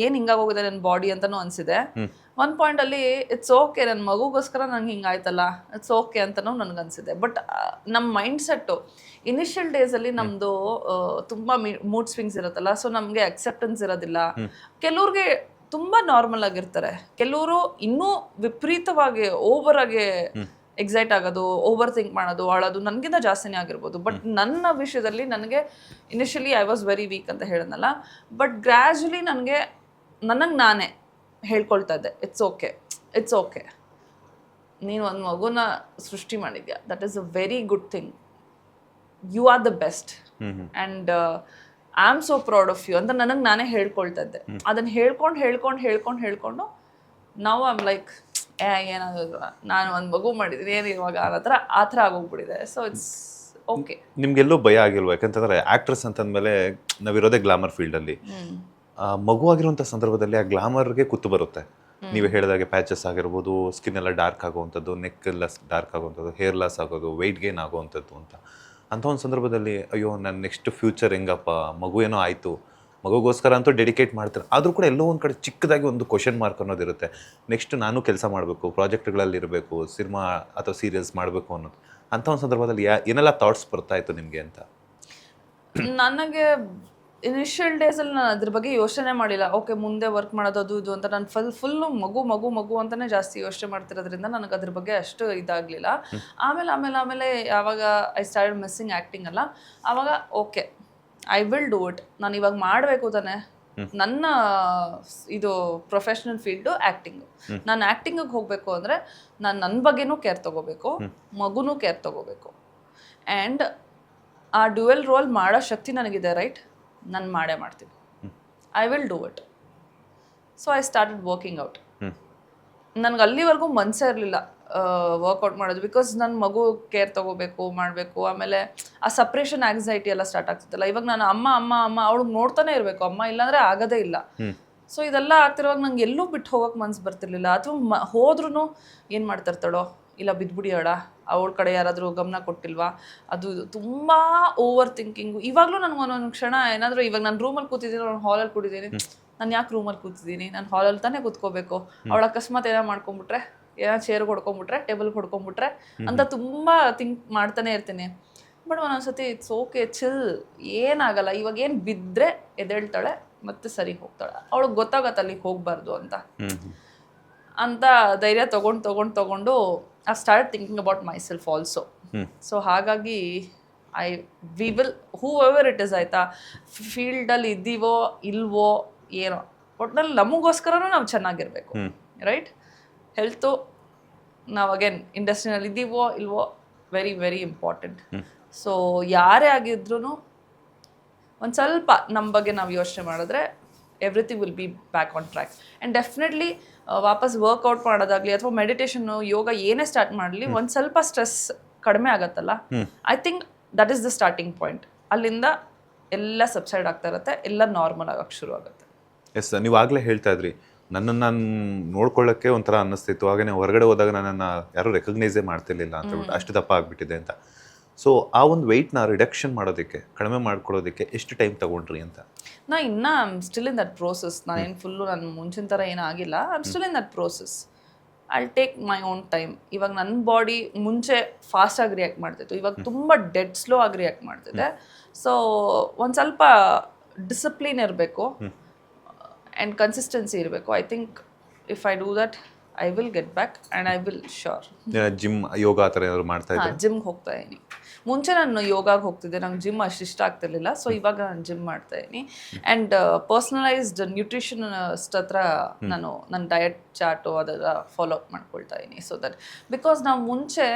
S2: ಏನು ಹಿಂಗಾಗೋಗಿದೆ ನನ್ನ ಬಾಡಿ ಅಂತಲೂ ಅನಿಸಿದೆ. ಒಂದು ಪಾಯಿಂಟಲ್ಲಿ ಇಟ್ಸ್ ಓಕೆ, ನನ್ನ ಮಗುಗೋಸ್ಕರ ನಂಗೆ ಹಿಂಗಾಯ್ತಲ್ಲ, ಇಟ್ಸ್ ಓಕೆ ಅಂತಲೂ ನನಗನ್ಸಿದೆ. ಬಟ್ ನಮ್ಮ ಮೈಂಡ್ ಸೆಟ್ಟು ಇನಿಷಿಯಲ್ ಡೇಸಲ್ಲಿ ನಮ್ಮದು ತುಂಬ ಮೂಡ್ ಸ್ವಿಂಗ್ಸ್ ಇರುತ್ತಲ್ಲ. ಸೊ ನಮಗೆ ಅಕ್ಸೆಪ್ಟೆನ್ಸ್ ಇರೋದಿಲ್ಲ. ಕೆಲವ್ರಿಗೆ ತುಂಬ ನಾರ್ಮಲ್ ಆಗಿರ್ತಾರೆ, ಕೆಲವರು ಇನ್ನೂ ವಿಪರೀತವಾಗಿ ಓವರ್ ಆಗಿ ಎಕ್ಸೈಟ್ ಆಗೋದು, ಓವರ್ ಥಿಂಕ್ ಮಾಡೋದು, ಅಳೋದು ನನಗಿಂತ ಜಾಸ್ತಿನೇ ಆಗಿರ್ಬೋದು. ಬಟ್ ನನ್ನ ವಿಷಯದಲ್ಲಿ ನನಗೆ initially I was very weak ಅಂತ ಹೇಳಿದ್ನಲ್ಲ. ಬಟ್ ಗ್ರ್ಯಾಜುಲಿ ನನಗೆ ನಾನೇ ಹೇಳ್ಕೊಳ್ತಾ ಇದ್ದೆ, ಇಟ್ಸ್ ಓಕೆ, ಇಟ್ಸ್ ಓಕೆ, ನೀನು ಒಂದು ಮಗುನ ಸೃಷ್ಟಿ ಮಾಡಿದ್ಯಾ, that is a very good thing, you are the best. And I am so proud of you ಅಂತ ನನಗೆ ನಾನೇ ಹೇಳ್ಕೊಳ್ತಾ ಇದ್ದೆ. ಅದನ್ನು ಹೇಳ್ಕೊಂಡು ನಾವು ಐಮ್ ಲೈಕ್ ಏನಾದ್ರು ನಾನು ಒಂದು ಮಗು ಮಾಡಿದ್ದೀನಿ ಏನು ಇವಾಗ ಆ ಥರ ಆಗೋಗ್ಬಿಟ್ಟಿದೆ. So it's okay.
S1: ನಿಮ್ಗೆಲ್ಲೂ ಭಯ ಆಗಿಲ್ವ? ಯಾಕಂತಂದ್ರೆ ಆಕ್ಟ್ರೆಸ್ ಅಂತಂದ್ಮೇಲೆ ನಾವಿರೋದೇ ಗ್ಲಾಮರ್ ಫೀಲ್ಡಲ್ಲಿ. ಮಗು ಆಗಿರುವಂಥ ಸಂದರ್ಭದಲ್ಲಿ ಆ ಗ್ಲಾಮರ್ಗೆ ಕುತ್ತು ಬರುತ್ತೆ. ನೀವು ಹೇಳಿದಾಗೆ ಪ್ಯಾಚಸ್ ಆಗಿರ್ಬೋದು, ಸ್ಕಿನ್ ಎಲ್ಲ ಡಾರ್ಕ್ ಆಗುವಂಥದ್ದು, ನೆಕ್ ಎಲ್ಲ ಡಾರ್ಕ್ ಆಗುವಂಥದ್ದು, ಹೇರ್ ಲಾಸ್ ಆಗೋದು, ವೆಯ್ಟ್ ಗೇನ್ ಆಗುವಂಥದ್ದು ಅಂಥ ಒಂದು ಸಂದರ್ಭದಲ್ಲಿ ಅಯ್ಯೋ ನನ್ನ ನೆಕ್ಸ್ಟ್ ಫ್ಯೂಚರ್ ಹೆಂಗಪ್ಪ, ಮಗು ಏನೋ ಆಯಿತು, ಮಗುಗೋಸ್ಕರ ಅಂತೂ ಡೆಡಿಕೇಟ್ ಮಾಡ್ತಾರೆ. ಆದರೂ ಕೂಡ ಎಲ್ಲೋ ಒಂದು ಕಡೆ ಚಿಕ್ಕದಾಗಿ ಒಂದು ಕ್ವಶನ್ ಮಾರ್ಕ್ ಅನ್ನೋದಿರುತ್ತೆ. ನೆಕ್ಸ್ಟ್ ನಾನು ಕೆಲಸ ಮಾಡಬೇಕು, ಪ್ರಾಜೆಕ್ಟ್ಗಳಲ್ಲಿ ಇರಬೇಕು, ಸಿನಿಮಾ ಅಥವಾ ಸೀರಿಯಲ್ಸ್ ಮಾಡಬೇಕು ಅನ್ನೋದು. ಅಂಥ ಒಂದು ಸಂದರ್ಭದಲ್ಲಿ ಏನೆಲ್ಲ ಥಾಟ್ಸ್ ಬರ್ತಾ ಇತ್ತು ನಿಮಗೆ ಅಂತ?
S2: ನನಗೆ ಇನಿಷಿಯಲ್ ಡೇಸಲ್ಲಿ ನಾನು ಅದ್ರ ಬಗ್ಗೆ ಯೋಚನೆ ಮಾಡಿಲ್ಲ. ಓಕೆ ಮುಂದೆ ವರ್ಕ್ ಮಾಡೋದು ಅದು ಇದು ಅಂತ. ನಾನು ಫುಲ್ಲು ಮಗು ಅಂತಲೇ ಜಾಸ್ತಿ ಯೋಚನೆ ಮಾಡ್ತಿರೋದ್ರಿಂದ ನನಗೆ ಅದ್ರ ಬಗ್ಗೆ ಅಷ್ಟು ಇದಾಗಲಿಲ್ಲ. ಆಮೇಲೆ ಯಾವಾಗ ಐ ಸ್ಟಾರ್ಟ್ ಮಿಸ್ಸಿಂಗ್ ಆ್ಯಕ್ಟಿಂಗ್ ಅಲ್ಲ, ಆವಾಗ okay I will do it. ನಾನು ಇವಾಗ ಮಾಡಬೇಕು ತಾನೆ. ನನ್ನ ಇದು ಪ್ರೊಫೆಷ್ನಲ್ ಫೀಲ್ಡು ಆ್ಯಕ್ಟಿಂಗು. ನಾನು ಆ್ಯಕ್ಟಿಂಗಿಗೆ ಹೋಗಬೇಕು ಅಂದರೆ ನಾನು ನನ್ನ ಬಗ್ಗೆನೂ ಕೇರ್ ತೊಗೋಬೇಕು, ಮಗುನೂ ಕೇರ್ ತೊಗೋಬೇಕು. ಆ್ಯಂಡ್ ಆ ಡ್ಯುಯಲ್ ರೋಲ್ ಮಾಡೋ ಶಕ್ತಿ ನನಗಿದೆ, ರೈಟ್? ನಾನು ಮಾಡ್ತೀನಿ. I will do it. So I started working out. ನನಗೆ ಅಲ್ಲಿವರೆಗೂ ಮನಸ್ಸೇ ಇರಲಿಲ್ಲ ವರ್ಕೌಟ್ ಮಾಡೋದು. ಬಿಕಾಸ್ ನನ್ನ ಮಗು ಕೇರ್ ತೊಗೋಬೇಕು, ಮಾಡಬೇಕು. ಆಮೇಲೆ ಆ ಸಪ್ರೇಷನ್ ಆಂಗ್ಸೈಟಿ ಎಲ್ಲ ಸ್ಟಾರ್ಟ್ ಆಗ್ತಿತ್ತಲ್ಲ. ಇವಾಗ ನಾನು ಅಮ್ಮ ಅವಳಿಗೆ ನೋಡ್ತಾನೆ ಇರಬೇಕು, ಅಮ್ಮ ಇಲ್ಲಾಂದರೆ ಆಗೋದೇ ಇಲ್ಲ. ಸೊ ಇದೆಲ್ಲ ಆಗ್ತಿರುವಾಗ ನಂಗೆ ಎಲ್ಲೂ ಬಿಟ್ಟು ಹೋಗೋಕೆ ಮನ್ಸು ಬರ್ತಿರ್ಲಿಲ್ಲ. ಅಥವಾ ಹೋದ್ರೂ ಏನು ಮಾಡ್ತಿರ್ತಾಳೋ, ಇಲ್ಲ ಬಿದ್ದುಬಿಡಿ ಅವಳ ಕಡೆ ಯಾರಾದರೂ ಗಮನ ಕೊಟ್ಟಿಲ್ವಾ, ಅದು ತುಂಬ ಓವರ್ ಥಿಂಕಿಂಗು. ಇವಾಗಲೂ ನನಗೆ ಒಂದೊಂದು ಕ್ಷಣ ಏನಾದರೂ, ಇವಾಗ ನಾನು ರೂಮಲ್ಲಿ ಕೂತಿದ್ದೀನಿ, ನಾನು ಹಾಲಲ್ಲಿ ಕೂತಿದ್ದೀನಿ, ನಾನು ಯಾಕೆ ರೂಮಲ್ಲಿ ಕೂತಿದ್ದೀನಿ, ನಾನು ಹಾಲಲ್ಲಿ ತಾನೇ ಕೂತ್ಕೋಬೇಕು. ಅವಳು ಅಕಸ್ಮಾತ್ ಏನೋ ಮಾಡ್ಕೊಂಬಿಟ್ರೆ, ಏನೋ ಚೇರ್ಗೆ ಹೊಡ್ಕೊಂಬಿಟ್ರೆ, ಟೇಬಲ್ಗೆ ಹೊಡ್ಕೊಂಬಿಟ್ರೆ ಅಂತ ತುಂಬ ಥಿಂಕ್ ಮಾಡ್ತಾನೆ ಇರ್ತೀನಿ. ಬಟ್ ಒಂದೊಂದ್ಸತಿ ಇಟ್ಸ್ ಓಕೆ, ಚಿಲ್, ಏನಾಗಲ್ಲ. ಇವಾಗ ಏನು ಬಿದ್ದರೆ ಎದ್ದೇಳ್ತಾಳೆ ಮತ್ತೆ ಸರಿ ಹೋಗ್ತಾಳೆ. ಅವಳಿಗೆ ಗೊತ್ತಾಗತ್ತೆ ಅಲ್ಲಿಗೆ ಹೋಗಬಾರ್ದು ಅಂತ ಧೈರ್ಯ ತಗೊಂಡು I start thinking about myself also. So ಹಾಗಾಗಿ we will whoever it is, ಆಯಿತಾ, ಫೀಲ್ಡಲ್ಲಿ ಇದ್ದೀವೋ ಇಲ್ವೋ ಏನೋ, ಒಟ್ನಲ್ಲಿ ನಮಗೋಸ್ಕರನೂ ನಾವು ಚೆನ್ನಾಗಿರಬೇಕು, ರೈಟ್? ಹೆಲ್ತು ನಾವು ಅಗೇನ್ ಇಂಡಸ್ಟ್ರಿನಲ್ಲಿ ಇದ್ದೀವೋ ಇಲ್ವೋ ವೆರಿ ವೆರಿ ಇಂಪಾರ್ಟೆಂಟ್. ಸೊ ಯಾರೇ ಆಗಿದ್ರೂ ಒಂದು ಸ್ವಲ್ಪ ನಮ್ಮ ಬಗ್ಗೆ ನಾವು ಯೋಚನೆ ಮಾಡಿದ್ರೆ everything will be back on track. And definitely ವಾಪಸ್ ವರ್ಕೌಟ್ ಮಾಡೋದಾಗಲಿ ಅಥವಾ ಮೆಡಿಟೇಷನ್ನು, ಯೋಗ ಏನೇ ಸ್ಟಾರ್ಟ್ ಮಾಡಲಿ, ಒಂದು ಸ್ವಲ್ಪ ಸ್ಟ್ರೆಸ್ ಕಡಿಮೆ ಆಗತ್ತಲ್ಲ. I think that is the starting point. ಅಲ್ಲಿಂದ ಎಲ್ಲ ಸಬ್ಸೈಡ್ ಆಗ್ತಾ ಇರುತ್ತೆ, ಎಲ್ಲ ನಾರ್ಮಲ್ ಆಗೋಕ್ಕೆ ಶುರು ಆಗುತ್ತೆ.
S1: ಎಸ್, ನೀವು ಆಗಲೇ ಹೇಳ್ತಾ ಇದ್ರಿ ನನ್ನನ್ನು ನಾನು ನೋಡ್ಕೊಳ್ಳೋಕ್ಕೆ ಒಂಥರ ಅನ್ನಿಸ್ತಿತ್ತು. ಹಾಗೆ ಹೊರಗಡೆ ಹೋದಾಗ ನನ್ನನ್ನು ಯಾರೂ ರೆಕಗ್ನೈಸೇ ಮಾಡ್ತಿರ್ಲಿಲ್ಲ ಅಂತ ಹೇಳ್ಬಿಟ್ಟು, ಅಷ್ಟು ದಪ್ಪ ಆಗಿಬಿಟ್ಟಿದೆ ಅಂತ. ಸೊ ಆ ಒಂದು ವೆಯ್ಟ್ನ ರಿಡಕ್ಷನ್ ಮಾಡೋದಕ್ಕೆ, ಕಡಿಮೆ ಮಾಡ್ಕೊಳ್ಳೋದಕ್ಕೆ ಎಷ್ಟು ಟೈಮ್ ತೊಗೊಂಡ್ರಿ ಅಂತ?
S2: ನಾ ಇನ್ನೂ ಸ್ಟಿಲ್ ಇನ್ ದಟ್ ಪ್ರೋಸೆಸ್. ನಾನೇನು ಫುಲ್ಲು ನಾನು ಮುಂಚಿನ ಥರ ಏನಾಗಿಲ್ಲ. I am still in that process. I take my own time. ಇವಾಗ ನನ್ನ ಬಾಡಿ ಮುಂಚೆ ಫಾಸ್ಟಾಗಿ ರಿಯಾಕ್ಟ್ ಮಾಡ್ತಿತ್ತು, ಇವಾಗ ತುಂಬ ಸ್ಲೋ ಆಗಿ ರಿಯಾಕ್ಟ್ ಮಾಡ್ತಿದೆ. ಸೊ ಒಂದು ಸ್ವಲ್ಪ ಡಿಸಿಪ್ಲಿನ್ ಇರಬೇಕು ಆ್ಯಂಡ್ ಕನ್ಸಿಸ್ಟೆನ್ಸಿ ಇರಬೇಕು. I think if I do that I will get back and I will sure.
S1: Gym, yoga ಆ ಥರ ಏನಾದ್ರು ಮಾಡ್ತಾ ಇದ್ದೆ?
S2: ಜಿಮ್ಗೆ ಹೋಗ್ತಾ ಇದ್ದೀನಿ. ಮುಂಚೆ ನಾನು ಯೋಗಾಗೆ ಹೋಗ್ತಿದ್ದೆ, ನಂಗೆ ಜಿಮ್ ಅಷ್ಟು ಇಷ್ಟ ಆಗ್ತಿರ್ಲಿಲ್ಲ. ಸೊ ಇವಾಗ ನಾನು ಜಿಮ್ ಮಾಡ್ತಾ ಇದ್ದೀನಿ. ಆ್ಯಂಡ್ ಪರ್ಸ್ನಲೈಸ್ಡ್ ನ್ಯೂಟ್ರಿಷನಿಸ್ಟ್ ಹತ್ರ ನಾನು ನನ್ನ ಡಯಟ್ ಚಾರ್ಟು ಅದೆಲ್ಲ ಫಾಲೋ ಅಪ್ ಮಾಡ್ಕೊಳ್ತಾ ಇದ್ದೀನಿ. ಸೊ ದಟ್ ಬಿಕಾಸ್ ನಾವು ಮುಂಚೆ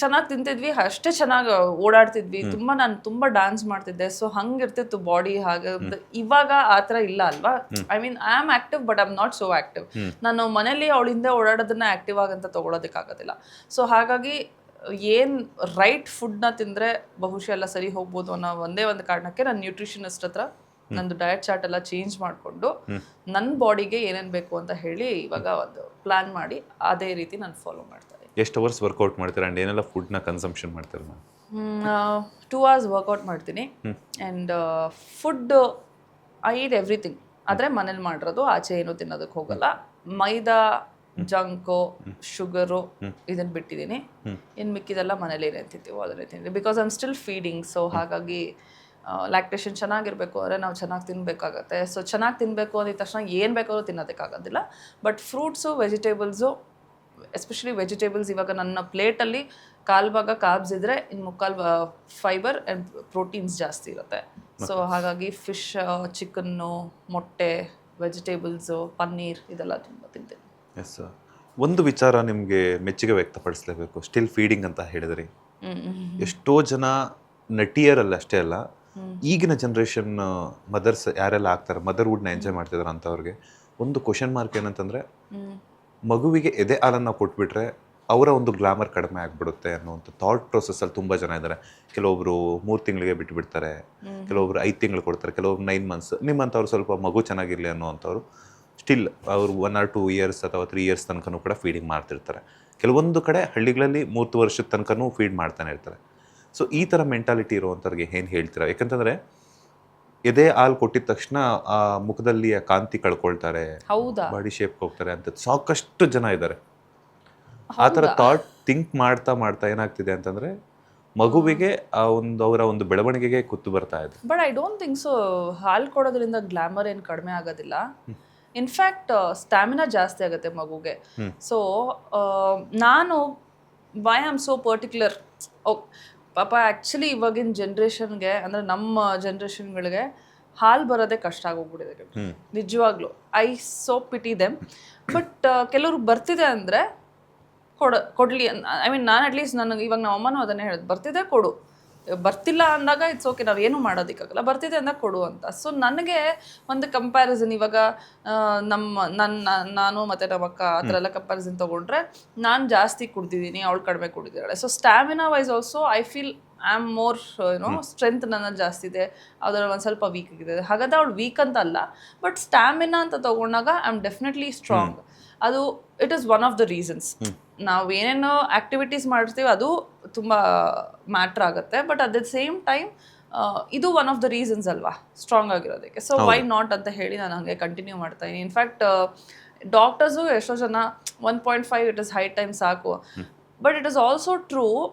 S2: ಚೆನ್ನಾಗಿ ತಿಂತಿದ್ವಿ, ಅಷ್ಟೇ ಚೆನ್ನಾಗಿ ಓಡಾಡ್ತಿದ್ವಿ, ನಾನು ತುಂಬ ಡ್ಯಾನ್ಸ್ ಮಾಡ್ತಿದ್ದೆ. ಸೊ ಹಂಗಿರ್ತಿತ್ತು ಬಾಡಿ. ಹಾಗೆ ಇವಾಗ ಆ ಥರ ಇಲ್ಲ ಅಲ್ವಾ. I mean I am active but I am not so active. ನಾನು ಮನೇಲಿ ಅವಳಿಂದ ಓಡಾಡೋದನ್ನ ಆ್ಯಕ್ಟಿವ್ ಆಗಂತ ತೊಗೊಳೋದಕ್ಕಾಗೋದಿಲ್ಲ. ಸೊ ಹಾಗಾಗಿ ಏನು ರೈಟ್ ಫುಡ್ನ ತಿಂದರೆ ಬಹುಶಃ ಎಲ್ಲ ಸರಿ ಹೋಗ್ಬೋದು ಅನ್ನೋ ಒಂದೇ ಒಂದು ಕಾರಣಕ್ಕೆ ನಾನು ನ್ಯೂಟ್ರಿಷನಿಸ್ಟ್ ಹತ್ರ ನಂದು ಡಯಟ್ ಚಾರ್ಟ್ ಎಲ್ಲ ಚೇಂಜ್ ಮಾಡಿಕೊಂಡು ನನ್ನ ಬಾಡಿಗೆ ಏನೇನು ಬೇಕು ಅಂತ ಹೇಳಿ ಇವಾಗ ಒಂದು ಪ್ಲ್ಯಾನ್ ಮಾಡಿ ಅದೇ ರೀತಿ ನಾನು ಫಾಲೋ ಮಾಡ್ತಾ ಇದ್ದೀನಿ.
S1: ಎಷ್ಟು ಅವರ್ಸ್ ವರ್ಕೌಟ್ ಮಾಡ್ತೀರಾ ಆ್ಯಂಡ್ ಏನೆಲ್ಲ ಫುಡ್ನ ಕನ್ಸಂಪ್ಷನ್ ಮಾಡ್ತೀರಾ?
S2: 2 hours ವರ್ಕೌಟ್ ಮಾಡ್ತೀನಿ. And food I eat everything. ಆದರೆ ಮನೇಲಿ ಮಾಡಿರೋದು, ಆಚೆ ಏನೂ ತಿನ್ನೋದಕ್ಕೆ ಹೋಗಲ್ಲ. ಮೈದಾ, ಜಂಕು, ಶುಗರು ಇದನ್ನು ಬಿಟ್ಟಿದ್ದೀನಿ. ಇನ್ನು ಮಿಕ್ಕಿದೆಲ್ಲ ಮನೇಲಿ ಏನೇನು ತಿಂತೀವೋ ಅದನ್ನೇ ತಿಂತೀನಿ. Because I am still feeding. So ಹಾಗಾಗಿ ಲ್ಯಾಕ್ಟೇಷನ್ ಚೆನ್ನಾಗಿರಬೇಕು ಅಂದರೆ ನಾವು ಚೆನ್ನಾಗಿ ತಿನ್ನಬೇಕಾಗತ್ತೆ. ಸೊ ಚೆನ್ನಾಗಿ ತಿನ್ನಬೇಕು ಅಂದಿದ ತಕ್ಷಣ ಏನು ಬೇಕಾದ್ರೂ ತಿನ್ನೋದಕ್ಕಾಗೋದಿಲ್ಲ. But fruits, vegetables, especially vegetables, ಇವಾಗ ನನ್ನ ಪ್ಲೇಟಲ್ಲಿ 1/4 ಭಾಗ ಕಾರ್ಬ್ಸ್ ಇದ್ದರೆ ಇನ್ನು 3/4 ಫೈಬರ್ ಆ್ಯಂಡ್ ಪ್ರೋಟೀನ್ಸ್ ಜಾಸ್ತಿ ಇರುತ್ತೆ. ಸೊ ಹಾಗಾಗಿ ಫಿಶ್, ಚಿಕನ್ನು, ಮೊಟ್ಟೆ, ವೆಜಿಟೇಬಲ್ಸು, ಪನ್ನೀರ್ ಇದೆಲ್ಲ ತುಂಬ ತಿಂತೀನಿ.
S1: ಎಸ್, ಒಂದು ವಿಚಾರ ನಿಮಗೆ ಮೆಚ್ಚುಗೆ ವ್ಯಕ್ತಪಡಿಸಲೇಬೇಕು. ಸ್ಟಿಲ್ ಫೀಡಿಂಗ್ ಅಂತ ಹೇಳಿದ್ರಿ. ಎಷ್ಟೋ ಜನ ನಟಿಯರಲ್ಲಿ ಅಷ್ಟೇ ಅಲ್ಲ, ಈಗಿನ ಜನ್ರೇಷನ್ ಮದರ್ಸ್ ಯಾರೆಲ್ಲ ಆಗ್ತಾರೆ, ಮದರ್ವುಡ್ನ ಎಂಜಾಯ್ ಮಾಡ್ತಿದಾರೆ ಅಂಥವ್ರಿಗೆ ಒಂದು ಕ್ವಶನ್ ಮಾರ್ಕ್ ಏನಂತಂದರೆ, ಮಗುವಿಗೆ ಎದೆ ಹಾಲನ್ನು ಕೊಟ್ಬಿಟ್ರೆ ಅವರ ಒಂದು ಗ್ಲಾಮರ್ ಕಡಿಮೆ ಆಗಿಬಿಡುತ್ತೆ ಅನ್ನೋಂಥ ಥಾಟ್ ಪ್ರೊಸೆಸ್ಸಲ್ಲಿ ತುಂಬ ಜನ ಇದ್ದಾರೆ. ಕೆಲವೊಬ್ರು 3 ತಿಂಗಳಿಗೆ ಬಿಟ್ಬಿಡ್ತಾರೆ, ಕೆಲವೊಬ್ರು 5 ತಿಂಗಳು ಕೊಡ್ತಾರೆ, ಕೆಲವೊಬ್ರು 9 ಮಂತ್ಸ್. ನಿಮ್ಮಂಥವ್ರು ಸ್ವಲ್ಪ ಮಗು ಚೆನ್ನಾಗಿರಲಿ ಅನ್ನೋವಂಥವ್ರು ಸ್ಟಿಲ್ ಅವರು 1 or 2 ಇಯರ್ಸ್ ಅಥವಾ 3 ಇಯರ್ಸ್ ತನಕನೂ ಕೂಡ ಫೀಡಿಂಗ್ ಮಾಡ್ತಿರ್ತಾರೆ. ಕೆಲವೊಂದು ಕಡೆ ಹಳ್ಳಿಗಳಲ್ಲಿ 3 ವರ್ಷದ ತನಕನೂ ಫೀಡ್ ಮಾಡ್ತಾನೆ ಇರ್ತಾರೆ. ಸೊ ಈ ಥರ ಮೆಂಟಾಲಿಟಿ ಇರುವಂಥವ್ರಿಗೆ ಏನು ಹೇಳ್ತೀರಾ? ಯಾಕಂತಂದರೆ ಎದೆ ಹಾಲು ಕೊಟ್ಟಿದ ತಕ್ಷಣ ಆ ಮುಖದಲ್ಲಿ ಆ ಕಾಂತಿ ಕಳ್ಕೊಳ್ತಾರೆ,
S2: ಹೌದಾ?
S1: ಬಾಡಿ ಶೇಪ್ ಹೋಗ್ತಾರೆ ಅಂತ ಸಾಕಷ್ಟು ಜನ ಇದ್ದಾರೆ. ಆ ಥರ ಥಾಟ್ ಥಿಂಕ್ ಮಾಡ್ತಾ ಮಾಡ್ತಾ ಏನಾಗ್ತಿದೆ ಅಂತಂದರೆ ಮಗುವಿಗೆ ಆ ಒಂದು ಅವರ ಒಂದು ಬೆಳವಣಿಗೆಗೆ ಕುತ್ತು ಬರ್ತಾ ಇದೆ.
S2: But I don't think so. ಹಾಲು ಕೊಡೋದ್ರಿಂದ ಗ್ಲಾಮರ್ ಏನು ಕಡಿಮೆ ಆಗೋದಿಲ್ಲ. ಇನ್ಫ್ಯಾಕ್ಟ್ ಸ್ಟ್ಯಾಮಿನಾ ಜಾಸ್ತಿ ಆಗುತ್ತೆ ಮಗುಗೆ. ಸೊ ನಾನು ವೈ ಆಮ್ ಸೋ ಪರ್ಟಿಕ್ಯುಲರ್. ಪಾಪ ಆ್ಯಕ್ಚುಲಿ ಇವಾಗಿನ ಜನ್ರೇಷನ್ಗೆ ಅಂದರೆ ನಮ್ಮ ಜನ್ರೇಷನ್ಗಳಿಗೆ ಹಾಲು ಬರೋದೇ ಕಷ್ಟ ಆಗೋಗ್ಬಿಟ್ಟಿದೆ ನಿಜವಾಗ್ಲೂ. I so pity them. But ಕೆಲವ್ರಿಗೆ ಬರ್ತಿದೆ ಅಂದರೆ ಕೊಡಲಿ. ಐ ಮೀನ್ ನಾನು ಅಟ್ಲೀಸ್ಟ್ ನನಗೆ ಇವಾಗ ನಮ್ಮ ಅಮ್ಮನೂ ಅದನ್ನೇ ಹೇಳೋದು, ಬರ್ತಿದೆ ಕೊಡು, ಬರ್ತಿಲ್ಲ ಅಂದಾಗ ಇಟ್ಸ್ ಓಕೆ, ನಾವು ಏನೂ ಮಾಡೋದಕ್ಕಾಗಲ್ಲ, ಬರ್ತಿದೆ ಅಂದಾಗ ಕೊಡು ಅಂತ. ಸೊ ನನಗೆ ಒಂದು ಕಂಪ್ಯಾರಿಸನ್ ಇವಾಗ ನಾನು ಮತ್ತು ನಮ್ಮ ಅಕ್ಕ ಆ ಥರ ಎಲ್ಲ ಕಂಪ್ಯಾರಿಸನ್ ತೊಗೊಂಡ್ರೆ ನಾನು ಜಾಸ್ತಿ ಕುಡ್ದಿದ್ದೀನಿ, ಅವಳು ಕಡಿಮೆ ಕುಡಿದಿದ್ದಾಳೆ. So stamina wise also I feel I am more strength ನನ್ನಲ್ಲಿ ಜಾಸ್ತಿ ಇದೆ, ಅದರಲ್ಲಿ ಒಂದು ಸ್ವಲ್ಪ ವೀಕ್ ಆಗಿದೆ. ಹಾಗಾದ್ರೆ ಅವಳು ವೀಕ್ ಅಂತ ಅಲ್ಲ, ಬಟ್ ಸ್ಟ್ಯಾಮಿನಾ ಅಂತ ತೊಗೊಂಡಾಗ ಐ ಆಮ್ ಡೆಫಿನೆಟ್ಲಿ ಸ್ಟ್ರಾಂಗ್. ಅದು it is one of the reasons. ನಾವು ಏನೇನೋ ಆ್ಯಕ್ಟಿವಿಟೀಸ್ ಮಾಡ್ತೀವಿ ಅದು ತುಂಬ ಮ್ಯಾಟ್ರ್ ಆಗುತ್ತೆ. But at the same time ಇದು ಒನ್ ಆಫ್ ದ ರೀಸನ್ಸ್ ಅಲ್ವಾ ಸ್ಟ್ರಾಂಗ್ ಆಗಿರೋದಕ್ಕೆ. ಸೊ ವೈ ನಾಟ್ ಅಂತ ಹೇಳಿ ನಾನು ಹಾಗೆ ಕಂಟಿನ್ಯೂ ಮಾಡ್ತಾ ಇದ್ದೀನಿ. ಇನ್ಫ್ಯಾಕ್ಟ್ ಡಾಕ್ಟರ್ಸು ಎಷ್ಟೋ ಜನ 1.5 ಇಟ್ ಇಸ್ ಹೈ ಟೈಮ್ ಸಾಕು. But it is also true,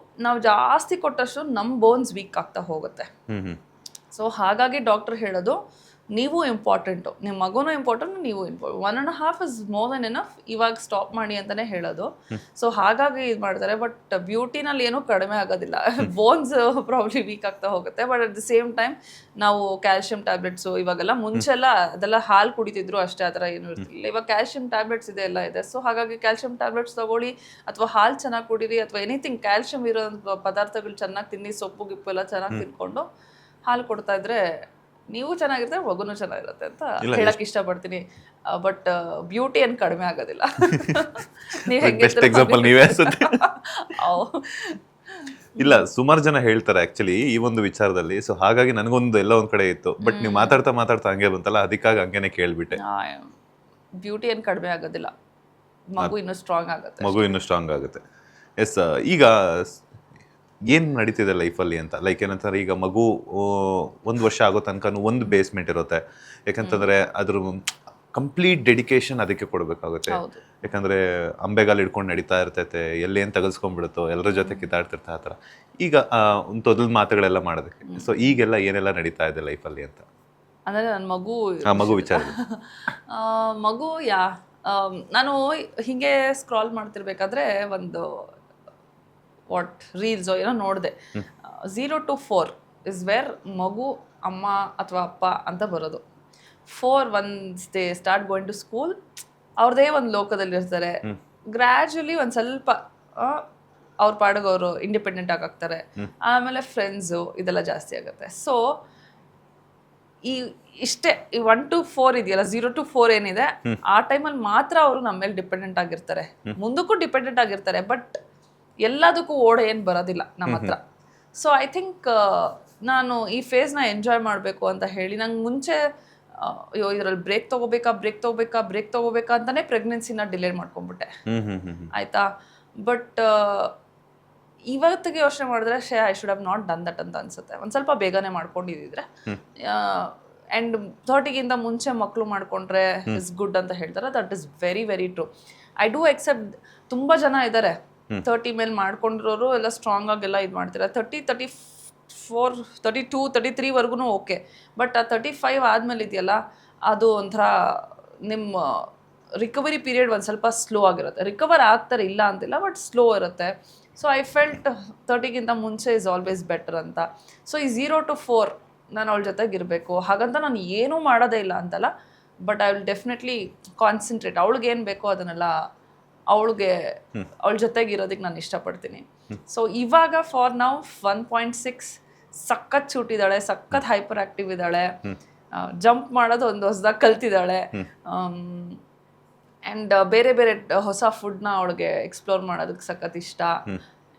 S2: ನಾವು ಜಾಸ್ತಿ ಕೊಟ್ಟಷ್ಟು ನಮ್ಮ ಬೋನ್ಸ್ ವೀಕ್ ಆಗ್ತಾ ಹೋಗುತ್ತೆ. ಸೊ ಹಾಗಾಗಿ ಡಾಕ್ಟರ್ ಹೇಳೋದು ನೀವು ಇಂಪಾರ್ಟೆಂಟು, ನಿಮ್ಮ ಮಗುನೂ ಇಂಪಾರ್ಟೆಂಟ್, ನೀವು important. 1.5 is more than enough, ಇವಾಗ ಸ್ಟಾಪ್ ಮಾಡಿ ಅಂತಲೇ ಹೇಳೋದು. ಸೊ ಹಾಗಾಗಿ ಇದು ಮಾಡ್ತಾರೆ. ಬಟ್ ಬ್ಯೂಟಿನಲ್ಲಿ ಏನೂ ಕಡಿಮೆ ಆಗೋದಿಲ್ಲ, ಬೋನ್ಸ್ ಪ್ರಾಬ್ಲಿ ವೀಕ್ ಆಗ್ತಾ ಹೋಗುತ್ತೆ. But at the same time ನಾವು ಕ್ಯಾಲ್ಶಿಯಂ ಟ್ಯಾಬ್ಲೆಟ್ಸು ಇವಾಗೆಲ್ಲ, ಮುಂಚೆಲ್ಲ ಅದೆಲ್ಲ ಹಾಲು ಕುಡಿತಿದ್ರು ಅಷ್ಟೇ, ಆ ಥರ ಏನೂ ಇರ್ತಿಲ್ಲ. ಇವಾಗ ಕ್ಯಾಲ್ಶಿಯಂ ಟ್ಯಾಬ್ಲೆಟ್ಸ್ ಇದೆ, ಎಲ್ಲ ಇದೆ. ಸೊ ಹಾಗಾಗಿ ಕ್ಯಾಲ್ಶಿಯಂ ಟ್ಯಾಬ್ಲೆಟ್ಸ್ ತೊಗೊಳ್ಳಿ, ಅಥವಾ ಹಾಲು ಚೆನ್ನಾಗಿ ಕುಡೀರಿ, ಅಥವಾ ಎನಿಥಿಂಗ್ ಕ್ಯಾಲ್ಶಿಯಂ ಇರೋ ಪದಾರ್ಥಗಳು ಚೆನ್ನಾಗಿ ತಿನ್ನಿ, ಸೊಪ್ಪು ಗಿಪ್ಪು ಎಲ್ಲ ಚೆನ್ನಾಗಿ ತಿನ್ಕೊಂಡು ಹಾಲು ಕೊಡ್ತಾ ಇದ್ರೆ ನೀವು ಚೆನ್ನಾಗಿರ್ತಾರೆ, ಮಗುನೂ ಚೆನ್ನಾಗಿರುತ್ತೆ ಅಂತ ಹೇಳಕ್ ಇಷ್ಟಪಡ್ತೀನಿ. ಬಟ್ ಬ್ಯೂಟಿ ಏನು ಕಡಿಮೆ ಆಗೋದಿಲ್ಲ.
S1: ಬೆಸ್ಟ್ ಎಕ್ಸಾಂಪಲ್ ನೀವೇ ಅನ್ಸುತ್ತೆ. ಇಲ್ಲ, ಸುಮಾರು ಜನ ಹೇಳ್ತಾರೆ ಆಕ್ಚುಲಿ ಈ ಒಂದು ವಿಚಾರದಲ್ಲಿ. ಸೊ ಹಾಗಾಗಿ ನನಗೊಂದು ಎಲ್ಲ ಒಂದ್ ಕಡೆ ಇತ್ತು, ಬಟ್ ನೀವು ಮಾತಾಡ್ತಾ ಮಾತಾಡ್ತಾ ಹಂಗೆ ಬಂತಲ್ಲ, ಅದಕ್ಕಾಗಿ ಹಂಗೇನೆ ಕೇಳ್ಬಿಟ್ಟೆ.
S2: ಬ್ಯೂಟಿ ಏನು ಕಡಿಮೆ ಆಗೋದಿಲ್ಲ, ಮಗು ಇನ್ನೂ ಸ್ಟ್ರಾಂಗ್ ಆಗುತ್ತೆ. ಎಸ್, ಈಗ ಏನು ನಡೀತಿದೆ ಲೈಫಲ್ಲಿ ಅಂತ, ಲೈಕ್ ಏನಂತಾರೆ, ಈಗ ಮಗು 1 ವರ್ಷ ಆಗೋ ತನಕ ಒಂದು ಬೇಸ್ಮೆಂಟ್ ಇರುತ್ತೆ. ಯಾಕಂತಂದರೆ ಅದ್ರ ಕಂಪ್ಲೀಟ್ ಡೆಡಿಕೇಶನ್ ಅದಕ್ಕೆ ಕೊಡಬೇಕಾಗುತ್ತೆ. ಯಾಕಂದರೆ ಅಂಬೆಗಾಲು ಹಿಡ್ಕೊಂಡು ನಡೀತಾ ಇರ್ತೈತೆ, ಎಲ್ಲೇನು ತಗಲ್ಸ್ಕೊಂಡ್ಬಿಡುತ್ತೋ, ಎಲ್ಲರ ಜೊತೆ ಕಿತ್ತಾಡ್ತಿರ್ತಾ ಆ ಥರ. ಈಗ ಒಂದು ತೊದಲ್ ಮಾತುಗಳೆಲ್ಲ ಮಾಡೋದಕ್ಕೆ. ಸೊ ಈಗೆಲ್ಲ ಏನೆಲ್ಲ ನಡೀತಾ ಇದೆ ಲೈಫಲ್ಲಿ ಅಂತ ಅಂದರೆ ನನ್ನ ಮಗು ವಿಚಾರ. ಮಗು ನಾನು ಹೀಗೆ ಸ್ಕ್ರಾಲ್ ಮಾಡ್ತಿರ್ಬೇಕಾದ್ರೆ ಒಂದು ರೀಲ್ಸೋ ಏನೋ ನೋಡಿದೆ. 0 to 4 ಇಸ್ ವೇರ್ ಮಗು ಅಮ್ಮ ಅಥವಾ ಅಪ್ಪ ಅಂತ ಬರೋದು. 4 once they start going to school, ಅವ್ರದ್ದೇ ಒಂದು ಲೋಕದಲ್ಲಿ ಇರ್ತಾರೆ. ಗ್ರ್ಯಾಜುಲಿ ಒಂದು ಸ್ವಲ್ಪ ಅವ್ರ ಪಾಡಿಗೆ ಅವರು ಇಂಡಿಪೆಂಡೆಂಟ್ ಆಗ್ತಾರೆ. ಆಮೇಲೆ ಫ್ರೆಂಡ್ಸು ಇದೆಲ್ಲ ಜಾಸ್ತಿ ಆಗುತ್ತೆ. ಸೊ ಇಷ್ಟೇ 1 to 4 ಇದೆಯಲ್ಲ, 0 to 4 ಏನಿದೆ, ಆ ಟೈಮಲ್ಲಿ ಮಾತ್ರ ಅವರು ನಮ್ಮ ಮೇಲೆ ಡಿಪೆಂಡೆಂಟ್ ಆಗಿರ್ತಾರೆ. ಮುಂದಕ್ಕೂ ಡಿಪೆಂಡೆಂಟ್ ಆಗಿರ್ತಾರೆ, ಬಟ್ ಎಲ್ಲದಕ್ಕೂ ಓಡ ಏನು ಬರೋದಿಲ್ಲ ನಮ್ಮ ಹತ್ರ. ಸೊ ಐ ಥಿಂಕ್ ನಾನು ಈ ಫೇಸ್ನ ಎಂಜಾಯ್ ಮಾಡಬೇಕು ಅಂತ ಹೇಳಿ, ನಂಗೆ ಮುಂಚೆ ಅಯ್ಯೋ ಇದರಲ್ಲಿ ಬ್ರೇಕ್ ತೊಗೋಬೇಕಾ ಅಂತಲೇ ಪ್ರೆಗ್ನೆನ್ಸಿನ ಡಿಲೇ ಮಾಡ್ಕೊಂಡ್ಬಿಟ್ಟೆ, ಆಯಿತಾ. ಬಟ್ ಇವತ್ತಿಗೆ ಯೋಚನೆ ಮಾಡಿದ್ರೆ I should have not done that ಅಂತ ಅನ್ಸುತ್ತೆ. ಒಂದು ಸ್ವಲ್ಪ ಬೇಗನೆ ಮಾಡ್ಕೊಂಡಿದ್ದಿದ್ರೆ. ಆ್ಯಂಡ್ 30ಗಿಂತ ಮುಂಚೆ ಮಕ್ಕಳು ಮಾಡ್ಕೊಂಡ್ರೆ ಇಸ್ ಗುಡ್ ಅಂತ ಹೇಳ್ತಾರೆ. That is very very true. I do except ತುಂಬ ಜನ ಇದ್ದಾರೆ 30 ಮೇಲೆ ಮಾಡ್ಕೊಂಡಿರೋರು ಎಲ್ಲ ಸ್ಟ್ರಾಂಗ್ ಆಗೆಲ್ಲ ಇದು ಮಾಡ್ತಾರೆ. 30, 34, 32, 33ವರೆಗೂ ಓಕೆ. ಬಟ್ ಆ 35 ಆದಮೇಲೆ ಇದೆಯಲ್ಲ, ಅದು ಒಂಥರ ನಿಮ್ಮ ರಿಕವರಿ ಪೀರಿಯಡ್ ಒಂದು ಸ್ವಲ್ಪ ಸ್ಲೋ ಆಗಿರುತ್ತೆ. ರಿಕವರ್ ಆಗ್ತಾರೆ, ಇಲ್ಲ ಅಂತಿಲ್ಲ, ಬಟ್ ಸ್ಲೋ ಇರುತ್ತೆ. ಸೊ ಐ ಫೆಲ್ಟ್ 30ಗಿಂತ ಮುಂಚೆ ಇಸ್ ಆಲ್ವೇಸ್ ಬೆಟರ್ ಅಂತ. ಸೊ ಈ 0 to 4 ನಾನು ಅವಳ ಜೊತೆಗೆ ಇರಬೇಕು, ಹಾಗಂತ ನಾನು ಏನೂ ಮಾಡೋದೇ ಇಲ್ಲ ಅಂತಲ್ಲ. But I will definitely concentrate, ಅವಳಿಗೆ ಏನು ಬೇಕೋ ಅದನ್ನೆಲ್ಲ ಅವಳ ಜೊತೆಗೆ ಇರೋದಕ್ಕೆ ನಾನು ಇಷ್ಟಪಡ್ತೀನಿ. ಸೊ ಇವಾಗ ಫಾರ್ ನೌ 1.6 ಸಖತ್ ಚೂಟಿದ್ದಾಳೆ, ಸಖತ್ ಹೈಪರ್ ಆಕ್ಟಿವ್ ಇದ್ದಾಳೆ, ಜಂಪ್ ಮಾಡೋದು ಒಂದು ಹೊಸದಾಗಿ ಕಲ್ತಿದ್ದಾಳೆ. ಆ್ಯಂಡ್ ಬೇರೆ ಬೇರೆ ಹೊಸ ಫುಡ್ನ ಅವಳಿಗೆ ಎಕ್ಸ್ಪ್ಲೋರ್ ಮಾಡೋದಕ್ಕೆ ಸಖತ್ ಇಷ್ಟ.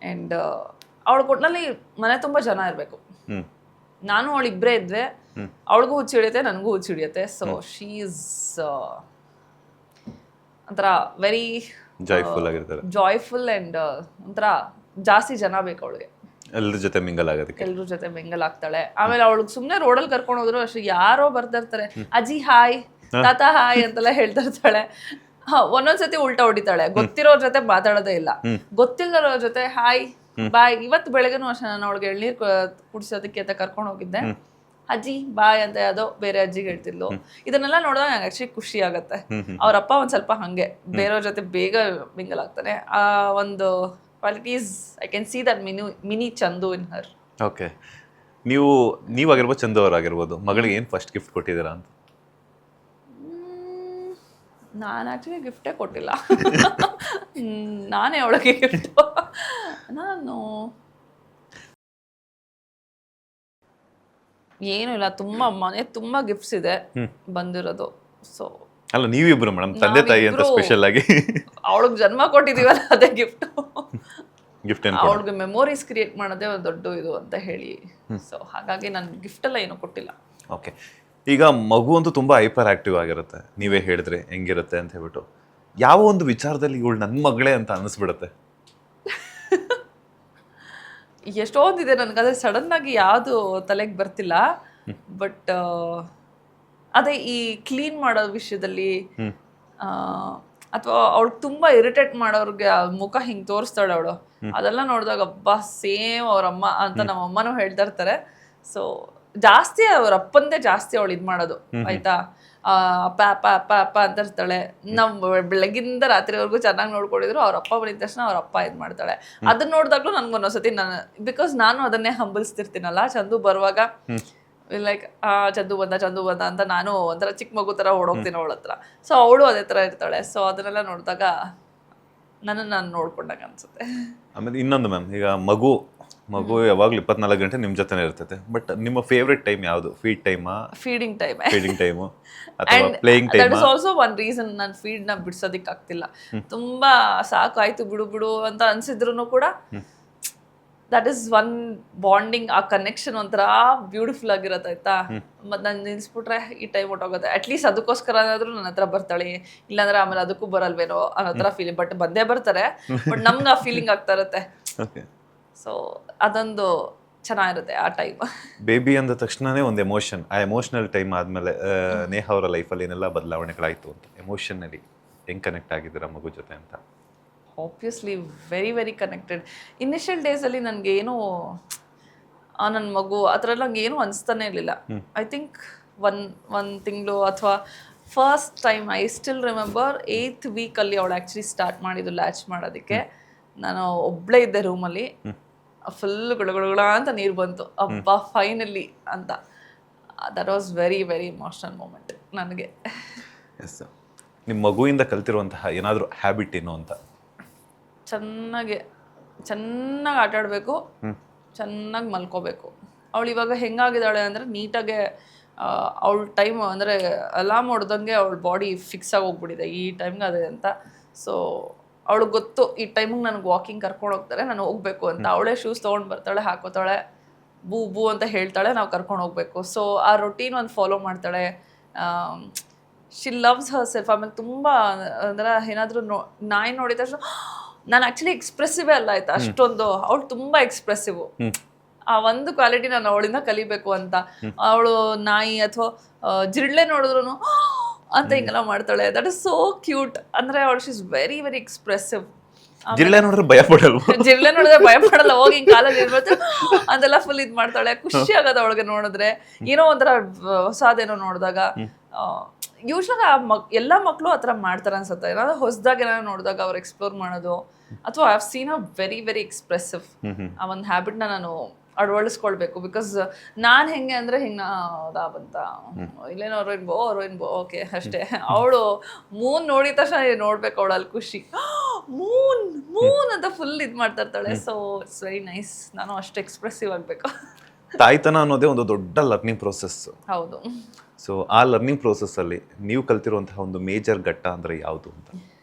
S2: ಆ್ಯಂಡ್ ಅವಳ ಒಟ್ಟಿನಲ್ಲಿ ಮನೆ ತುಂಬ ಜನ ಇರಬೇಕು. ನಾನು ಅವಳಿಬ್ಬರೇ ಇದ್ವೆ, ಅವಳಿಗೂ ಹುಚ್ಚು ಹಿಡಿಯುತ್ತೆ, ನನಗೂ ಹುಚ್ಚು ಹಿಡಿಯುತ್ತೆ. ಸೊ ಶೀ ಈಸ್ ಒಂಥರ ವೆರಿ ಜಾಯ್ಫುಲ್ ಆ್ಯಂಡ್ ಒಂಥರ ಜಾಸ್ತಿ ಜನ ಬೇಕು ಅವಳಿಗೆ,
S1: ಎಲ್ಲರ ಜೊತೆ ಮಿಂಗಲ್ ಆಗೋದಕ್ಕೆ.
S2: ಎಲ್ರ ಜೊತೆ ಮಿಂಗಲ್ ಆಗ್ತಾಳೆ. ಆಮೇಲೆ ಅವಳಿಗೆ ಸುಮ್ಮನೆ ರೋಡಲ್ಲಿ ಕರ್ಕೊಂಡು ಹೋದ್ರು ಅಷ್ಟೇ ಯಾರೋ ಬರ್ತಾ ಇರ್ತಾರೆ, ಅಜ್ಜಿ ಹಾಯ್, ತಾತ ಹಾಯ್ ಅಂತೆಲ್ಲ ಹೇಳ್ತಾ ಇರ್ತಾಳೆ. ಒಂದೊಂದ್ಸತಿ ಉಲ್ಟಾ ಹೊಡಿತಾಳೆ, ಗೊತ್ತಿರೋರ್ ಜೊತೆ ಮಾತಾಡೋದೇ ಇಲ್ಲ, ಗೊತ್ತಿಲ್ಲದವ್ರ ಜೊತೆ ಹಾಯ್ ಬಾಯ್. ಇವತ್ತು ಬೆಳಗ್ಗೆನೂ ಅಷ್ಟೇ ನಾನು ಅವಳಿಗೆ ಎಳ್ನೀರು ಕುಡಿಸೋದಕ್ಕೆ ಅಂತ ಕರ್ಕೊಂಡು ಹೋಗಿದ್ದೆ, ಅಜ್ಜಿ ಬಾಯ್ ಅಂತ ಯಾವುದೋ ಬೇರೆ ಅಜ್ಜಿಗೆ ಹೇಳ್ತಿದ್ಲು. ಇದನ್ನೆಲ್ಲ ನೋಡಿದಾಗ ನಂಗೆ ಆಕ್ಚುಲಿ ಖುಷಿ ಆಗತ್ತೆ. ಅವ್ರಪ್ಪ ಒಂದ್ ಸ್ವಲ್ಪ ಹಂಗೆ ಬೇರೆಯವ್ರ ಜೊತೆ ಬೇಗ ಮಿಂಗಲ್ ಆಗ್ತಾನೆ. ಆ ಒಂದು qualities I can see that mini Chandu in her.
S1: Okay, ನೀವಾಗಿರ್ಬೋದು, ಚಂದು ಅವರಾಗಿರ್ಬೋದು, ಮಗಳಿಗೆ ಏನು ಫಸ್ಟ್ ಗಿಫ್ಟ್ ಕೊಟ್ಟಿದ್ದೀರಾ ಅಂತ?
S2: ನಾನು ಆ್ಯಕ್ಚುಲಿ ಗಿಫ್ಟೇ ಕೊಟ್ಟಿಲ್ಲ. ನಾನೇ ಅವಳಿಗೆ ಗಿಫ್ಟ್. ನಾನು ಏನೂ ಇಲ್ಲ, ತುಂಬ ಮನೆ ತುಂಬ ಗಿಫ್ಟ್ಸ್ ಇದೆ ಬಂದಿರೋದು. ಸೊ
S1: ಅಲ್ಲ, ನೀವಿಬ್ರು ಮೇಡಮ್ ತಂದೆ ತಾಯಿ ಅಂತ ಸ್ಪೆಷಲ್ ಆಗಿ
S2: ಅವಳಿಗೆ ಜನ್ಮ ಕೊಟ್ಟಿದ್ದೀವಲ್ಲ, ಅದೇ ಗಿಫ್ಟ್.
S1: ಗಿಫ್ಟ್
S2: ಅವಳಿಗೆ ಮೆಮೊರೀಸ್ ಕ್ರಿಯೇಟ್ ಮಾಡೋದೇ ಒಂದು ದೊಡ್ಡ ಇದು ಅಂತ ಹೇಳಿ. ಸೊ ಹಾಗಾಗಿ ನಾನು ಗಿಫ್ಟ್ ಎಲ್ಲ ಏನೂ ಕೊಟ್ಟಿಲ್ಲ.
S1: ಓಕೆ, ಈಗ ಮಗು ಅಂತೂ ತುಂಬ ಹೈಪರ್ ಆಕ್ಟಿವ್ ಆಗಿರುತ್ತೆ, ನೀವೇ ಹೇಳಿದ್ರೆ ಹೆಂಗಿರುತ್ತೆ ಅಂತ ಹೇಳ್ಬಿಟ್ಟು. ಯಾವ ಒಂದು ವಿಚಾರದಲ್ಲಿ ಇವಳು ನನ್ನ ಮಗಳೇ ಅಂತ ಅನಿಸ್ಬಿಡುತ್ತೆ?
S2: ಎಷ್ಟೊಂದಿದೆ ನನಗದೇ ಸಡನ್ ಆಗಿ ಯಾವುದು ತಲೆಗೆ ಬರ್ತಿಲ್ಲ. ಬಟ್ ಅದೇ ಈ ಕ್ಲೀನ್ ಮಾಡೋ ವಿಷಯದಲ್ಲಿ, ಅಥವಾ ಅವಳು ತುಂಬ ಇರಿಟೇಟ್ ಮಾಡೋರ್ಗೆ ಮುಖ ಹಿಂಗೆ ತೋರಿಸ್ತಾಳೆ ಅವಳು. ಅದೆಲ್ಲ ನೋಡಿದಾಗ ಅಬ್ಬಾ ಸೇಮ್ ಅವ್ರಮ್ಮ ಅಂತ ನಮ್ಮ ಅಮ್ಮನೂ ಹೇಳ್ತಾ ಇರ್ತಾರೆ. ಸೊ ಜಾಸ್ತಿ ಅವ್ರ ಅಪ್ಪಂದೇ ಜಾಸ್ತಿ ಅವಳು ಇದು ಮಾಡೋದು, ಆಯ್ತಾ. ಅಪ್ಪ ಅಪ್ಪ ಅಪ್ಪ ಅಪ್ಪ ಅಂತ ಇರ್ತಾಳೆ. ನಾವು ಬೆಳಗ್ಗಿಂದ ರಾತ್ರಿವರೆಗೂ ಚೆನ್ನಾಗಿ ನೋಡ್ಕೊಂಡಿದ್ರು, ಅವ್ರ ಅಪ್ಪ ಬಂದಿದ ತಕ್ಷಣ ಅವ್ರ ಅಪ್ಪ ಇದು ಮಾಡ್ತಾಳೆ. ಅದನ್ನ ನೋಡಿದಾಗ್ಲೂ ನನ್ಗೊಂದೊಂದ್ಸತಿ ಬಿಕಾಸ್ ನಾನು ಅದನ್ನೇ ಹಂಬಲಿಸ್ತಿರ್ತೀನಲ್ಲ, ಚಂದು ಬರುವಾಗ ಲೈಕ್ ಚಂದು ಬಂದ ಅಂತ ನಾನು ಒಂಥರ ಚಿಕ್ಕ ಮಗು ಥರ ಓಡೋಗ್ತೀನಿ ಅವಳ ಹತ್ರ. ಸೊ ಅವಳು ಅದೇ ಥರ ಇರ್ತಾಳೆ. ಸೊ ಅದನ್ನೆಲ್ಲ ನೋಡಿದಾಗ ನನ್ನನ್ನು ನಾನು ನೋಡ್ಕೊಂಡಾಗ ಅನ್ಸುತ್ತೆ.
S1: ಆಮೇಲೆ ಇನ್ನೊಂದು ಮ್ಯಾಮ್, ಈಗ ಮಗು ಯಾವಾಗಲೂ 24 ಗಂಟೆ ನಿಮ್ಮ ಜೊತೆನೇ ಇರ್ತೈತೆ. ಬಟ್ ನಿಮ್ಮ ಫೇವ್ರೆಟ್ ಟೈಮ್ ಯಾವುದು? ಫೀಡಿಂಗ್ ಟೈಮು ಅಥವಾ playing time?
S2: That is also one reason ನಾನು ಫೀಡ್ನ ಬಿಡ್ಸೋದಕ್ಕೆ ಆಗ್ತಿಲ್ಲ. ತುಂಬಾ ಸಾಕಾಯ್ತು ಬಿಡು ಅಂತ ಅನ್ಸಿದ್ರು ಕೂಡ ದಟ್ ಈಸ್ ಒನ್ ಬಾಂಡಿಂಗ್. ಆ ಕನೆಕ್ಷನ್ ಒಂಥರ ಬ್ಯೂಟಿಫುಲ್ ಆಗಿರತ್ತೆ, ಆಯ್ತಾ. ಮತ್ತು ನಾನು ನಿಲ್ಸ್ಬಿಟ್ರೆ ಈ ಟೈಮ್ ಹೊಟ್ಟೋಗುತ್ತೆ. ಅಟ್ಲೀಸ್ಟ್ ಅದಕ್ಕೋಸ್ಕರ ಏನಾದರೂ ನನ್ನ ಹತ್ರ ಬರ್ತಾಳೆ, ಇಲ್ಲಾಂದ್ರೆ ಆಮೇಲೆ ಅದಕ್ಕೂ ಬರಲ್ವೇನೋ ಅನ್ನೋ ಥರ ಫೀಲಿಂಗ್. ಬಟ್ ಬಂದೇ ಬರ್ತಾರೆ, ಬಟ್ ನಮ್ಗೆ ಆ ಫೀಲಿಂಗ್ ಆಗ್ತಾ ಇರುತ್ತೆ. ಸೊ ಅದೊಂದು ಚೆನ್ನಾಗಿರುತ್ತೆ ಆ ಟೈಮ್.
S1: ಬೇಬಿ ಅಂದ ತಕ್ಷಣನೇ ಒಂದು ಎಮೋಷನ್. ಆ ಎಮೋಷನಲ್ ಟೈಮ್ ಆದಮೇಲೆ ನೇಹ ಅವರ ಲೈಫಲ್ಲಿ ಏನೆಲ್ಲ ಬದಲಾವಣೆಗಳಾಯಿತು ಅಂತ, ಎಮೋಷನಲಿ ಹೆಂಗೆ ಕನೆಕ್ಟ್ ಆಗಿದ್ದೀರಾ ಮಗು ಜೊತೆ ಅಂತ?
S2: Obviously very very connected. Initial ಡೇಸಲ್ಲಿ ನನಗೆ ಏನೂ ನನ್ನ ಮಗು ಆ ಥರ ನಂಗೆ ಏನೂ ಅನಿಸ್ತಾನೆ ಇರಲಿಲ್ಲ. ಐ ಥಿಂಕ್ ಒಂದು ತಿಂಗಳು ಅಥವಾ first time I still remember 8th ವೀಕಲ್ಲಿ ಅವಳು ಆ್ಯಕ್ಚುಲಿ ಸ್ಟಾರ್ಟ್ ಮಾಡಿದ್ದು ಲ್ಯಾಚ್ ಮಾಡೋದಕ್ಕೆ. ನಾನು ಒಬ್ಬಳೇ ಇದ್ದೆ ರೂಮಲ್ಲಿ, ಫುಲ್ ಗುಳಗುಳ ಅಂತ ನೀರು ಬಂತು, ಅಬ್ಬಾ ಫೈನಲಿ ಅಂತ. That was very very emotional moment ನನಗೆ.
S1: ಎಸ್, ನಿಮ್ಮ ಮಗುವಿಂದ ಕಲ್ತಿರುವಂತಹ ಏನಾದರೂ ಹ್ಯಾಬಿಟ್ ಏನು ಅಂತ?
S2: ಚೆನ್ನಾಗಿ ಆಟ ಆಡಬೇಕು, ಚೆನ್ನಾಗಿ ಮಲ್ಕೋಬೇಕು. ಅವಳು ಇವಾಗ ಹೆಂಗಾಗಿದ್ದಾಳೆ ಅಂದರೆ ನೀಟಾಗೆ ಅವಳ ಟೈಮ್ ಅಂದರೆ ಅಲಾರ್ಮ್ ಹೊಡೆದಂಗೆ ಅವಳ ಬಾಡಿ ಫಿಕ್ಸ್ ಆಗಿ ಹೋಗ್ಬಿಟ್ಟಿದೆ, ಈ ಟೈಮ್ಗೆ ಅದೇ ಅಂತ. ಸೊ ಅವಳಿಗೆ ಗೊತ್ತು ಈ ಟೈಮಿಗೆ ನನಗೆ ವಾಕಿಂಗ್ ಕರ್ಕೊಂಡು ಹೋಗ್ತಾರೆ, ನಾನು ಹೋಗ್ಬೇಕು ಅಂತ. ಅವಳೇ ಶೂಸ್ ತೊಗೊಂಡು ಬರ್ತಾಳೆ, ಹಾಕೋತಾಳೆ, ಬೂ ಅಂತ ಹೇಳ್ತಾಳೆ, ನಾವು ಕರ್ಕೊಂಡು ಹೋಗ್ಬೇಕು. ಸೊ ಆ ರೊಟೀನ್ ಒಂದು ಫಾಲೋ ಮಾಡ್ತಾಳೆ. She loves her self. ಆಮೇಲೆ ತುಂಬ ಅಂದ್ರೆ ಏನಾದರೂ ನಾಯಿ ನೋಡಿದ ತಕ್ಷಣ ನಾನು ಆ್ಯಕ್ಚುಲಿ ಎಕ್ಸ್ಪ್ರೆಸಿವೇ ಅಲ್ಲ, ಆಯ್ತಾ, ಅಷ್ಟೊಂದು. ಅವಳು ತುಂಬ ಎಕ್ಸ್ಪ್ರೆಸಿವ್. ಆ ಒಂದು ಕ್ವಾಲಿಟಿ ನಾನು ಅವಳಿಂದ ಕಲಿಬೇಕು ಅಂತ. ಅವಳು ನಾಯಿ ಅಥವಾ ಜಿರಳೆ ನೋಡಿದ್ರು ಅಂತ ಹಿಂಗೆಲ್ಲ ಮಾಡ್ತಾಳೆ. That is so cute. ಅಂದರೆ ಅವಳು she is very very expressive.
S1: ಜಿರಳೆ ನೋಡಿದ್ರೆ ಭಯ ಪಡಲ್ಲ,
S2: ಜಿರಳೆ ನೋಡಿದ್ರೆ ಭಯ ಪಡಲ್ಲ, ಹೋಗಿ ಹಿಂಗೆ ಕಾಲಲ್ಲಿ ಇರ್ಬೋದು ಅದೆಲ್ಲ ಫುಲ್ ಇದು ಮಾಡ್ತಾಳೆ. ಖುಷಿ ಆಗೋದು ಅವಳಿಗೆ ನೋಡಿದ್ರೆ, ಏನೋ ಒಂಥರ ಹೊಸದೇನೋ ನೋಡಿದಾಗ. ಯೂಶ್ವಲಿ ಎಲ್ಲ ಮಕ್ಕಳು ಆ ಥರ ಮಾಡ್ತಾರೆ ಅನ್ಸುತ್ತೆ. ಏನಾದ್ರು ಹೊಸದಾಗಿ ಏನಾದ್ರು ನೋಡಿದಾಗ ಅವ್ರು ಎಕ್ಸ್ಪ್ಲೋರ್ ಮಾಡೋದು, ಅಥವಾ I have seen a very very expressive. ಆ ಒಂದು ಹ್ಯಾಬಿಟ್ನ ನಾನು ಅಳವಡಿಸ್ಕೊಳ್ಬೇಕು. ಬಿಕಾಸ್ ನಾನು ಹೆಂಗೆ ಅಂದರೆ ಹಿಂಗೆ ಹೌದಾ ಬಂತ ಇಲ್ಲೇನೋ ರೋಯಿನ್ಬೋ ಓಕೆ ಅಷ್ಟೇ. ಅವಳು ಮೂನ್ ನೋಡಿದ ತಕ್ಷಣ ನೋಡ್ಬೇಕು, ಅವಳಲ್ಲಿ ಖುಷಿ, ಮೂನ್ ಅಂತ ಫುಲ್ ಇದು ಮಾಡ್ತಾ ಇರ್ತಾಳೆ. So it's very nice. ನಾನು ಅಷ್ಟು ಎಕ್ಸ್ಪ್ರೆಸಿವ್ ಆಗಬೇಕು.
S1: ತಾಯ್ತನ ಅನ್ನೋದೇ ಒಂದು ದೊಡ್ಡ ಲರ್ನಿಂಗ್ ಪ್ರೋಸೆಸ್.
S2: ಹೌದು.
S1: ಸೊ ಆ ಲರ್ನಿಂಗ್ ಪ್ರೋಸೆಸ್ಸಲ್ಲಿ ನೀವು ಕಲ್ತಿರುವಂತಹ ಒಂದು ಮೇಜರ್ ಘಟ್ಟ ಅಂದರೆ ಯಾವುದು ಅಂತ?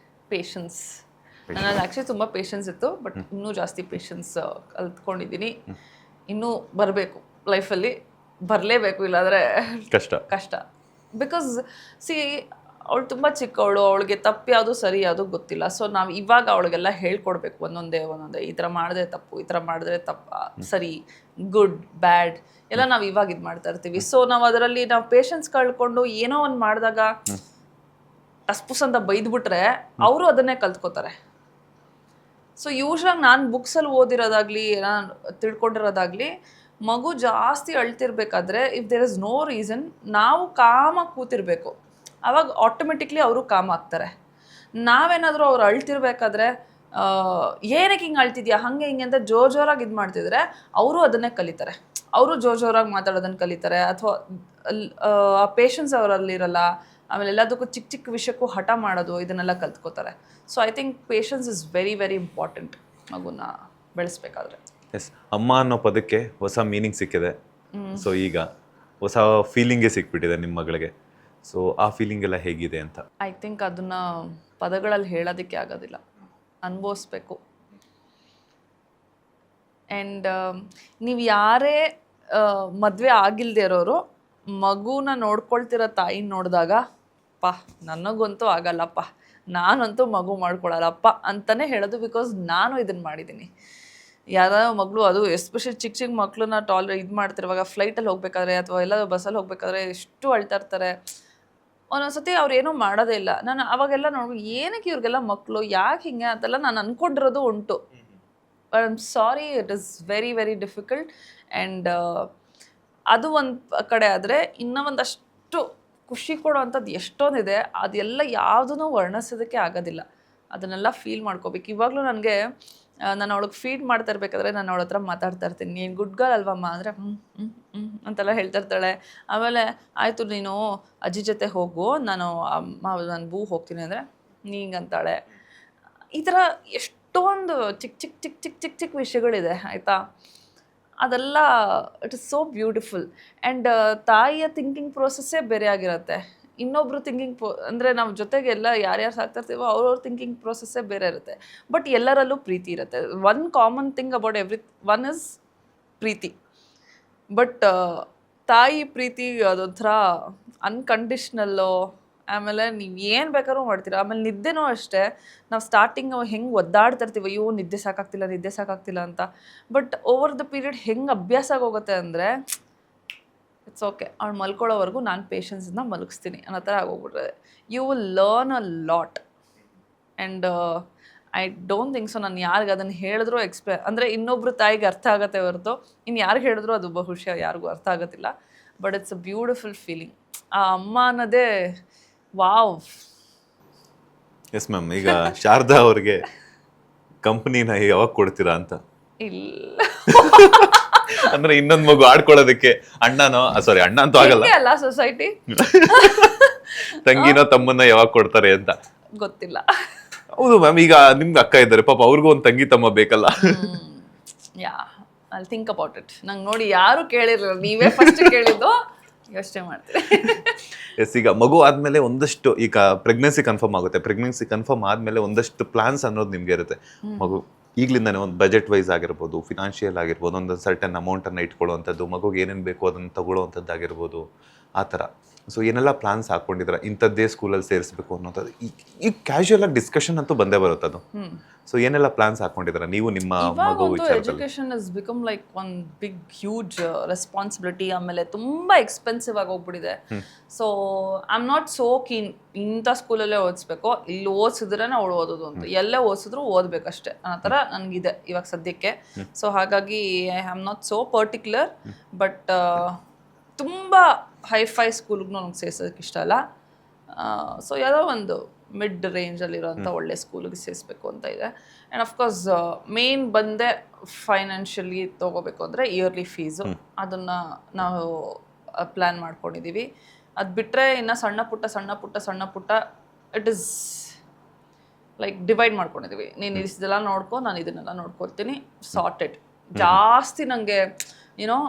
S2: ಪೇಷನ್ಸ್. ನನ್ನಲ್ಲಿ ಆ್ಯಕ್ಚುಲಿ ತುಂಬ ಪೇಷನ್ಸ್ ಇತ್ತು, ಬಟ್ ಇನ್ನೂ ಜಾಸ್ತಿ ಪೇಷನ್ಸ್ ಕಲ್ತ್ಕೊಂಡಿದ್ದೀನಿ. ಇನ್ನೂ ಬರಬೇಕು ಲೈಫಲ್ಲಿ, ಬರಲೇಬೇಕು, ಇಲ್ಲಾಂದರೆ ಕಷ್ಟ. ಬಿಕಾಸ್ ಅವಳು ತುಂಬ ಚಿಕ್ಕವಳು, ಅವಳಿಗೆ ತಪ್ಪು ಯಾವುದು ಸರಿ ಯಾವುದು ಗೊತ್ತಿಲ್ಲ. ಸೊ ನಾವು ಇವಾಗ ಅವಳಿಗೆಲ್ಲ ಹೇಳ್ಕೊಡ್ಬೇಕು ಒಂದೊಂದೇ ಈ ಥರ ಮಾಡಿದ್ರೆ ತಪ್ಪು, ಈ ಥರ ಮಾಡಿದ್ರೆ ಸರಿ, ಗುಡ್ ಬ್ಯಾಡ್ ಎಲ್ಲ ನಾವು ಇವಾಗ ಇದು ಮಾಡ್ತಾ ಇರ್ತೀವಿ. ಸೊ ನಾವು ಅದರಲ್ಲಿ ನಾವು ಪೇಷನ್ಸ್ ಕಳ್ಕೊಂಡು ಏನೋ ಒಂದು ಮಾಡಿದಾಗ ಟಸ್ಪುಸ್ ಅಂತ ಬೈದ್ಬಿಟ್ರೆ ಅವರು ಅದನ್ನೇ ಕಲ್ತ್ಕೋತಾರೆ. ಸೊ ಯೂಶ್ವಲಾಗಿ ನಾನು ಬುಕ್ಸಲ್ಲಿ ಓದಿರೋದಾಗ್ಲಿ ನಾನು ತಿಳ್ಕೊಂಡಿರೋದಾಗ್ಲಿ, ಮಗು ಜಾಸ್ತಿ ಅಳ್ತಿರ್ಬೇಕಾದ್ರೆ if there is no reason ನಾವು ಕಾಮಾಗಿ ಕೂತಿರ್ಬೇಕು, ಅವಾಗ ಆಟೋಮೆಟಿಕ್ಲಿ ಅವರು ಕಾಮ್ ಆಗ್ತಾರೆ. ನಾವೇನಾದರೂ ಅವ್ರು ಅಳ್ತಿರ್ಬೇಕಾದ್ರೆ ಏನಕ್ಕೆ ಹಿಂಗೆ ಅಳ್ತಿದ್ಯಾ ಹಂಗೆ ಹಿಂಗೆ ಅಂತ ಜೋರಾಗಿ ಇದು ಮಾಡ್ತಿದ್ರೆ ಅವರು ಅದನ್ನೇ ಕಲಿತಾರೆ. ಅವರು ಜೋರಾಗಿ ಮಾತಾಡೋದನ್ನು ಕಲಿತಾರೆ, ಅಥವಾ ಆ ಪೇಷನ್ಸ್ ಅವರಲ್ಲಿರಲ್ಲ. ಆಮೇಲೆ ಎಲ್ಲದಕ್ಕೂ ಚಿಕ್ಕ ಚಿಕ್ಕ ವಿಷಯಕ್ಕೂ ಹಠ ಮಾಡೋದು ಇದನ್ನೆಲ್ಲ ಕಲ್ತ್ಕೋತಾರೆ. So I think patience is very very important ಮಗುನ ಬೆಳೆಸ್ಬೇಕಾದ್ರೆ.
S1: ಎಸ್, ಅಮ್ಮ ಅನ್ನೋ ಪದಕ್ಕೆ ಹೊಸ ಮೀನಿಂಗ್ ಸಿಕ್ಕಿದೆ. ಸೊ ಈಗ ಹೊಸ ಫೀಲಿಂಗೇ ಸಿಕ್ಬಿಟ್ಟಿದೆ ನಿಮ್ಮ ಮಗಳಿಗೆ. ಸೊ ಆ ಫೀಲಿಂಗ್ ಎಲ್ಲ ಹೇಗಿದೆ ಅಂತ?
S2: ಐ ಥಿಂಕ್ ಅದನ್ನು ಪದಗಳಲ್ಲಿ ಹೇಳೋದಕ್ಕೆ ಆಗೋದಿಲ್ಲ, ಅನುಭವಿಸ್ಬೇಕು. ಆ್ಯಂಡ್ ನೀವು ಯಾರೇ ಮದುವೆ ಆಗಿಲ್ಲದೆ ಇರೋರು ಮಗುನ ನೋಡ್ಕೊಳ್ತಿರೋ ತಾಯಿನ ನೋಡಿದಾಗ ನನಗಂತೂ ಆಗಲ್ಲಪ್ಪ, ನಾನಂತೂ ಮಗು ಮಾಡ್ಕೊಳಲ್ಲಪ್ಪ ಅಂತಲೇ ಹೇಳೋದು. ಬಿಕಾಸ್ ನಾನು ಇದನ್ನು ಮಾಡಿದ್ದೀನಿ. ಯಾವ್ದಾದ್ರು ಮಗಳು, ಅದು ಎಸ್ಪೆಷಲಿ ಚಿಕ್ಕ ಚಿಕ್ಕ ಮಕ್ಕಳನ್ನ ಇದು ಮಾಡ್ತಿರುವಾಗ ಫ್ಲೈಟಲ್ಲಿ ಹೋಗ್ಬೇಕಾದ್ರೆ ಅಥವಾ ಎಲ್ಲ ಬಸ್ಸಲ್ಲಿ ಹೋಗ್ಬೇಕಾದ್ರೆ ಎಷ್ಟು ಅಳ್ತಾ ಇರ್ತಾರೆ. ಒಂದೊಂದ್ಸತಿ ಅವ್ರು ಏನೂ ಮಾಡೋದೇ ಇಲ್ಲ. ನಾನು ಅವಾಗೆಲ್ಲ ಏನಕ್ಕೆ ಇವ್ರಿಗೆಲ್ಲ ಮಕ್ಕಳು, ಯಾಕೆ ಹಿಂಗೆ ಅಂತೆಲ್ಲ ನಾನು ಅಂದ್ಕೊಂಡಿರೋದು ಉಂಟು. But I am sorry, it is very very difficult. And ಅದು ಒಂದು ಕಡೆ ಆದರೆ ಇನ್ನೂ ಒಂದಷ್ಟು ಖುಷಿ ಕೊಡೋವಂಥದ್ದು ಎಷ್ಟೊಂದಿದೆ. ಅದೆಲ್ಲ ಯಾವುದೂ ವರ್ಣಿಸೋದಕ್ಕೆ ಆಗೋದಿಲ್ಲ. ಅದನ್ನೆಲ್ಲ ಫೀಲ್ ಮಾಡ್ಕೋಬೇಕು. ಇವಾಗಲೂ ನನಗೆ ನಾನು ಅವಳಿಗೆ ಫೀಡ್ ಮಾಡ್ತಾ ಇರ್ಬೇಕಾದ್ರೆ ನಾನು ಅವಳ ಹತ್ರ ಮಾತಾಡ್ತಾ ಇರ್ತೀನಿ. ನೀನು ಗುಡ್ ಗರ್ಲ್ ಅಲ್ವಮ್ಮ ಅಂದರೆ ಅಂತೆಲ್ಲ ಹೇಳ್ತಾ ಇರ್ತಾಳೆ. ಆಮೇಲೆ ಆಯಿತು ನೀನು ಅಜ್ಜಿ ಜೊತೆ ಹೋಗು, ನಾನು ಬೂ ಹೋಗ್ತೀನಿ ಅಂದರೆ ನೀಂಗಂತಾಳೆ. ಈ ಥರ ಎಷ್ಟೊಂದು ಚಿಕ್ಕ ಚಿಕ್ಕ ಚಿಕ್ಕ ಚಿಕ್ಕ ಚಿಕ್ಕ ಚಿಕ್ಕ ವಿಷಯಗಳಿದೆ ಆಯಿತಾ. ಅದೆಲ್ಲ it is so beautiful. And ತಾಯಿಯ ಥಿಂಕಿಂಗ್ ಪ್ರೋಸೆಸ್ಸೇ ಬೇರೆ ಆಗಿರುತ್ತೆ. ಇನ್ನೊಬ್ರು ಥಿಂಕಿಂಗ್ ಅಂದರೆ ನಾವು ಜೊತೆಗೆ ಎಲ್ಲ ಯಾರ್ಯಾರು ಸಾಕ್ತಾ ಇರ್ತೀವೋ ಅವ್ರವ್ರ ಥಿಂಕಿಂಗ್ ಪ್ರೋಸೆಸ್ಸೇ ಬೇರೆ ಇರುತ್ತೆ. ಬಟ್ ಎಲ್ಲರಲ್ಲೂ ಪ್ರೀತಿ ಇರುತ್ತೆ. One common thing about one is ಪ್ರೀತಿ. ಬಟ್ ತಾಯಿ ಪ್ರೀತಿ ಅದೊಂಥರ ಅನ್ಕಂಡೀಷ್ನಲ್ಲು. ಆಮೇಲೆ ನೀವು ಏನು ಬೇಕಾದ್ರೂ ಮಾಡ್ತೀರಾ. ಆಮೇಲೆ ನಿದ್ದೆನೂ ಅಷ್ಟೇ. ನಾವು ಸ್ಟಾರ್ಟಿಂಗ್ ಹೆಂಗೆ ಒದ್ದಾಡ್ತಾ ಇರ್ತೀವಿ, ಅಯ್ಯೋ ನಿದ್ದೆ ಸಾಕಾಗ್ತಿಲ್ಲ ಅಂತ. ಬಟ್ ಓವರ್ ದ ಪೀರಿಯಡ್ ಹೆಂಗೆ ಅಭ್ಯಾಸ ಆಗೋಗುತ್ತೆ ಅಂದರೆ ಇಟ್ಸ್ ಓಕೆ, ಅವ್ಳು ಮಲ್ಕೊಳ್ಳೋವರೆಗೂ ನಾನು ಪೇಷನ್ಸಿಂದ ಮಲಗಿಸ್ತೀನಿ ಅನ್ನೋ ಥರ ಆಗೋಗ್ಬಿಟ್ರೆ you will learn a lot. And I don't think so ನಾನು ಯಾರಿಗೆ ಅದನ್ನು ಹೇಳಿದ್ರು ಅಂದರೆ ಇನ್ನೊಬ್ರು ತಾಯಿಗೆ ಅರ್ಥ ಆಗುತ್ತೆ ಹೊರತು ಇನ್ನು ಯಾರಿಗೆ ಹೇಳಿದ್ರು ಅದು ಬಹುಶಃ ಯಾರಿಗೂ ಅರ್ಥ ಆಗೋದಿಲ್ಲ. But it's a beautiful feeling. ಆ ಅಮ್ಮ ಅನ್ನೋದೇ ವಾವ್.
S1: ಎಸ್ ಮ್ಯಾಮ್, ಈಗ ಶಾರದಾ ಅವ್ರಿಗೆ ಕಂಪ್ನಿನ ಯಾವಾಗ ಕೊಡ್ತೀರಾ ಅಂತ?
S2: ಇಲ್ಲ
S1: ಅಂದ್ರೆ ಇನ್ನೊಂದು ಮಗು ಆಡ್ಕೊಳ್ಳೋದಕ್ಕೆ ಅಣ್ಣ ಅಂತೂ ಆಗಲ್ಲ
S2: ಅಲ್ಲ, ಸೊಸೈಟಿ
S1: ತಂಗಿನೋ ತಮ್ಮನ್ನ ಯಾವಾಗ ಕೊಡ್ತಾರೆ ಅಂತ
S2: ಗೊತ್ತಿಲ್ಲ.
S1: ಹೌದು ಮ್ಯಾಮ್, ಈಗ ನಿಮ್ಗೆ ಅಕ್ಕ ಇದ್ದಾರೆ, ಪಾಪ ಅವ್ರಿಗೂ ಒಂದು ತಂಗಿ ತಮ್ಮ ಬೇಕಲ್ಲ.
S2: ಯಾ, ಐ ಥಿಂಕ್ ಅಬೌಟ್ ಇಟ್. ನಂಗೆ ನೋಡಿ ಯಾರು ಕೇಳಿರಲ್ಲ, ನೀವೇ ಫಸ್ಟ್ ಕೇಳಿದ್ದು, ಯೋಚನೆ ಮಾಡ್ತೀರಿ.
S1: ಎಸ್, ಈಗ ಮಗು ಆದ್ಮೇಲೆ ಒಂದಷ್ಟು ಈಗ ಪ್ರೆಗ್ನೆನ್ಸಿ ಕನ್ಫರ್ಮ್ ಆಗುತ್ತೆ. ಪ್ರೆಗ್ನೆನ್ಸಿ ಕನ್ಫರ್ಮ್ ಆದ್ಮೇಲೆ ಒಂದಷ್ಟು ಪ್ಲಾನ್ಸ್ ಅನ್ನೋದು ನಿಮ್ಗೆ ಇರುತ್ತೆ. ಮಗು ಈಗಲಿಂದಾನೆ ಒಂದು ಬಜೆಟ್ ವೈಸ್ ಆಗಿರ್ಬೋದು, ಫಿನಾನ್ಷಿಯಲ್ ಆಗಿರ್ಬೋದು, ಒಂದು ಸರ್ಟನ್ ಅಮೌಂಟನ್ನು ಇಟ್ಕೊಳ್ಳುವಂಥದ್ದು, ಮಗುಗೆ ಏನೇನು ಬೇಕು ಅದನ್ನು ತಗೊಳ್ಳೋವಂಥದ್ದಾಗಿರ್ಬೋದು, ಆ ಥರ. ಸೊ ಏನೆಲ್ಲ ಪ್ಲಾನ್ಸ್ ಹಾಕ್ಕೊಂಡಿದ್ರೆ ಇಂಥದ್ದೇ ಸ್ಕೂಲಲ್ಲಿ ಸೇರಿಸ್ಬೇಕು ಅನ್ನೋಂಥದ್ದು ಈಗ ಕ್ಯಾಶುಯಲ್ ಆಗಿ ಡಿಸ್ಕಷನ್ ಅಂತೂ ಬಂದೇ ಬರುತ್ತೆ ಅದು. ಸೊ ಏನೆಲ್ಲ ಪ್ಲಾನ್ಸ್ ಹಾಕ್ಕೊಂಡಿದ್ರೆ ನೀವು ನಿಮ್ಮ ಮಗು ವಿಚಾರದಲ್ಲಿ?
S2: Education is become like one big huge responsibility. ಆಮೇಲೆ ತುಂಬ ಎಕ್ಸ್ಪೆನ್ಸಿವ್ ಆಗಿ ಹೋಗ್ಬಿಟ್ಟಿದೆ. So I am not so keen ಇಂಥ ಸ್ಕೂಲಲ್ಲೇ ಓದಿಸ್ಬೇಕು, ಇಲ್ಲಿ ಓದಿಸಿದ್ರೆ ಅವಳು ಓದೋದು ಅಂತ. ಎಲ್ಲೇ ಓದಿಸಿದ್ರು ಓದಬೇಕಷ್ಟೇ ಅನ್ನೋ ಥರ ನನಗಿದೆ ಇವಾಗ ಸದ್ಯಕ್ಕೆ. ಸೊ ಹಾಗಾಗಿ I am not so particular. But ತುಂಬ ಹೈಫೈ ಸ್ಕೂಲ್ಗೂ ನನಗೆ ಸೇರ್ಸೋದಕ್ಕೆ ಇಷ್ಟ ಅಲ್ಲ. ಸೊ ಯಾವುದೋ ಒಂದು ಮಿಡ್ ರೇಂಜಲ್ಲಿರೋಂಥ ಒಳ್ಳೆ ಸ್ಕೂಲಿಗೆ ಸೇರಿಸ್ಬೇಕು ಅಂತ ಇದೆ. ಆ್ಯಂಡ್ ಅಫ್ಕೋರ್ಸ್ ಮೇನ್ ಬಂದೆ ಫೈನಾನ್ಷಿಯಲಿ ತೊಗೋಬೇಕು ಅಂದರೆ ಇಯರ್ಲಿ ಫೀಸು, ಅದನ್ನು ನಾವು ಪ್ಲ್ಯಾನ್ ಮಾಡ್ಕೊಂಡಿದ್ದೀವಿ. ಅದು ಬಿಟ್ಟರೆ ಇನ್ನು ಸಣ್ಣ ಪುಟ್ಟ ಇಟ್ ಈಸ್ ಲೈಕ್ ಡಿವೈಡ್ ಮಾಡ್ಕೊಂಡಿದ್ದೀವಿ. ನೀನು ಇದೆಲ್ಲ ನೋಡ್ಕೊ, ನಾನು ಇದನ್ನೆಲ್ಲ ನೋಡ್ಕೊಳ್ತೀನಿ, ಸಾರ್ಟೆಡ್. ಜಾಸ್ತಿ ನನಗೆ ಯುನೋ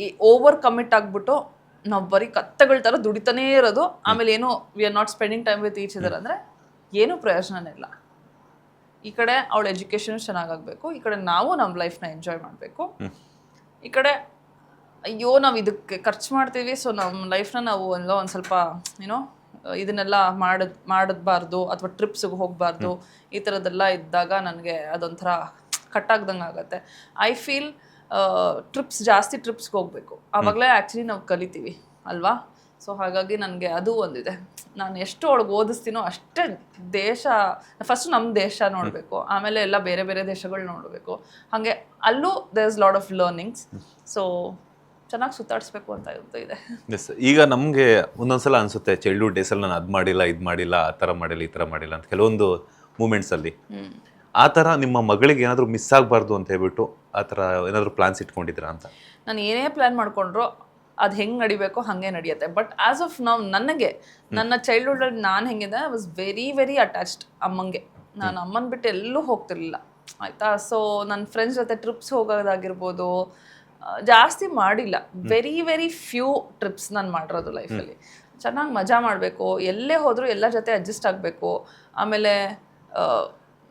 S2: ಈ ಓವರ್ ಕಮಿಟ್ ಆಗಿಬಿಟ್ಟು ನಾವು ಬರೀ ಕತ್ತೆಗಳ ಥರ ದುಡಿತಾನೇ ಇರೋದು, ಆಮೇಲೆ ಏನೋ we are not spending time with each other ಅಂದರೆ ಏನೂ ಪ್ರಯೋಜನನೇ ಇಲ್ಲ. ಈ ಕಡೆ ಅವಳ ಎಜುಕೇಷನ್ ಚೆನ್ನಾಗಾಗಬೇಕು, ಈ ಕಡೆ ನಾವು ನಮ್ಮ ಲೈಫ್ನ ಎಂಜಾಯ್ ಮಾಡಬೇಕು. ಈ ಕಡೆ ಅಯ್ಯೋ ನಾವು ಇದಕ್ಕೆ ಖರ್ಚು ಮಾಡ್ತೀವಿ, ಸೊ ನಮ್ಮ ಲೈಫ್ನ ನಾವು ಎಲ್ಲೋ ಒಂದು ಸ್ವಲ್ಪ ಏನೋ ಇದನ್ನೆಲ್ಲ ಮಾಡಬಾರ್ದು ಅಥವಾ ಟ್ರಿಪ್ಸಿಗೆ ಹೋಗಬಾರ್ದು, ಈ ಥರದ್ದೆಲ್ಲ ಇದ್ದಾಗ ನನಗೆ ಅದೊಂಥರ ಕಟ್ಟಾಗ್ದಂಗೆ ಆಗುತ್ತೆ. ಐ ಫೀಲ್ ಜಾಸ್ತಿ ಟ್ರಿಪ್ಸ್ಗೆ ಹೋಗಬೇಕು, ಆವಾಗಲೇ ಆ್ಯಕ್ಚುಲಿ ನಾವು ಕಲಿತೀವಿ ಅಲ್ವಾ. ಸೊ ಹಾಗಾಗಿ ನನಗೆ ಅದು ಒಂದಿದೆ, ನಾನು ಎಷ್ಟು ಅವಳಿಗೆ ಓದಿಸ್ತೀನೋ ಅಷ್ಟೇ ಫಸ್ಟ್ ನಮ್ಮ ದೇಶ ನೋಡಬೇಕು, ಆಮೇಲೆ ಎಲ್ಲ ಬೇರೆ ಬೇರೆ ದೇಶಗಳು ನೋಡಬೇಕು. ಹಾಗೆ ಅಲ್ಲೂ there is lot of learnings. So ಚೆನ್ನಾಗಿ ಸುತ್ತಾಡಿಸ್ಬೇಕು ಅಂತ ಇದೆ.
S1: ಎಸ್, ಈಗ ನಮಗೆ ಒಂದೊಂದ್ಸಲ ಅನಿಸುತ್ತೆ ಚೈಲ್ಡ್ಹುಡ್ ಡೇಸಲ್ಲಿ ನಾನು ಅದು ಮಾಡಿಲ್ಲ, ಇದು ಮಾಡಿಲ್ಲ, ಆ ಥರ ಮಾಡಿಲ್ಲ, ಈ ಥರ ಮಾಡಿಲ್ಲ ಅಂತ ಕೆಲವೊಂದು ಮೂಮೆಂಟ್ಸಲ್ಲಿ. ಆ ಥರ ನಿಮ್ಮ ಮಗಳಿಗೆ ಏನಾದರೂ ಮಿಸ್ ಆಗಬಾರ್ದು ಅಂತ ಹೇಳ್ಬಿಟ್ಟು ಆ ಥರ ಏನಾದರೂ ಪ್ಲಾನ್ಸ್ ಇಟ್ಕೊಂಡಿದ್ದೀರಾ ಅಂತ?
S2: ನಾನು ಏನೇ ಪ್ಲ್ಯಾನ್ ಮಾಡ್ಕೊಂಡ್ರು ಅದು ಹೆಂಗೆ ನಡಿಬೇಕೋ ಹಾಗೆ ನಡೆಯುತ್ತೆ. ಬಟ್ ಆ್ಯಸ್ ಆಫ್ ನಾವು ನನಗೆ ನನ್ನ ಚೈಲ್ಡ್ಹುಡ್ಡಲ್ಲಿ ನಾನು ಹೆಂಗಿದೆ, I was very very attached ಅಮ್ಮಂಗೆ. ನಾನು ಅಮ್ಮನ ಬಿಟ್ಟು ಎಲ್ಲೂ ಹೋಗ್ತಿರ್ಲಿಲ್ಲ ಆಯಿತಾ. ಸೊ ನನ್ನ ಫ್ರೆಂಡ್ಸ್ ಜೊತೆ ಟ್ರಿಪ್ಸ್ ಹೋಗೋದಾಗಿರ್ಬೋದು ಜಾಸ್ತಿ ಮಾಡಿಲ್ಲ. ವೆರಿ ವೆರಿ ಫ್ಯೂ ಟ್ರಿಪ್ಸ್ ನಾನು ಮಾಡಿರೋದು ಲೈಫಲ್ಲಿ. ಚೆನ್ನಾಗಿ ಮಜಾ ಮಾಡಬೇಕು, ಎಲ್ಲೇ ಹೋದರೂ ಎಲ್ಲ ಜೊತೆ ಅಡ್ಜಸ್ಟ್ ಆಗಬೇಕು. ಆಮೇಲೆ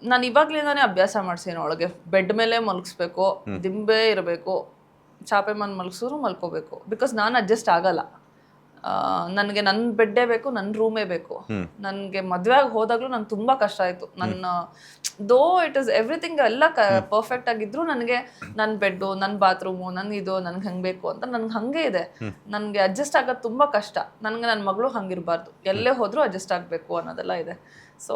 S2: ನಾನು ಇವಾಗಲಿಂದಾನೇ ಅಭ್ಯಾಸ ಮಾಡ್ಸೀನಿ ಅವಳಿಗೆ, ಬೆಡ್ ಮೇಲೆ ಮಲಗಿಸ್ಬೇಕು, ದಿಂಬೆ ಇರಬೇಕು, ಚಾಪೆ ಮನೆ ಮಲಗಿಸಿದ್ರು ಮಲ್ಕೋಬೇಕು. ಬಿಕಾಸ್ ನಾನು ಅಡ್ಜಸ್ಟ್ ಆಗಲ್ಲ, ನನಗೆ ನನ್ನ ಬೆಡ್ಡೇ ಬೇಕು, ನನ್ನ ರೂಮೇ ಬೇಕು. ನನಗೆ ಮದುವೆ ಆಗಿ ಹೋದಾಗಲೂ ನಂಗೆ ತುಂಬ ಕಷ್ಟ ಆಯಿತು. ನನ್ನ ದೋ ಇಟ್ ಇಸ್ ಎವ್ರಿಥಿಂಗ್ ಎಲ್ಲ ಪರ್ಫೆಕ್ಟ್ ಆಗಿದ್ರು ನನಗೆ ನನ್ನ ಬೆಡ್ಡು, ನನ್ನ ಬಾತ್ರೂಮು, ಇದು ನನಗೆ ಹಂಗೆ ಬೇಕು ಅಂತ ನನಗೆ ಹಾಗೆ ಇದೆ. ನನಗೆ ಅಡ್ಜಸ್ಟ್ ಆಗೋದು ತುಂಬ ಕಷ್ಟ. ನನಗೆ ನನ್ನ ಮಗಳು ಹಂಗಿರಬಾರ್ದು, ಎಲ್ಲೇ ಹೋದರೂ ಅಡ್ಜಸ್ಟ್ ಆಗಬೇಕು ಅನ್ನೋದೆಲ್ಲ ಇದೆ. So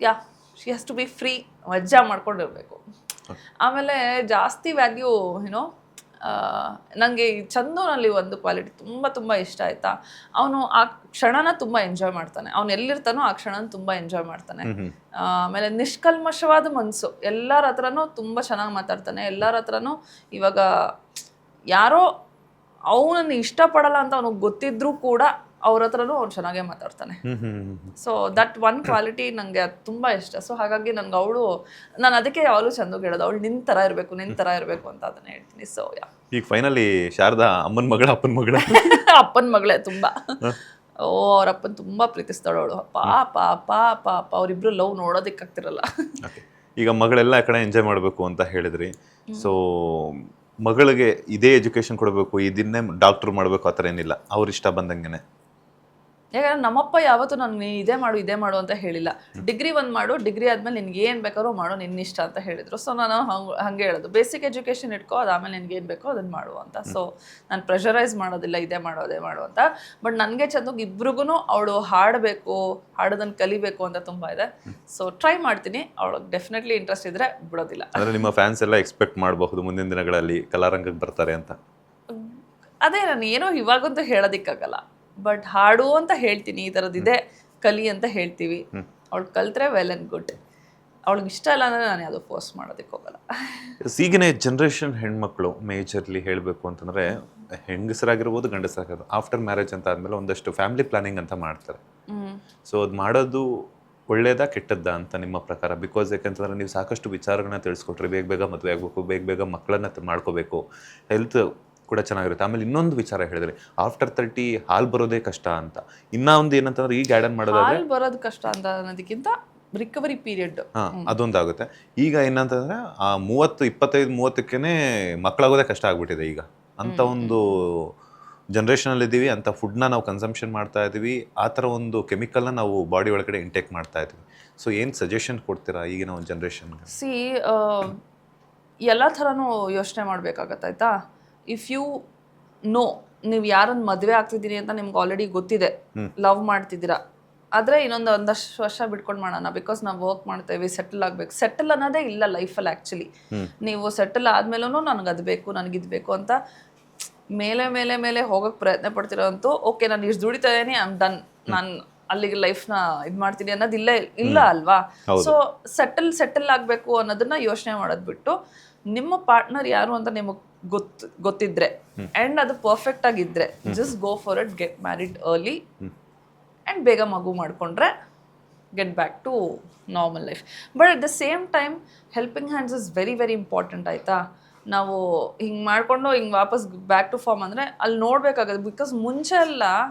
S2: yeah, she has to be free, ಮಜಾ ಮಾಡ್ಕೊಂಡಿರ್ಬೇಕು. ಆಮೇಲೆ ಜಾಸ್ತಿ ವ್ಯಾಲ್ಯೂ ಏನೋ ನನಗೆ ಈ ಚಂದುನಲ್ಲಿ ಒಂದು ಕ್ವಾಲಿಟಿ ತುಂಬ ತುಂಬ ಇಷ್ಟ ಆಯಿತಾ. ಅವನು ಆ ಕ್ಷಣನ ತುಂಬ ಎಂಜಾಯ್ ಮಾಡ್ತಾನೆ, ಅವನು ಎಲ್ಲಿರ್ತಾನೋ ಆ ಕ್ಷಣನ ತುಂಬ ಎಂಜಾಯ್ ಮಾಡ್ತಾನೆ. ಆಮೇಲೆ ನಿಷ್ಕಲ್ಮಶವಾದ ಮನಸ್ಸು, ಎಲ್ಲರ ಹತ್ರನೂ ತುಂಬ ಚೆನ್ನಾಗಿ ಮಾತಾಡ್ತಾನೆ. ಎಲ್ಲರ ಹತ್ರನೂ ಇವಾಗ ಯಾರೋ ಅವನನ್ನು ಇಷ್ಟಪಡಲ್ಲ ಅಂತ ಅವನಿಗೆ ಗೊತ್ತಿದ್ರೂ ಕೂಡ ಅವ್ರ ಹತ್ರನೂ ಅವ್ನು ಚೆನ್ನಾಗೇ ಮಾತಾಡ್ತಾನೆ. ಸೊ ದಟ್ ಒನ್ ಕ್ವಾಲಿಟಿ ನನಗೆ ಅದು ತುಂಬ ಇಷ್ಟ. ಸೊ ಹಾಗಾಗಿ ನನಗೆ ನಾನು ಅದಕ್ಕೆ ಯಾವಾಗಲೂ ಚಂದಗೆ ಹೇಳೋದು, ಅವಳು ನಿನ್ನ ಥರ ಇರಬೇಕು ಅಂತ ಅದನ್ನೇ ಹೇಳ್ತೀನಿ. ಸೊ ಯಾ,
S1: ಈಗ ಫೈನಲಿ ಶಾರದಾ ಅಮ್ಮನ ಮಗಳ ಅಪ್ಪನ ಮಗಳ?
S2: ಅಪ್ಪನ ಮಗಳೇ ತುಂಬ. ಅವ್ರ ಅಪ್ಪನ ತುಂಬ ಪ್ರೀತಿಸ್ತಾಳು ಅವಳು. ಪಾಪ ಅವರಿಬ್ರು ಲವ್ ನೋಡೋದಕ್ಕಾಗ್ತಿರಲ್ಲ.
S1: ಈಗ ಮಗಳೆಲ್ಲ ಆ ಕಡೆ ಎಂಜಾಯ್ ಮಾಡಬೇಕು ಅಂತ ಹೇಳಿದ್ರಿ. ಸೊ ಮಗಳಿಗೆ ಇದೇ ಎಜುಕೇಶನ್ ಕೊಡಬೇಕು, ಇದನ್ನೇ ಡಾಕ್ಟರ್ ಮಾಡಬೇಕು ಆ ಥರ ಏನಿಲ್ಲ, ಅವ್ರ ಇಷ್ಟ ಬಂದಂಗೆನೆ.
S2: ಯಾಕಂದ್ರೆ ನಮ್ಮಪ್ಪ ಯಾವತ್ತೂ ನಾನು ನೀನು ಇದೇ ಮಾಡು ಅಂತ ಹೇಳಿಲ್ಲ. ಡಿಗ್ರಿ ಮಾಡು, ಡಿಗ್ರಿ ಆದಮೇಲೆ ನಿನ್ಗೆ ಏನು ಬೇಕಾದ್ರೂ ಮಾಡು, ನಿನ್ನ ಇಷ್ಟ ಅಂತ ಹೇಳಿದರು. ಸೊ ನಾನು ಹಾಗೆ ಹೇಳೋದು, ಬೇಸಿಕ್ ಎಜುಕೇಷನ್ ಇಟ್ಕೋ, ಅದಾದಮೇಲೆ ನಿನ್ಗೆ ಏನು ಬೇಕೋ ಅದನ್ನು ಮಾಡು ಅಂತ. ಸೊ ನಾನು ಪ್ರೆಷರೈಸ್ ಮಾಡೋದಿಲ್ಲ ಇದೇ ಮಾಡು ಅಂತ. ಬಟ್ ನನಗೆ ಚಂದಗೆ ಇಬ್ರಿಗೂ ಅವಳು ಹಾಡೋದನ್ನು ಕಲಿಬೇಕು ಅಂತ ತುಂಬ ಇದೆ. ಸೊ ಟ್ರೈ ಮಾಡ್ತೀನಿ, ಅವಳಿಗೆ ಡೆಫಿನೆಟ್ಲಿ ಇಂಟ್ರೆಸ್ಟ್ ಇದ್ದರೆ ಬಿಡೋದಿಲ್ಲ.
S1: ಅಂದರೆ ನಿಮ್ಮ ಫ್ಯಾನ್ಸ್ ಎಲ್ಲ ಎಕ್ಸ್ಪೆಕ್ಟ್ ಮಾಡಬಹುದು ಮುಂದಿನ ದಿನಗಳಲ್ಲಿ ಕಲಾರಂಗಕ್ಕೆ ಬರ್ತಾರೆ ಅಂತ?
S2: ಅದೇ, ನಾನು ಏನೋ ಇವಾಗಂತೂ ಹೇಳೋದಕ್ಕಾಗಲ್ಲ, ಬಟ್ ಹಾಡು ಅಂತ ಹೇಳ್ತೀನಿ, ಈ ಥರದ್ದಿದೆ ಕಲಿ ಅಂತ ಹೇಳ್ತೀವಿ. ಅವಳು ಕಲ್ತ್ರೆ ವೆಲ್ ಆ್ಯಂಡ್ ಗುಡ್. ಅವಳಿಗೆ ಇಷ್ಟ ಇಲ್ಲ ಅಂದರೆ ನಾನು ಯಾವುದೋ ಫೋರ್ಸ್ ಮಾಡೋದಕ್ಕೆ ಹೋಗಲ್ಲ.
S1: ಈಗಿನ ಜನ್ರೇಷನ್ ಹೆಣ್ಮಕ್ಳು ಮೇಜರ್ಲಿ ಹೇಳಬೇಕು ಅಂತಂದರೆ, ಹೆಂಗಸರಾಗಿರ್ಬೋದು ಗಂಡಸರಾಗಿರ್ಬೋದು, ಆಫ್ಟರ್ ಮ್ಯಾರೇಜ್ ಅಂತ ಆದಮೇಲೆ ಒಂದಷ್ಟು ಫ್ಯಾಮಿಲಿ ಪ್ಲಾನಿಂಗ್ ಅಂತ ಮಾಡ್ತಾರೆ. ಸೊ ಅದು ಮಾಡೋದು ಒಳ್ಳೇದಾ ಕೆಟ್ಟದ್ದಾ ಅಂತ ನಿಮ್ಮ ಪ್ರಕಾರ? ಬಿಕಾಸ್ ಯಾಕಂತಂದರೆ ನೀವು ಸಾಕಷ್ಟು ವಿಚಾರಗಳನ್ನ ತಿಳಿಸ್ಕೊಟ್ರಿ, ಬೇಗ ಮದುವೆ ಆಗಬೇಕು, ಬೇಗ ಮಕ್ಕಳನ್ನ ಮಾಡ್ಕೋಬೇಕು, ಹೆಲ್ತ್ ಕೂಡ ಚೆನ್ನಾಗಿರುತ್ತೆ. ಆಮೇಲೆ ಇನ್ನೊಂದು ವಿಚಾರ ಹೇಳಿದ್ರಿ, ಆಫ್ಟರ್ 30 ಹಾಲು ಬರೋದೇ ಕಷ್ಟ ಅಂತ. ಇನ್ನೊಂದು ಏನಂತಂದ್ರೆ ಈಗ ಆ್ಯಡ್ ಮಾಡೋದಾದ್ರೆ
S2: ಹಾಲು ಬರೋದು ಕಷ್ಟ ಅಂತ ಅನ್ನೋದಕ್ಕಿಂತ ರಿಕವರಿ ಪೀರಿಯಡ್
S1: ಅದೊಂದಾಗುತ್ತೆ. ಈಗ ಏನಂತಂದ್ರೆ ಆ 25-30ಕ್ಕೇನೆ ಮಕ್ಕಳಾಗೋದೇ ಕಷ್ಟ ಆಗ್ಬಿಟ್ಟಿದೆ ಈಗ. ಅಂತ ಒಂದು ಜನ್ರೇಷನಲ್ಲಿ ಇದ್ದೀವಿ, ಅಂಥ ಫುಡ್ನ ನಾವು ಕನ್ಸಂಪ್ಷನ್ ಮಾಡ್ತಾ ಇದ್ದೀವಿ, ಆ ಥರ ಒಂದು ಕೆಮಿಕಲ್ನ ನಾವು ಬಾಡಿ ಒಳಗಡೆ ಇಂಟೇಕ್ ಮಾಡ್ತಾ ಇದ್ದೀವಿ. ಸೊ ಏನು ಸಜೆಷನ್ ಕೊಡ್ತೀರಾ ಈಗಿನ ಒಂದು ಜನ್ರೇಷನ್ಗೆ?
S2: ಎಲ್ಲ ಥರನೂ ಯೋಚನೆ ಮಾಡಬೇಕಾಗತ್ತಾಯ್ತಾ. ಇಫ್ ಯು ನೀವು ಯಾರನ್ನು ಮದುವೆ ಆಗ್ತಿದ್ದೀರಿ ಅಂತ ನಿಮ್ಗೆ ಆಲ್ರೆಡಿ ಗೊತ್ತಿದೆ, ಲವ್ ಮಾಡ್ತಿದ್ದೀರಾ, ಆದರೆ ಒಂದಷ್ಟು ವರ್ಷ ಬಿಟ್ಕೊಂಡು ಮಾಡೋಣ, ಬಿಕಾಸ್ ನಾವು ವರ್ಕ್ ಮಾಡ್ತೇವೆ, ಸೆಟಲ್ ಆಗಬೇಕು. ಸೆಟಲ್ ಅನ್ನೋದೇ ಇಲ್ಲ ಲೈಫಲ್ಲಿ ಆ್ಯಕ್ಚುಲಿ. ನೀವು ಸೆಟಲ್ ಆದಮೇಲೂ ನನಗೆ ಅದು ಬೇಕು, ನನಗಿದು ಬೇಕು ಅಂತ ಮೇಲೆ ಹೋಗೋಕ್ಕೆ ಪ್ರಯತ್ನ ಪಡ್ತಿರೋ ಅಂತೂ ಓಕೆ, ನಾನು ಇಷ್ಟು ದುಡಿತಾ ಇದ್ದೀನಿ, ಐ ಆಮ್ ಡನ್, ನಾನು ಅಲ್ಲಿಗೆ ಲೈಫ್ನ ಇದು ಮಾಡ್ತೀನಿ ಅನ್ನೋದು ಇಲ್ಲ ಅಲ್ವಾ. ಸೊ ಸೆಟಲ್ ಆಗಬೇಕು ಅನ್ನೋದನ್ನ ಯೋಚನೆ ಮಾಡೋದು ಬಿಟ್ಟು, ನಿಮ್ಮ ಪಾರ್ಟ್ನರ್ ಯಾರು ಅಂತ ನಿಮಗೆ ಗೊತ್ತಿದ್ರೆ ಆ್ಯಂಡ್ ಅದು ಪರ್ಫೆಕ್ಟ್ ಆಗಿದ್ರೆ, just go for it, get married early and ಬೇಗ ಮಗು ಮಾಡಿಕೊಂಡ್ರೆ get back to normal life. But at the same time helping hands is very very important ಆಯಿತಾ. ನಾವು ಹಿಂಗೆ ಮಾಡಿಕೊಂಡು ಹಿಂಗೆ ವಾಪಸ್ ಬ್ಯಾಕ್ ಟು ಫಾರ್ಮ್ ಅಂದರೆ ಅಲ್ಲಿ ನೋಡಬೇಕಾಗತ್ತೆ. ಬಿಕಾಸ್ ಮುಂಚೆ ಎಲ್ಲ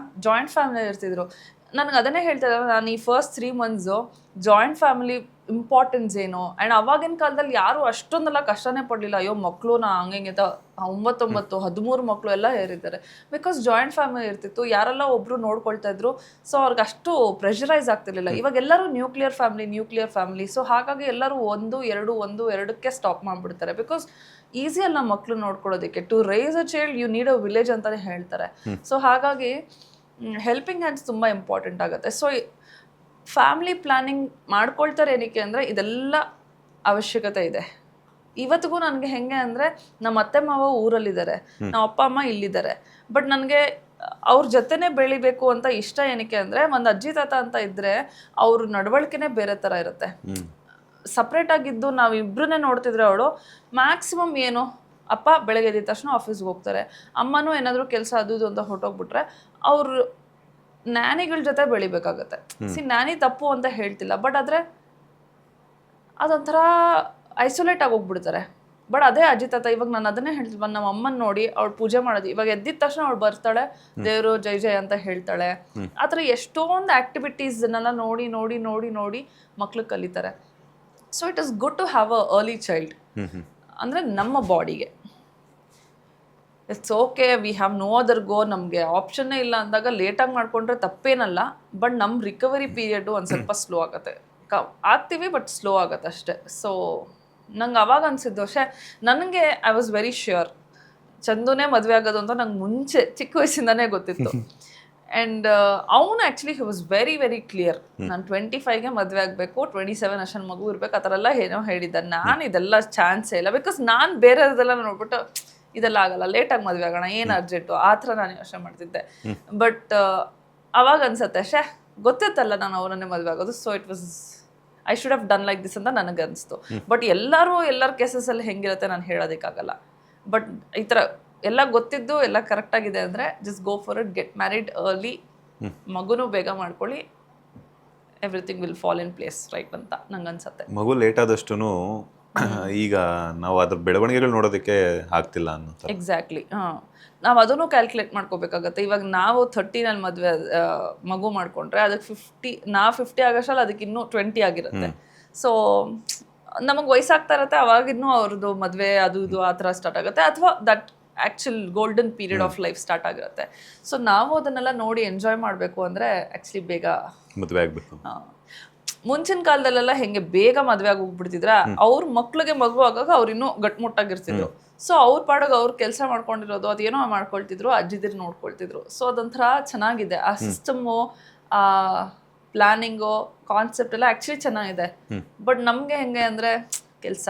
S2: ಜಾಯಿಂಟ್ ಫ್ಯಾಮಿಲಿ ಇರ್ತಿದ್ರು. ನನಗೆ ಅದನ್ನೇ ಹೇಳ್ತಾ ಇದ್ದಾರೆ, ನಾನು ಈ first 3 months joint family importance ಏನು. ಆ್ಯಂಡ್ ಅವಾಗಿನ ಕಾಲದಲ್ಲಿ ಯಾರು ಅಷ್ಟೊಂದೆಲ್ಲ ಕಷ್ಟನೇ ಪಡಲಿಲ್ಲ. ಅಯ್ಯೋ ಮಕ್ಕಳು ಹಂಗೆ 9 13 ಮಕ್ಕಳು ಎಲ್ಲ ಹೇರಿದ್ದಾರೆ. ಬಿಕಾಸ್ ಜಾಯಿಂಟ್ ಫ್ಯಾಮಿಲಿ ಇರ್ತಿತ್ತು, ಯಾರೆಲ್ಲ ಒಬ್ಬರು ನೋಡ್ಕೊಳ್ತಾ ಇದ್ರು. ಸೊ ಅವ್ರಿಗೆ ಅಷ್ಟು ಪ್ರೆಷರೈಸ್ ಆಗ್ತಿರ್ಲಿಲ್ಲ. ಇವಾಗ ಎಲ್ಲರೂ ನ್ಯೂಕ್ಲಿಯರ್ ಫ್ಯಾಮಿಲಿ. ಸೊ ಹಾಗಾಗಿ ಎಲ್ಲರೂ 1-2 ಸ್ಟಾಪ್ ಮಾಡಿಬಿಡ್ತಾರೆ. ಬಿಕಾಸ್ ಈಸಿ ಅಲ್ಲ ಮಕ್ಕಳು ನೋಡ್ಕೊಳ್ಳೋದಕ್ಕೆ. To raise a child you need a village ಅಂತಲೇ ಹೇಳ್ತಾರೆ. ಸೊ ಹಾಗಾಗಿ ಹೆಲ್ಪಿಂಗ್ ಹ್ಯಾಂಡ್ಸ್ ತುಂಬ ಇಂಪಾರ್ಟೆಂಟ್ ಆಗುತ್ತೆ. ಸೊ ಫ್ಯಾಮಿಲಿ ಪ್ಲಾನಿಂಗ್ ಮಾಡ್ಕೊಳ್ತಾರೆ ಏನಕ್ಕೆ ಅಂದರೆ ಇದೆಲ್ಲ ಅವಶ್ಯಕತೆ ಇದೆ. ಇವತ್ತಿಗೂ ನನಗೆ ಹೆಂಗೆ ಅಂದರೆ ನಮ್ಮ ಅತ್ತೆ ಮಾವ ಊರಲ್ಲಿದ್ದಾರೆ, ನಮ್ಮ ಅಪ್ಪ ಅಮ್ಮ ಇಲ್ಲಿದ್ದಾರೆ. ಬಟ್ ನನಗೆ ಅವ್ರ ಜೊತೆನೇ ಬೆಳಿಬೇಕು ಅಂತ ಇಷ್ಟ ಏನಕ್ಕೆ ಅಂದರೆ, ಒಂದು ಅಜ್ಜಿ ತಾತ ಅಂತ ಇದ್ದರೆ ಅವ್ರ ನಡವಳಿಕೆನೇ ಬೇರೆ ಥರ ಇರುತ್ತೆ. ಸಪ್ರೇಟ್ ಆಗಿದ್ದು ನಾವಿಬ್ರನ್ನೇ ನೋಡ್ತಿದ್ರೆ ಅವಳು ಮ್ಯಾಕ್ಸಿಮಮ್ ಏನು, ಅಪ್ಪ ಬೆಳಗ್ಗೆ ಎದ್ದ ತಕ್ಷಣ ಆಫೀಸ್ಗೆ ಹೋಗ್ತಾರೆ, ಅಮ್ಮನೂ ಏನಾದರೂ ಕೆಲಸ ಅದು ಇದು ಅಂತ ಹೊರಟೋಗ್ಬಿಟ್ರೆ ಅವ್ರು ನ್ಯಾನಿಗಳ ಜೊತೆ ಬೆಳಿಬೇಕಾಗತ್ತೆ. ನ್ಯಾನಿ ತಪ್ಪು ಅಂತ ಹೇಳ್ತಿಲ್ಲ, ಬಟ್ ಆದರೆ ಅದೊಂಥರ ಐಸೋಲೇಟ್ ಆಗೋಗ್ಬಿಡ್ತಾರೆ. ಬಟ್ ಅದೇ ಅಜ್ಜಿ ತಾತ, ಇವಾಗ ನಾನು ಅದನ್ನೇ ಹೇಳ್ತೀನಿ, ನಮ್ಮ ಅಮ್ಮನ ನೋಡಿ ಅವಳು ಪೂಜೆ ಮಾಡೋದು, ಇವಾಗ ಎದ್ದಿದ ತಕ್ಷಣ ಅವಳು ಬರ್ತಾಳೆ, ದೇವರು ಜೈ ಜೈ ಅಂತ ಹೇಳ್ತಾಳೆ. ಆ ಥರ ಎಷ್ಟೊಂದು ಆ್ಯಕ್ಟಿವಿಟೀಸ್ನೆಲ್ಲ ನೋಡಿ ನೋಡಿ ನೋಡಿ ನೋಡಿ ಮಕ್ಳು ಕಲಿತಾರೆ. So it is good to have a early child. ಅಂದರೆ ನಮ್ಮ ಬಾಡಿಗೆ it's okay, we have no other go, ನಮಗೆ ಆಪ್ಷನ್ನೇ ಇಲ್ಲ ಅಂದಾಗ ಲೇಟಾಗಿ ಮಾಡಿಕೊಂಡ್ರೆ ತಪ್ಪೇನಲ್ಲ. ಬಟ್ ನಮ್ಮ ರಿಕವರಿ ಪೀರಿಯಡು ಒಂದು ಸ್ವಲ್ಪ ಸ್ಲೋ ಆಗುತ್ತೆ. ಆಗ್ತೀವಿ ಬಟ್ ಸ್ಲೋ ಆಗುತ್ತೆ ಅಷ್ಟೇ. ಸೊ ನಂಗೆ ಅವಾಗ ಅನಿಸಿದ್ದು ಅಷ್ಟೇ, ನನಗೆ ಐ ವಾಸ್ ವೆರಿ ಶ್ಯೂರ್ ಚಂದುನೇ ಮದುವೆ ಆಗೋದು ಅಂತ ನಂಗೆ ಮುಂಚೆ ಚಿಕ್ಕ ವಯಸ್ಸಿಂದನೇ ಗೊತ್ತಿತ್ತು. ಆ್ಯಂಡ್ ಅವನು actually he was very very clear, ನಾನು 25ಗೆ ಮದುವೆ ಆಗಬೇಕು, 27 ಅಷ್ಟೊಂದು ಮಗು ಇರಬೇಕು, ಆ ಥರ ಎಲ್ಲ ಏನೋ ಹೇಳಿದ್ದೆ. ನಾನು ಇದೆಲ್ಲ ಚಾನ್ಸೇ ಇಲ್ಲ. ಬಿಕಾಸ್ ನಾನು ಬೇರೆದೆಲ್ಲ ನೋಡ್ಬಿಟ್ಟು ಇದೆಲ್ಲ ಆಗಲ್ಲ, ಲೇಟಾಗಿ ಮದುವೆ ಆಗೋಣ, ಏನು ಅರ್ಜೆಂಟು, ಆ ಥರ ನಾನು ಯೋಚನೆ ಮಾಡ್ತಿದ್ದೆ. ಬಟ್ ಅವಾಗ ಅನ್ಸತ್ತೆ ಗೊತ್ತಿತ್ತಲ್ಲ ನಾನು ಅವರನ್ನೇ ಮದುವೆ ಆಗೋದು. So it was I should have done like this ಅಂತ ನನಗೆ ಅನಿಸ್ತು. ಬಟ್ ಎಲ್ಲರ ಕೇಸಸಲ್ಲಿ ಹೆಂಗಿರುತ್ತೆ ನಾನು ಹೇಳೋದಕ್ಕಾಗಲ್ಲ. ಬಟ್ ಈ ಥರ ಎಲ್ಲ ಗೊತ್ತಿದ್ದು ಎಲ್ಲ ಕರೆಕ್ಟಾಗಿದೆ ಅಂದರೆ just go for it, get married early, ಮಗುನೂ ಬೇಗ ಮಾಡ್ಕೊಳ್ಳಿ, everything will fall in place right ಅಂತ ನಂಗೆ ಅನ್ಸತ್ತೆ.
S1: ಮಗು ಲೇಟ್ ಆದಷ್ಟು ಈಗ ನಾವು ಅದ್ರ ಬೆಳವಣಿಗೆಗಳು ನೋಡೋದಕ್ಕೆ ಆಗ್ತಿಲ್ಲ ಅನ್ನೋ.
S2: ಎಕ್ಸಾಕ್ಟ್ಲಿ. ನಾವು ಅದನ್ನು ಕ್ಯಾಲ್ಕುಲೇಟ್ ಮಾಡ್ಕೋಬೇಕಾಗತ್ತೆ. ಇವಾಗ ನಾವು 30ನಲ್ಲಿ ಮದುವೆ ಮಗು ಮಾಡ್ಕೊಂಡ್ರೆ ಅದಕ್ಕೆ 50 ಆಗೋಷ್ಟಲ್ಲಿ ಅದಕ್ಕೆ ಇನ್ನೂ 20 ಆಗಿರುತ್ತೆ. ಸೊ ನಮಗೆ ವಯಸ್ಸಾಗ್ತಾ ಇರುತ್ತೆ, ಅವಾಗಿನ್ನೂ ಅವ್ರದ್ದು ಮದುವೆ ಅದು ಇದು ಆ ಥರ ಸ್ಟಾರ್ಟ್ ಆಗುತ್ತೆ, ಅಥವಾ that actual golden period of life start ಆಗಿರುತ್ತೆ. ಸೊ ನಾವು ಅದನ್ನೆಲ್ಲ ನೋಡಿ ಎಂಜಾಯ್ ಮಾಡಬೇಕು ಅಂದರೆ ಆ್ಯಕ್ಚುಲಿ ಬೇಗ
S1: ಮದುವೆ ಆಗಬೇಕು.
S2: ಮುಂಚಿನ ಕಾಲದಲ್ಲೆಲ್ಲ ಹೆಂಗೆ ಬೇಗ ಮದುವೆ ಆಗಿ ಹೋಗ್ಬಿಡ್ತಿದ್ರ, ಅವ್ರ ಮಕ್ಳಿಗೆ ಮಗು ಆಗಾಗ ಅವ್ರು ಇನ್ನೂ ಗಟ್ಮುಟ್ಟಾಗಿರ್ತಿದ್ರು. ಸೊ ಅವ್ರ ಪಾಡೋಗ ಅವ್ರು ಕೆಲಸ ಮಾಡ್ಕೊಂಡಿರೋದು ಅದೇನೋ ಮಾಡ್ಕೊಳ್ತಿದ್ರು, ಅಜ್ಜಿದಿರು ನೋಡ್ಕೊಳ್ತಿದ್ರು. ಸೊ ಅದೊಂಥರ ಚೆನ್ನಾಗಿದೆ ಆ ಸಿಸ್ಟಮು, ಆ ಪ್ಲಾನಿಂಗು, ಕಾನ್ಸೆಪ್ಟ್ ಎಲ್ಲ ಆ್ಯಕ್ಚುಲಿ ಚೆನ್ನಾಗಿದೆ. ಬಟ್ ನಮಗೆ ಹೆಂಗೆ ಅಂದರೆ ಕೆಲಸ,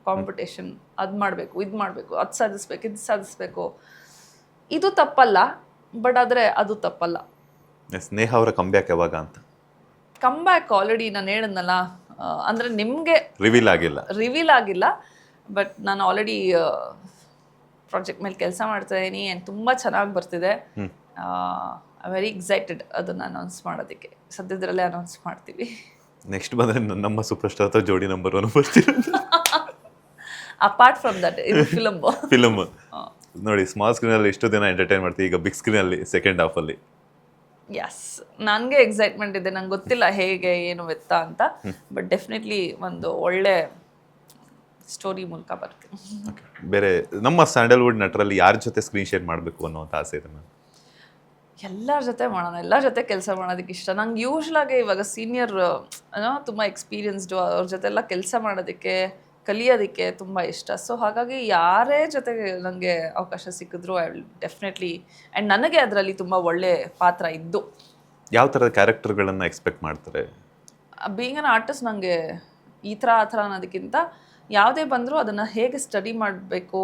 S2: ಕಾಂಪಿಟೇಷನ್, ಅದು ಮಾಡಬೇಕು, ಇದು ಮಾಡಬೇಕು, ಅದು ಸಾಧಿಸ್ಬೇಕು, ಇದು ಸಾಧಿಸ್ಬೇಕು. ಇದು ತಪ್ಪಲ್ಲ, ಬಟ್ ಆದರೆ ಅದು ತಪ್ಪಲ್ಲ.
S1: ಸ್ನೇಹ ಅವರ ಕಂಬ್ಯಾಕ್ ಯಾವಾಗ ಅಂತ?
S2: ಕಮ್ಬ್ಯಾಕ್ ಆಲ್ರೆಡಿ ನಾನು ಹೇಳಿದ್ನಲ್ಲ, ಅಂದರೆ ನಿಮಗೆ
S1: ರಿವೀಲ್
S2: ಆಗಿಲ್ಲ. ಬಟ್ ನಾನು ಆಲ್ರೆಡಿ ಪ್ರಾಜೆಕ್ಟ್ ಮೇಲೆ ಕೆಲಸ ಮಾಡ್ತಾ ಇದ್ದೀನಿ ಆ್ಯಂಡ್ ತುಂಬ ಚೆನ್ನಾಗಿ ಬರ್ತಿದೆ. ಐ ವೆರಿ ಎಕ್ಸೈಟೆಡ್ ಅದನ್ನು ಅನೌನ್ಸ್ ಮಾಡೋದಕ್ಕೆ. ಸದ್ಯದರಲ್ಲೇ ಅನೌನ್ಸ್ ಮಾಡ್ತೀವಿ.
S1: ನೆಕ್ಸ್ಟ್ ಬಂದರೆ ನಮ್ಮ ಸೂಪರ್ ಸ್ಟಾರ್ ಅಥವಾ ಜೋಡಿ ನಂಬರ್ 1 ಬರ್ತೀರ?
S2: ಅಪಾರ್ಟ್ ಫ್ರಮ್ ದಟ್ ಇದು ಫಿಲಮ್
S1: ನೋಡಿ, ಸ್ಮಾಲ್ ಸ್ಕ್ರೀನಲ್ಲಿ ಇಷ್ಟು ದಿನ ಎಂಟರ್ಟೈನ್ ಮಾಡ್ತೀವಿ, ಈಗ ಬಿಗ್ ಸ್ಕ್ರೀನಲ್ಲಿ ಸೆಕೆಂಡ್ ಹಾಫಲ್ಲಿ.
S2: ಯಸ್, ನನಗೆ ಎಕ್ಸೈಟ್ಮೆಂಟ್ ಇದೆ. ನಂಗೆ ಗೊತ್ತಿಲ್ಲ ಹೇಗೆ ಏನು ಎತ್ತ ಅಂತ, ಬಟ್ ಡೆಫಿನೆಟ್ಲಿ ಒಂದು ಒಳ್ಳೆ ಸ್ಟೋರಿ ಮೂಲಕ ಬರ್ತೀನಿ.
S1: ಬೇರೆ ನಮ್ಮ ಸ್ಯಾಂಡಲ್ವುಡ್ ನಟರಲ್ಲಿ ಯಾರ ಜೊತೆ ಸ್ಕ್ರೀನ್ ಶೇರ್ ಮಾಡಬೇಕು ಅನ್ನೋಂಥ ಆಸೆ ಇದೆ ಮ್ಯಾಮ್?
S2: ಎಲ್ಲರ ಜೊತೆ ಮಾಡೋಣ, ಎಲ್ಲರ ಜೊತೆ ಕೆಲಸ ಮಾಡೋದಕ್ಕೆ ಇಷ್ಟ. ನಂಗೆ ಯೂಶ್ವಲಾಗಿ ಇವಾಗ ಸೀನಿಯರ್ ತುಂಬ ಎಕ್ಸ್ಪೀರಿಯನ್ಸ್ಡು ಅವ್ರ ಜೊತೆ ಎಲ್ಲ ಕೆಲಸ ಮಾಡೋದಕ್ಕೆ, ಕಲಿಯೋದಕ್ಕೆ ತುಂಬ ಇಷ್ಟ. ಸೊ ಹಾಗಾಗಿ ಯಾರೇ ಜೊತೆಗೆ ನನಗೆ ಅವಕಾಶ ಸಿಕ್ಕಿದ್ರು ಐ ವಿಲ್ ಡೆಫಿನೆಟ್ಲಿ. ಆ್ಯಂಡ್ ನನಗೆ ಅದರಲ್ಲಿ ತುಂಬ ಒಳ್ಳೆ ಪಾತ್ರ ಇದ್ದು.
S1: ಯಾವ ಥರದ ಕ್ಯಾರೆಕ್ಟರ್ಗಳನ್ನು ಎಕ್ಸ್ಪೆಕ್ಟ್ ಮಾಡ್ತಾರೆ?
S2: ಬೀಯಿಂಗ್ ಅನ್ ಆರ್ಟಿಸ್ಟ್ ನನಗೆ ಈ ಥರ ಆ ಥರ ಅನ್ನೋದಕ್ಕಿಂತ ಯಾವುದೇ ಬಂದರೂ ಅದನ್ನು ಹೇಗೆ ಸ್ಟಡಿ ಮಾಡಬೇಕು,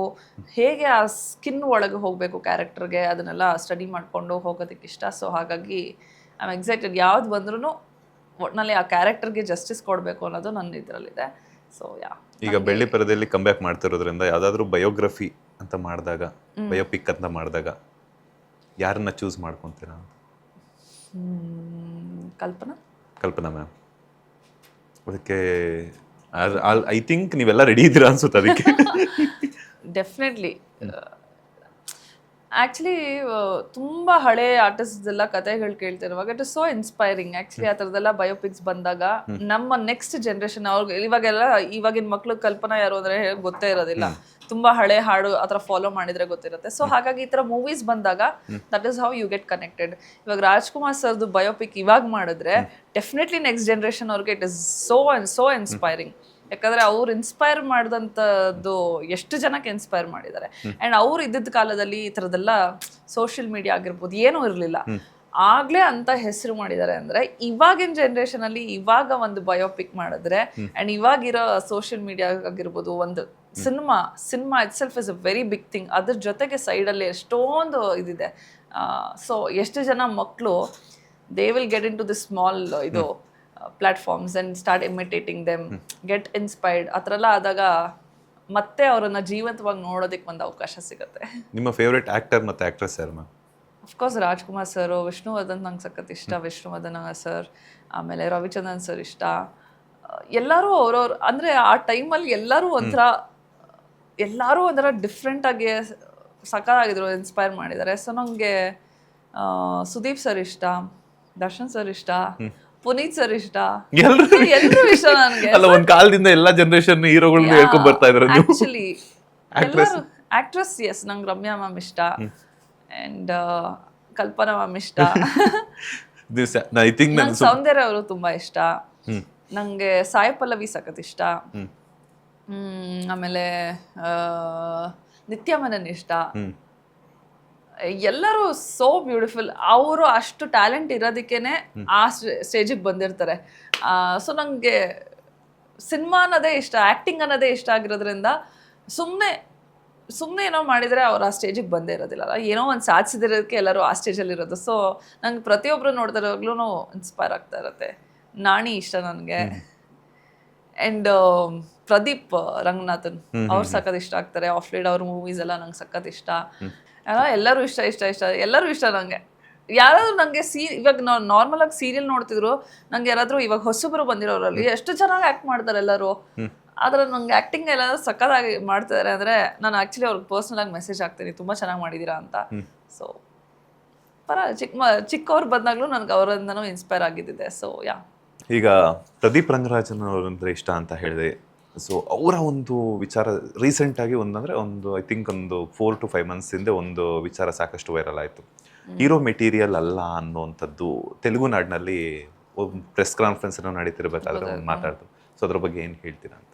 S2: ಹೇಗೆ ಆ ಸ್ಕಿನ್ ಒಳಗೆ ಹೋಗಬೇಕು ಕ್ಯಾರೆಕ್ಟರ್ಗೆ, ಅದನ್ನೆಲ್ಲ ಸ್ಟಡಿ ಮಾಡಿಕೊಂಡು ಹೋಗೋದಕ್ಕೆ ಇಷ್ಟ. ಸೊ ಹಾಗಾಗಿ ಐ ಆಮ್ ಎಕ್ಸೈಟೆಡ್. ಯಾವ್ದು ಬಂದ್ರೂ ಒಟ್ಟಿನಲ್ಲಿ ಆ ಕ್ಯಾರೆಕ್ಟರ್ಗೆ ಜಸ್ಟಿಸ್ ಕೊಡಬೇಕು ಅನ್ನೋದು ನನ್ನ ಇದರಲ್ಲಿದೆ. ಸೊ
S1: ಈಗ ಬೆಳ್ಳಿ ಪರದೆಯಲ್ಲಿ ಕಂಬ್ಯಾಕ್ ಮಾಡ್ತಿರೋದ್ರಿಂದ ಯಾವುದಾದ್ರೂ ಬಯೋಗ್ರಫಿ ಅಂತ ಮಾಡಿದಾಗ, ಬಯೋಪಿಕ್ ಅಂತ ಮಾಡಿದಾಗ ಯಾರನ್ನ ಚೂಸ್ ಮಾಡ್ಕೊತೀರಾ? ಕಲ್ಪನಾ ಮ್ಯಾಮ್. ಅದಕ್ಕೆ ಐ ಥಿಂಕ್ ನೀವೆಲ್ಲ ರೆಡಿ ಇದ್ದೀರಾ ಅನ್ಸುತ್ತೆ ಅದಕ್ಕೆ.
S2: ಡೆಫಿನೆಟ್ಲಿ ಆ್ಯಕ್ಚುಲಿ ತುಂಬ ಹಳೆ ಆರ್ಟಿಸ್ಟ್ ಎಲ್ಲ ಕತೆಗಳು ಕೇಳ್ತಿರುವಾಗ it is so inspiring. Actually ಆ ಥರದ್ದೆಲ್ಲ ಬಯೋಪಿಕ್ಸ್ ಬಂದಾಗ ನಮ್ಮ ನೆಕ್ಸ್ಟ್ ಜನ್ರೇಷನ್ ಅವ್ರಿಗೆ ಇವಾಗಿನ ಮಕ್ಳು ಕಲ್ಪನಾ ಯಾರು ಅಂದರೆ ಗೊತ್ತೇ ಇರೋದಿಲ್ಲ. ತುಂಬ ಹಳೆ ಹಾಡು ಆ ಥರ ಫಾಲೋ ಮಾಡಿದ್ರೆ ಗೊತ್ತಿರುತ್ತೆ. ಸೊ ಹಾಗಾಗಿ ಈ ಥರ ಮೂವೀಸ್ ಬಂದಾಗ that is how you get connected. ಇವಾಗ ರಾಜ್ಕುಮಾರ್ ಸರ್ದು ಬಯೋಪಿಕ್ ಇವಾಗ ಮಾಡಿದ್ರೆ ಡೆಫಿನೆಟ್ಲಿ ನೆಕ್ಸ್ಟ್ ಜನ್ರೇಷನ್ ಅವ್ರಿಗೆ ಇಟ್ ಇಸ್ ಸೋ ಇನ್ಸ್ಪೈರಿಂಗ್. ಯಾಕಂದ್ರೆ ಅವ್ರು ಇನ್ಸ್ಪೈರ್ ಮಾಡಿದಂಥದ್ದು ಎಷ್ಟು ಜನಕ್ಕೆ ಇನ್ಸ್ಪೈರ್ ಮಾಡಿದ್ದಾರೆ. ಆ್ಯಂಡ್ ಅವ್ರು ಇದ್ದಿದ್ದ ಕಾಲದಲ್ಲಿ ಈ ಥರದ್ದೆಲ್ಲ ಸೋಷಿಯಲ್ ಮೀಡಿಯಾ ಆಗಿರ್ಬೋದು ಏನೂ ಇರಲಿಲ್ಲ. ಆಗ್ಲೇ ಅಂತ ಹೆಸರು ಮಾಡಿದ್ದಾರೆ ಅಂದ್ರೆ ಇವಾಗಿನ ಜನರೇಷನ್ ಅಲ್ಲಿ ಇವಾಗ ಒಂದು ಬಯೋಪಿಕ್ ಮಾಡಿದ್ರೆ ಅಂಡ್ ಇವಾಗಿರೋ ಸೋಷಿಯಲ್ ಮೀಡಿಯಾ ಆಗಿರ್ಬೋದು ಒಂದು cinema itself is a very big thing. ಅದ್ರ ಜೊತೆಗೆ ಸೈಡಲ್ಲಿ ಎಷ್ಟೊಂದು ಇದಿದೆ. ಸೊ ಎಷ್ಟು ಜನ ಮಕ್ಕಳು they will get into the small ಇದು platforms and start imitating them, get inspired. ಆ ಥರ ಎಲ್ಲ ಆದಾಗ ಮತ್ತೆ ಅವರನ್ನ ಜೀವಂತವಾಗಿ ನೋಡೋದಕ್ಕೆ ಒಂದು ಅವಕಾಶ ಸಿಗುತ್ತೆ.
S1: ನಿಮ್ಮ ಫೇವ್ರೆಟ್ ಆಕ್ಟರ್ ಮತ್ತು ಆಕ್ಟ್ರೆಸ್ ಯಾರು ma'am?
S2: Of course Rajkumar sir, Vishnuvardhan ನಂಗೆ ಸಖತ್ ಇಷ್ಟ. ವಿಷ್ಣುವರ್ಧನ್ ಸರ್, ಆಮೇಲೆ ರವಿಚಂದ್ರನ್ ಸರ್ ಇಷ್ಟ. ಎಲ್ಲರೂ ಅವ್ರವ್ರು ಅಂದರೆ ಆ ಟೈಮಲ್ಲಿ ಎಲ್ಲರೂ ಒಂಥರ ಡಿಫ್ರೆಂಟಾಗಿ ಸಖತ್ತಾಗಿದ್ರು, ಇನ್ಸ್ಪೈರ್ ಮಾಡಿದ್ದಾರೆ. ಸೊ ನನಗೆ ಸುದೀಪ್ ಸರ್ ಇಷ್ಟ, ದರ್ಶನ್ ಸರ್ ಇಷ್ಟ, ಪುನೀತ್ ಸರ್ ಇಷ್ಟ, ಎಲ್ಲರೂ ಇಷ್ಟ ನನಗೆ.
S1: ಅಲ್ಲ, ಒಂದ್ ಕಾಲದಿಂದ ಎಲ್ಲಾ ಜನರೇಷನ್ ಹೀರೋಗಳನ್ನ ಹೇಳ್ಕೊಂಡ್ ಬರ್ತಾ ಇದ್ರು.
S2: ಆಕ್ಚುಲಿ ಎಲ್ಲರೂ ಆಕ್ಟ್ರೆಸ್, ಎಸ್ ನಂಗೆ ರಮ್ಯಾ ಮ್ಯಾಮ್ ಇಷ್ಟ ಅಂಡ್ ಕಲ್ಪನಾ ಮ್ಯಾಮ್ ಇಷ್ಟ. ನಂಗೆ ಸೌಂದರ್ಯ ಅವರು ತುಂಬಾ ಇಷ್ಟ. ನಂಗೆ ಸಾಯಿ ಪಲ್ಲವಿ ಸಖತ್ ಇಷ್ಟ. ಆಮೇಲೆ ನಿತ್ಯ ಮೆನನ್ ಇಷ್ಟ. ಎಲ್ಲರೂ ಸೋ ಬ್ಯೂಟಿಫುಲ್. ಅವರು ಅಷ್ಟು ಟ್ಯಾಲೆಂಟ್ ಇರೋದಕ್ಕೇನೆ ಆ ಸ್ಟೇಜಿಗೆ ಬಂದಿರ್ತಾರೆ. ಸೊ ನಂಗೆ ಸಿನಿಮಾ ಅನ್ನೋದೇ ಇಷ್ಟ, ಆ್ಯಕ್ಟಿಂಗ್ ಅನ್ನೋದೇ ಇಷ್ಟ ಆಗಿರೋದ್ರಿಂದ ಸುಮ್ಮನೆ ಏನೋ ಮಾಡಿದರೆ ಅವ್ರು ಆ ಸ್ಟೇಜಿಗೆ ಬಂದೇ ಇರೋದಿಲ್ಲ. ಏನೋ ಒಂದು ಸಾಧಿಸಿದಿರೋದಕ್ಕೆ ಎಲ್ಲರೂ ಆ ಸ್ಟೇಜಲ್ಲಿ ಇರೋದು. ಸೊ ನಂಗೆ ಪ್ರತಿಯೊಬ್ಬರು ನೋಡಿದಾಗಲೂ ಇನ್ಸ್ಪೈರ್ ಆಗ್ತಾ ಇರುತ್ತೆ. ನಾಣಿ ಇಷ್ಟ ನನಗೆ. ಆ್ಯಂಡ್ ಪ್ರದೀಪ್ ರಂಗನಾಥನ್ ಅವ್ರು ಸಖತ್ ಇಷ್ಟ ಆಗ್ತಾರೆ. ಆಫ್ ಲೀಡ್ ಅವ್ರ ಮೂವೀಸ್ ಎಲ್ಲ ನಂಗೆ ಸಖತ್ ಇಷ್ಟ. ಎಲ್ಲರೂ ಇಷ್ಟ ಎಲ್ಲರೂ ಇಷ್ಟ ನನಗೆ. ಯಾರಾದ್ರೂ ನನಗೆ ಇವಾಗ ನಾವು ನಾರ್ಮಲ್ ಆಗಿ ಸೀರಿಯಲ್ ನೋಡ್ತಿದ್ರು, ನಂಗೆ ಯಾರಾದ್ರೂ ಇವಾಗ ಹೊಸಬರು ಬಂದಿರೋರಲ್ಲಿ ಎಷ್ಟು ಚೆನ್ನಾಗಿ ಆ್ಯಕ್ಟ್ ಮಾಡ್ತಾರೆ ಎಲ್ಲರೂ. ಆದ್ರೆ ನಂಗೆ ಆ್ಯಕ್ಟಿಂಗ್ ಎಲ್ಲ ಸಖತ್ತಾಗಿ ಮಾಡ್ತಿದ್ದಾರೆ ಅಂದರೆ ನಾನು ಆ್ಯಕ್ಚುಲಿ ಅವ್ರಿಗೆ ಪರ್ಸ್ನಲ್ ಆಗಿ ಮೆಸೇಜ್ ಹಾಕ್ತೀನಿ, ತುಂಬ ಚೆನ್ನಾಗಿ ಮಾಡಿದ್ದೀರಾ ಅಂತ. ಸೊ ಚಿಕ್ಕವ್ರು ಬಂದಾಗಲೂ ನನಗೆ ಅವರಿಂದನೂ ಇನ್ಸ್ಪೈರ್ ಆಗಿದ್ದಿದೆ. ಸೊ
S1: ಈಗ ಪ್ರದೀಪ್ ರಂಗರಾಜನ್ ಅವರಂದ್ರೆ ಇಷ್ಟ ಅಂತ ಹೇಳಿದೆ. ಸೊ ಅವರ ಒಂದು ವಿಚಾರ ರೀಸೆಂಟಾಗಿ ಒಂದು ಐ ಥಿಂಕ್ ಒಂದು 4 to 5 months ಹಿಂದೆ ಒಂದು ವಿಚಾರ ಸಾಕಷ್ಟು ವೈರಲ್ ಆಯಿತು. ಹೀರೋ ಮೆಟೀರಿಯಲ್ ಅಲ್ಲ ಅನ್ನುವಂಥದ್ದು ತೆಲುಗು ನಾಡಿನಲ್ಲಿ ಪ್ರೆಸ್ ಕಾನ್ಫರೆನ್ಸ್ ನಡೀತಿರ್ಬೇಕಾದ್ರೆ ಮಾತಾಡ್ತು. ಸೊ ಅದ್ರ ಬಗ್ಗೆ ಏನು ಹೇಳ್ತೀರಾ ಅಂತ?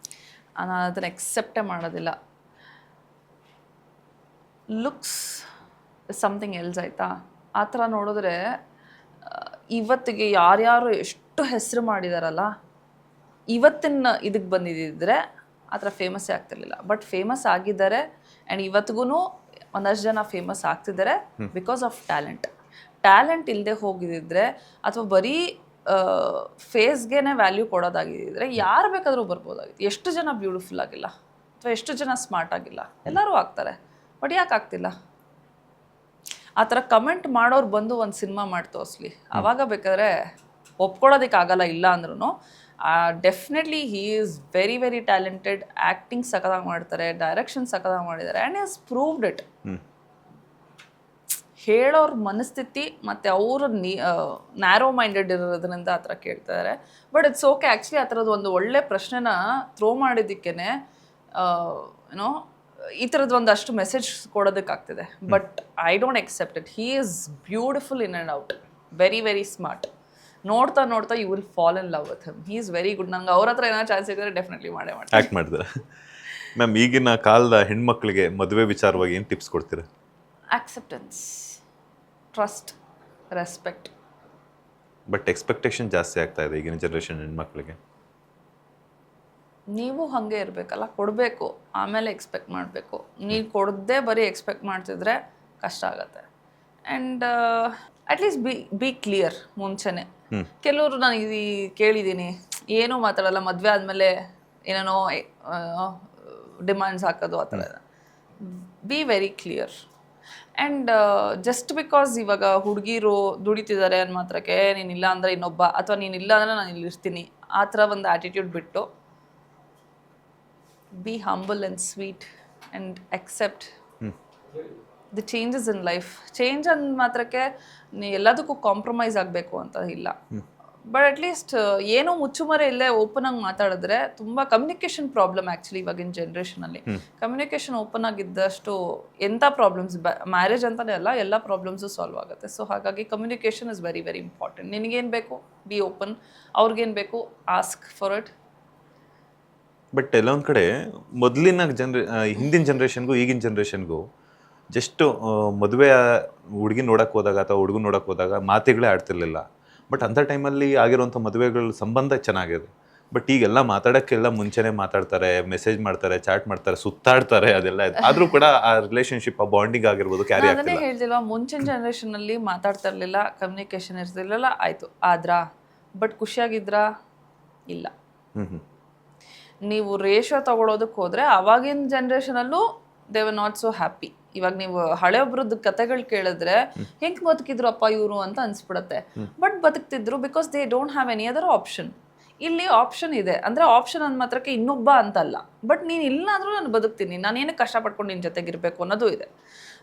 S2: ನಾನು ಅದನ್ನು ಎಕ್ಸೆಪ್ಟೇ ಮಾಡೋದಿಲ್ಲ. ಲುಕ್ಸ್ ಸಮಥಿಂಗ್ ಎಲ್ಸ್ ಆಯಿತಾ. ಆ ಥರ ನೋಡಿದ್ರೆ ಇವತ್ತಿಗೆ ಯಾರ್ಯಾರು ಎಷ್ಟು ಹೆಸರು ಮಾಡಿದಾರಲ್ಲ, ಇವತ್ತಿನ ಇದಕ್ಕೆ ಬಂದಿದ್ದಿದ್ರೆ ಆ ಥರ ಫೇಮಸ್ಸೇ ಆಗ್ತಿರ್ಲಿಲ್ಲ. ಬಟ್ ಫೇಮಸ್ ಆಗಿದ್ದಾರೆ ಆ್ಯಂಡ್ ಇವತ್ತಿಗೂ ಒಂದಷ್ಟು ಜನ ಫೇಮಸ್ ಆಗ್ತಿದ್ದಾರೆ ಬಿಕಾಸ್ ಆಫ್ ಟ್ಯಾಲೆಂಟ್ ಇಲ್ಲದೆ ಹೋಗಿದ್ದಿದ್ರೆ ಅಥವಾ ಬರೀ ಫೇಸ್ಗೇನೆ ವ್ಯಾಲ್ಯೂ ಕೊಡೋದಾಗಿದ್ದರೆ ಯಾರು ಬೇಕಾದರೂ ಬರ್ಬೋದಾಗಿತ್ತು. ಎಷ್ಟು ಜನ ಬ್ಯೂಟಿಫುಲ್ ಆಗಿಲ್ಲ ಅಥವಾ ಎಷ್ಟು ಜನ ಸ್ಮಾರ್ಟ್ ಆಗಿಲ್ಲ, ಎಲ್ಲರೂ ಆಗ್ತಾರೆ. ಬಟ್ ಯಾಕೆ ಆಗ್ತಿಲ್ಲ? ಆ ಥರ ಕಮೆಂಟ್ ಮಾಡೋರು ಬಂದು ಒಂದು ಸಿನಿಮಾ ಮಾಡಿ ತೋರಿಸ್ಲಿ, ಆವಾಗ ಬೇಕಾದ್ರೆ ಒಪ್ಕೊಳ್ಳೋದಕ್ಕೆ ಆಗಲ್ಲ. ಇಲ್ಲ ಅಂದ್ರೂ definitely Hi is very very talented. Acting ಸಖತ್ತಾಗಿ ಮಾಡ್ತಾರೆ, ಡೈರೆಕ್ಷನ್ ಸಖತ್ತಾಗಿ ಮಾಡಿದ್ದಾರೆ ಆ್ಯಂಡ್ ಹ್ಯಾಸ್ ಪ್ರೂವ್ಡ್ ಇಟ್. ಹೇಳೋರ ಮನಸ್ಥಿತಿ ಮತ್ತು ಅವರು ನ್ಯಾರೋ ಮೈಂಡೆಡ್ ಇರೋದ್ರಿಂದ ಆ ಥರ ಕೇಳ್ತಾರೆ. But it's okay. ಆ್ಯಕ್ಚುಲಿ ಆ ಥರದ್ದು ಒಂದು ಒಳ್ಳೆ ಪ್ರಶ್ನೆನ ಥ್ರೋ ಮಾಡಿದ್ದಕ್ಕೇ ಏನೋ ಈ ಥರದ್ದು ಒಂದಷ್ಟು ಮೆಸೇಜ್ ಕೊಡೋದಕ್ಕಾಗ್ತಿದೆ. But I don't accept it. He is beautiful in and out, very very smart. ನೋಡ್ತಾ you will fall in love with him. He is very good. ನಂಗೆ ಅವ್ರ ಹತ್ರ ಏನಾದ್ರು ಚಾನ್ಸ್ ಸಿಕ್ಕಿದ್ರೆ ಡೆಫಿನೆಟ್ಲಿ ಮಾಡ್ತಾರೆ.
S1: ಆ್ಯಕ್ಟ್ ಮಾಡಿದ್ರೆ ಮ್ಯಾಮ್, ಈಗಿನ ಕಾಲದ ಹೆಣ್ಮಕ್ಳಿಗೆ ಮದುವೆ ವಿಚಾರವಾಗಿ ಏನು ಟಿಪ್ಸ್ ಕೊಡ್ತೀರಾ?
S2: Acceptance, trust, respect.
S1: But expectation ಜಾಸ್ತಿ ಆಗ್ತಾ ಇದೆ ಈಗಿನ ಜನ್ರೇಷನ್ ಹೆಣ್ಮಕ್ಳಿಗೆ.
S2: ನೀವು ಹಾಗೆ ಇರಬೇಕಲ್ಲ, ಕೊಡಬೇಕು ಆಮೇಲೆ ಎಕ್ಸ್ಪೆಕ್ಟ್ ಮಾಡಬೇಕು. ನೀವು ಕೊಡದೆ ಬರೀ ಎಕ್ಸ್ಪೆಕ್ಟ್ ಮಾಡ್ತಿದ್ರೆ ಕಷ್ಟ ಆಗುತ್ತೆ. ಆ್ಯಂಡ್ ಅಟ್ಲೀಸ್ಟ್ ಬಿ ಕ್ಲಿಯರ್ ಮುಂಚೆನೆ. ಕೆಲವರು ನಾನು ಕೇಳಿದ್ದೀನಿ, ಏನೂ ಮಾತಾಡಲ್ಲ, ಮದುವೆ ಆದಮೇಲೆ ಏನೇನೋ ಡಿಮ್ಯಾಂಡ್ಸ್ ಹಾಕೋದು ಆ ಥರ. Be very clear. And just because ಇವಾಗ ಹುಡುಗಿರು ದುಡಿತಿದ್ದಾರೆ ಅನ್ನೋ ಮಾತ್ರಕ್ಕೆ ನೀನಿಲ್ಲ ಅಂದರೆ ಇನ್ನೊಬ್ಬ, ಅಥವಾ ನೀನಿಲ್ಲ ಅಂದರೆ ನಾನು ಇಲ್ಲಿರ್ತೀನಿ, ಆ ಥರ ಒಂದು ಆ್ಯಟಿಟ್ಯೂಡ್ ಬಿಟ್ಟು be humble and sweet and accept the changes in life. Change ಅಂದ ಮಾತ್ರಕ್ಕೆ ಎಲ್ಲದಕ್ಕೂ ಕಾಂಪ್ರಮೈಸ್ ಆಗಬೇಕು ಅಂತ ಇಲ್ಲ. ಬಟ್ ಅಟ್ಲೀಸ್ಟ್ ಏನೋ ಮುಚ್ಚುಮರೆ ಇಲ್ಲೇ ಓಪನ್ ಆಗಿ ಮಾತಾಡಿದ್ರೆ ತುಂಬ ಕಮ್ಯುನಿಕೇಷನ್ ಪ್ರಾಬ್ಲಮ್ ಆ್ಯಕ್ಚುಲಿ ಇವಾಗಿನ ಜನ್ರೇಷನಲ್ಲಿ. ಕಮ್ಯುನಿಕೇಷನ್ ಓಪನ್ ಆಗಿದ್ದಷ್ಟು ಎಂಥ ಪ್ರಾಬ್ಲಮ್ಸ್ ಮ್ಯಾರೇಜ್ ಅಂತಲೇ ಅಲ್ಲ, ಎಲ್ಲ ಪ್ರಾಬ್ಲಮ್ಸು ಸಾಲ್ವ್ ಆಗುತ್ತೆ. ಸೊ ಹಾಗಾಗಿ communication is very very important. ನಿನಗೇನು ಬೇಕು ಬಿ ಓಪನ್, ಅವ್ರಿಗೇನು ಬೇಕು ಆಸ್ಕ್ ಫಾರ್ ಇಟ್.
S1: ಬಟ್ ಎಲ್ಲೊಂದು ಕಡೆ ಮೊದಲಿನ ಹಿಂದಿನ ಜನ್ರೇಷನ್ಗೂ ಈಗಿನ ಜನ್ರೇಷನ್ಗೂ ಜಸ್ಟ್ ಮದುವೆ ಹುಡುಗಿ ನೋಡಕ್ಕೆ ಹೋದಾಗ ಅಥವಾ ಹುಡುಗನ ನೋಡಕ್ಕೆ ಹೋದಾಗ ಮಾತುಗಳೇ ಆಡ್ತಿರ್ಲಿಲ್ಲ. ಬಟ್ ಅಂಥ ಟೈಮಲ್ಲಿ ಆಗಿರೋಂಥ ಮದುವೆಗಳ ಸಂಬಂಧ ಚೆನ್ನಾಗಿದೆ. ಬಟ್ ಈಗೆಲ್ಲ ಮಾತಾಡೋಕ್ಕೆಲ್ಲ ಮುಂಚೆನೇ ಮಾತಾಡ್ತಾರೆ, ಮೆಸೇಜ್ ಮಾಡ್ತಾರೆ, ಚಾಟ್ ಮಾಡ್ತಾರೆ, ಸುತ್ತಾಡ್ತಾರೆ, ಅದೆಲ್ಲ ಇದೆ. ಆದರೂ ಕೂಡ ಆ ರಿಲೇಷನ್ಶಿಪ್, ಆ ಬಾಂಡಿಂಗ್ ಆಗಿರ್ಬೋದು ಕ್ಯಾರಿ ಆಗ್ತಿಲ್ಲ.
S2: ಅದನ್ನೇ ಹೇಳ್ತಿಲ್ವಾ, ಮುಂಚಿನ ಜನ್ರೇಷನಲ್ಲಿ ಮಾತಾಡ್ತಾ ಇರಲಿಲ್ಲ, ಕಮ್ಯುನಿಕೇಷನ್ ಇರ್ತಿರ್ಲಿಲ್ಲ, ಆಯಿತು ಆದ್ರಾ. ಬಟ್ ಖುಷಿಯಾಗಿದ್ರಾ? ಇಲ್ಲ. ನೀವು ರೇಷೋ ತಗೊಳೋದಕ್ಕೆ ಹೋದರೆ ಅವಾಗಿನ ಜನ್ರೇಷನಲ್ಲೂ they were not so happy. ಇವಾಗ ನೀವು ಹಳೆಯೊಬ್ರದ್ದು ಕತೆಗಳು ಕೇಳಿದ್ರೆ ಹೆಂಗೆ ಬದುಕಿದ್ರು ಅಪ್ಪ ಇವರು ಅಂತ ಅನ್ಸ್ಬಿಡತ್ತೆ. ಬಟ್ ಬದುಕ್ತಿದ್ರು because they don't have any other option. ಇಲ್ಲಿ ಆಪ್ಷನ್ ಇದೆ, ಅಂದರೆ ಆಪ್ಷನ್ ಅಂದ ಮಾತ್ರಕ್ಕೆ ಇನ್ನೊಬ್ಬ ಅಂತಲ್ಲ. ಬಟ್ ನೀನು ಇಲ್ಲ ಅಂದರೂ ನಾನು ಬದುಕ್ತೀನಿ, ನಾನೇನಕ್ಕೆ ಕಷ್ಟಪಡ್ಕೊಂಡು ನಿನ್ನ ಜೊತೆಗಿರಬೇಕು ಅನ್ನೋದು ಇದೆ.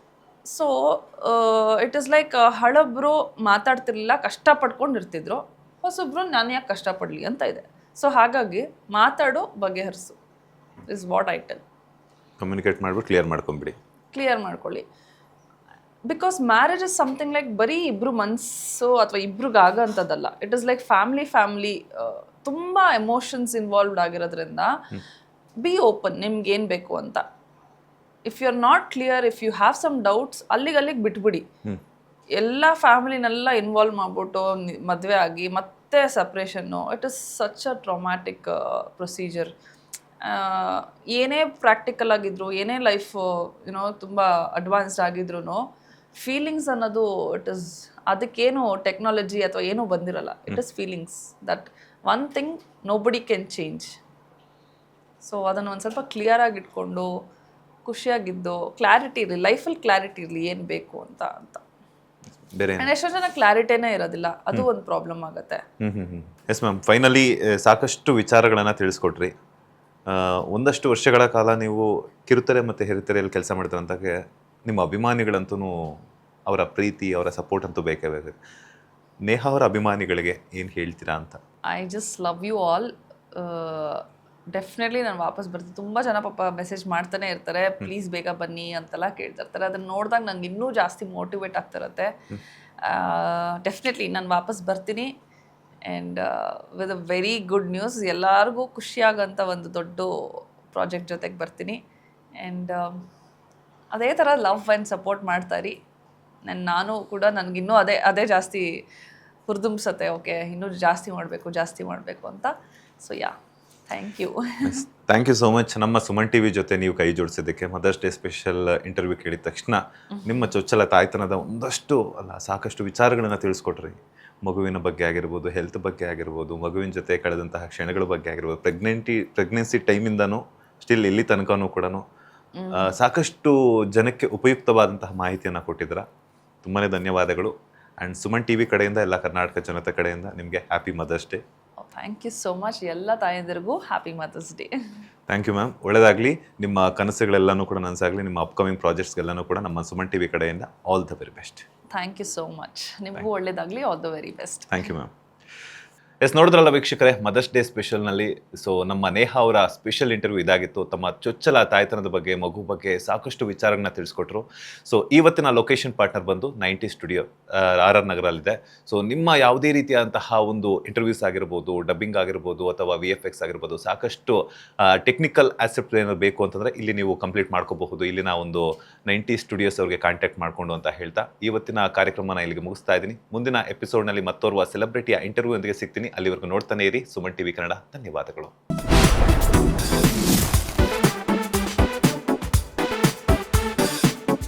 S2: ಸೊ ಇಟ್ ಇಸ್ ಲೈಕ್ ಹಳೊಬ್ರು ಮಾತಾಡ್ತಿರ್ಲಿಲ್ಲ, ಕಷ್ಟಪಡ್ಕೊಂಡು ಇರ್ತಿದ್ರು. ಹೊಸೊಬ್ರು ನಾನು ಯಾಕೆ ಕಷ್ಟಪಡಲಿ ಅಂತ ಇದೆ. ಸೊ ಹಾಗಾಗಿ ಮಾತಾಡು, ಬಗೆಹರಿಸು is what I tell.
S1: Communicate ಮಾಡ್ಬಿಟ್ಟು ಕ್ಲಿಯರ್
S2: ಮಾಡ್ಕೊಳ್ಳಿ. Because marriage is something like ಬರೀ ಇಬ್ರು ಮನಸ್ಸು ಅಥವಾ ಇಬ್ರಿಗೆ ಆಗೋಂಥದ್ದಲ್ಲ. ಇಟ್ ಇಸ್ ಲೈಕ್ ಫ್ಯಾಮ್ಲಿ ತುಂಬ ಎಮೋಷನ್ಸ್ ಇನ್ವಾಲ್ವ್ಡ್ ಆಗಿರೋದ್ರಿಂದ ಬಿ ಓಪನ್, ನಿಮ್ಗೇನು ಬೇಕು ಅಂತ. If you are not clear, if you have some doubts, ಅಲ್ಲಿಗೆ ಬಿಟ್ಬಿಡಿ. ಎಲ್ಲ ಫ್ಯಾಮಿಲಿನೆಲ್ಲ ಇನ್ವಾಲ್ವ್ ಮಾಡ್ಬಿಟ್ಟು ಮದುವೆ ಆಗಿ ಮತ್ತೆ ಸಪ್ರೇಷನ್ನು, it is such a traumatic procedure. ಏನೇ ಪ್ರಾಕ್ಟಿಕಲ್ ಆಗಿದ್ರು, ಏನೇ ಲೈಫ್ ಯುನೋ ತುಂಬ ಅಡ್ವಾನ್ಸ್ಡ್ ಆಗಿದ್ರು, ಫೀಲಿಂಗ್ಸ್ ಅನ್ನೋದು ಇಟ್ ಇಸ್, ಅದಕ್ಕೇನು ಟೆಕ್ನಾಲಜಿ ಅಥವಾ ಏನೂ ಬಂದಿರಲ್ಲ. It is feelings, that one thing nobody can change. So ಅದನ್ನು ಒಂದು ಸ್ವಲ್ಪ ಕ್ಲಿಯರಾಗಿ ಇಟ್ಕೊಂಡು ಖುಷಿಯಾಗಿದ್ದು, ಕ್ಲಾರಿಟಿ ಇರಲಿ ಲೈಫಲ್ಲಿ, ಕ್ಲಾರಿಟಿ ಇರಲಿ ಏನು ಬೇಕು ಅಂತ. ಎಷ್ಟೋ ಜನ ಕ್ಲಾರಿಟಿನೇ ಇರೋದಿಲ್ಲ, ಅದು ಒಂದು ಪ್ರಾಬ್ಲಮ್ ಆಗುತ್ತೆ.
S1: ಎಸ್ ಮ್ಯಾಮ್, ಫೈನಲಿ ಸಾಕಷ್ಟು ವಿಚಾರಗಳನ್ನು ತಿಳಿಸ್ಕೊಟ್ರಿ. ಒಂದಷ್ಟು ವರ್ಷಗಳ ಕಾಲ ನೀವು ಕಿರುತೆರೆ ಮತ್ತು ಹಿರಿತೆರೆಯಲ್ಲಿ ಕೆಲಸ ಮಾಡ್ತಾರಂತಾಗೆ ನಿಮ್ಮ ಅಭಿಮಾನಿಗಳಂತೂ ಅವರ ಪ್ರೀತಿ, ಅವರ ಸಪೋರ್ಟ್ ಅಂತೂ ಬೇಕೇ ಬೇಕು. ನೇಹಾ ಅವರ ಅಭಿಮಾನಿಗಳಿಗೆ ಏನು ಹೇಳ್ತೀರಾ ಅಂತ?
S2: I just love you all. Definitely ನಾನು ವಾಪಸ್ ಬರ್ತೀನಿ. ತುಂಬ ಜನ ಪಾಪ ಮೆಸೇಜ್ ಮಾಡ್ತಾನೆ ಇರ್ತಾರೆ, ಪ್ಲೀಸ್ ಬೇಗ ಬನ್ನಿ ಅಂತೆಲ್ಲ ಕೇಳ್ತಾ ಇರ್ತಾರೆ. ಅದನ್ನು ನೋಡಿದಾಗ ನಂಗೆ ಇನ್ನೂ ಜಾಸ್ತಿ ಮೋಟಿವೇಟ್ ಆಗ್ತಿರತ್ತೆ. ಡೆಫಿನೆಟ್ಲಿ ನಾನು ವಾಪಸ್ ಬರ್ತೀನಿ. And with a very good news, ಎಲ್ಲರಿಗೂ ಖುಷಿಯಾಗಂಥ ಒಂದು ದೊಡ್ಡ ಪ್ರಾಜೆಕ್ಟ್ ಜೊತೆಗೆ ಬರ್ತೀನಿ. ಆ್ಯಂಡ್ ಅದೇ ಥರ ಲವ್ ಆ್ಯಂಡ್ ಸಪೋರ್ಟ್ ಮಾಡ್ತಾಯಿರಿ. ನಾನು ಕೂಡ ನನಗಿನ್ನೂ ಅದೇ ಜಾಸ್ತಿ ಹುರಿದುಂಬಿಸತ್ತೆ. ಓಕೆ, ಇನ್ನೂ ಜಾಸ್ತಿ ಮಾಡಬೇಕು ಅಂತ. So yeah, thank you
S1: so much. ನಮ್ಮ ಸುಮನ್ ಟಿವಿ ಜೊತೆ ನೀವು ಕೈ ಜೋಡಿಸಿದ್ದಕ್ಕೆ, ಮದರ್ಸ್ ಡೇ ಸ್ಪೆಷಲ್ ಇಂಟರ್ವ್ಯೂ ಕೇಳಿದ ತಕ್ಷಣ ನಿಮ್ಮ ಚೊಚ್ಚಲ ತಾಯ್ತನದ ಸಾಕಷ್ಟು ವಿಚಾರಗಳನ್ನು ತಿಳಿಸ್ಕೊಟ್ರಿ. ಮಗುವಿನ ಬಗ್ಗೆ ಆಗಿರ್ಬೋದು, ಹೆಲ್ತ್ ಬಗ್ಗೆ ಆಗಿರ್ಬೋದು, ಮಗುವಿನ ಜೊತೆ ಕಳೆದಂತಹ ಕ್ಷಣಗಳ ಬಗ್ಗೆ ಆಗಿರ್ಬೋದು, ಪ್ರೆಗ್ನೆನ್ಸಿ ಟೈಮಿಂದನೂ ಸ್ಟಿಲ್ ಇಲ್ಲಿ ತನಕನೂ ಕೂಡ ಸಾಕಷ್ಟು ಜನಕ್ಕೆ ಉಪಯುಕ್ತವಾದಂತಹ ಮಾಹಿತಿಯನ್ನು ಕೊಟ್ಟಿದ್ದೀರಾ. ತುಂಬಾ ಧನ್ಯವಾದಗಳು. ಆ್ಯಂಡ್ ಸುಮನ್ ಟಿವಿ ಕಡೆಯಿಂದ, ಎಲ್ಲ ಕರ್ನಾಟಕ ಜನತೆ ಕಡೆಯಿಂದ ನಿಮಗೆ happy mother's day.
S2: Thank you so much. ಎಲ್ಲ ತಾಯಂದಿರಿಗೂ happy mother's day.
S1: Thank you ma'am. ಒಳ್ಳೆಯದಾಗಲಿ. ನಿಮ್ಮ ಕನಸುಗಳೆಲ್ಲನೂ ಕೂಡ ನನಸಾಗಲಿ. ನಿಮ್ಮ ಅಪ್ಕಮಿಂಗ್ ಪ್ರಾಜೆಕ್ಟ್ಸ್ಗೆಲ್ಲನೂ ಕೂಡ ನಮ್ಮ ಸುಮನ್ ಟಿವಿ ಕಡೆಯಿಂದ all the very best.
S2: Thank you so much. ನಿಮಗೂ ಒಳ್ಳೆಯದಾಗಲಿ. All the very best.
S1: Thank you ma'am. Yes, ನೋಡಿದ್ರಲ್ಲ ವೀಕ್ಷಕರೇ, ಮದರ್ಸ್ ಡೇ ಸ್ಪೆಷಲ್ನಲ್ಲಿ ಸೊ ನಮ್ಮ ನೇಹಾ ಅವರ ಸ್ಪೆಷಲ್ ಇಂಟರ್ವ್ಯೂ ಇದಾಗಿತ್ತು. ತಮ್ಮ ಚೊಚ್ಚಲ ತಾಯ್ತನದ ಬಗ್ಗೆ, ಮಗು ಬಗ್ಗೆ ಸಾಕಷ್ಟು ವಿಚಾರಗಳನ್ನ ತಿಳಿಸ್ಕೊಟ್ರು. ಸೊ ಇವತ್ತಿನ ಲೊಕೇಶನ್ ಪಾರ್ಟ್ನರ್ ಬಂದು 90 ಸ್ಟುಡಿಯೋ RR ನಗರಲ್ಲಿದೆ. ಸೊ ನಿಮ್ಮ ಯಾವುದೇ ರೀತಿಯಾದಂತಹ ಒಂದು ಇಂಟರ್ವ್ಯೂಸ್ ಆಗಿರ್ಬೋದು, ಡಬ್ಬಿಂಗ್ ಆಗಿರ್ಬೋದು ಅಥವಾ VFX ಆಗಿರ್ಬೋದು, ಸಾಕಷ್ಟು ಟೆಕ್ನಿಕಲ್ ಆಸ್ಪೆಕ್ಟ್ ಏನಾದ್ರು ಬೇಕು ಅಂತಂದರೆ ಇಲ್ಲಿ ನೀವು ಕಂಪ್ಲೀಟ್ ಮಾಡ್ಕೋಬಹುದು. ಇಲ್ಲಿನ ಒಂದು 90 ಸ್ಟುಡಿಯೋಸ್ ಅವ್ರಿಗೆ ಕಾಂಟ್ಯಾಕ್ಟ್ ಮಾಡಿಕೊಂಡು ಅಂತ ಹೇಳ್ತಾ ಇವತ್ತಿನ ಕಾರ್ಯಕ್ರಮನ ಇಲ್ಲಿಗೆ ಮುಗಿಸ್ತಾ ಇದ್ದೀನಿ. ಮುಂದಿನ ಎಪಿಸೋಡ್ನಲ್ಲಿ ಮತ್ತೋರ್ವ ಸೆಲೆಬ್ರಿಟಿಯ ಇಂಟರ್ವ್ಯೂ ಒಂದಿಗೆ ಸಿಗ್ತೀನಿ. ಅಲ್ಲಿವರೆಗೂ ನೋಡ್ತಾನೆ ಇರಿ ಸುಮನ್ ಟಿವಿ ಕನ್ನಡ. ಧನ್ಯವಾದಗಳು.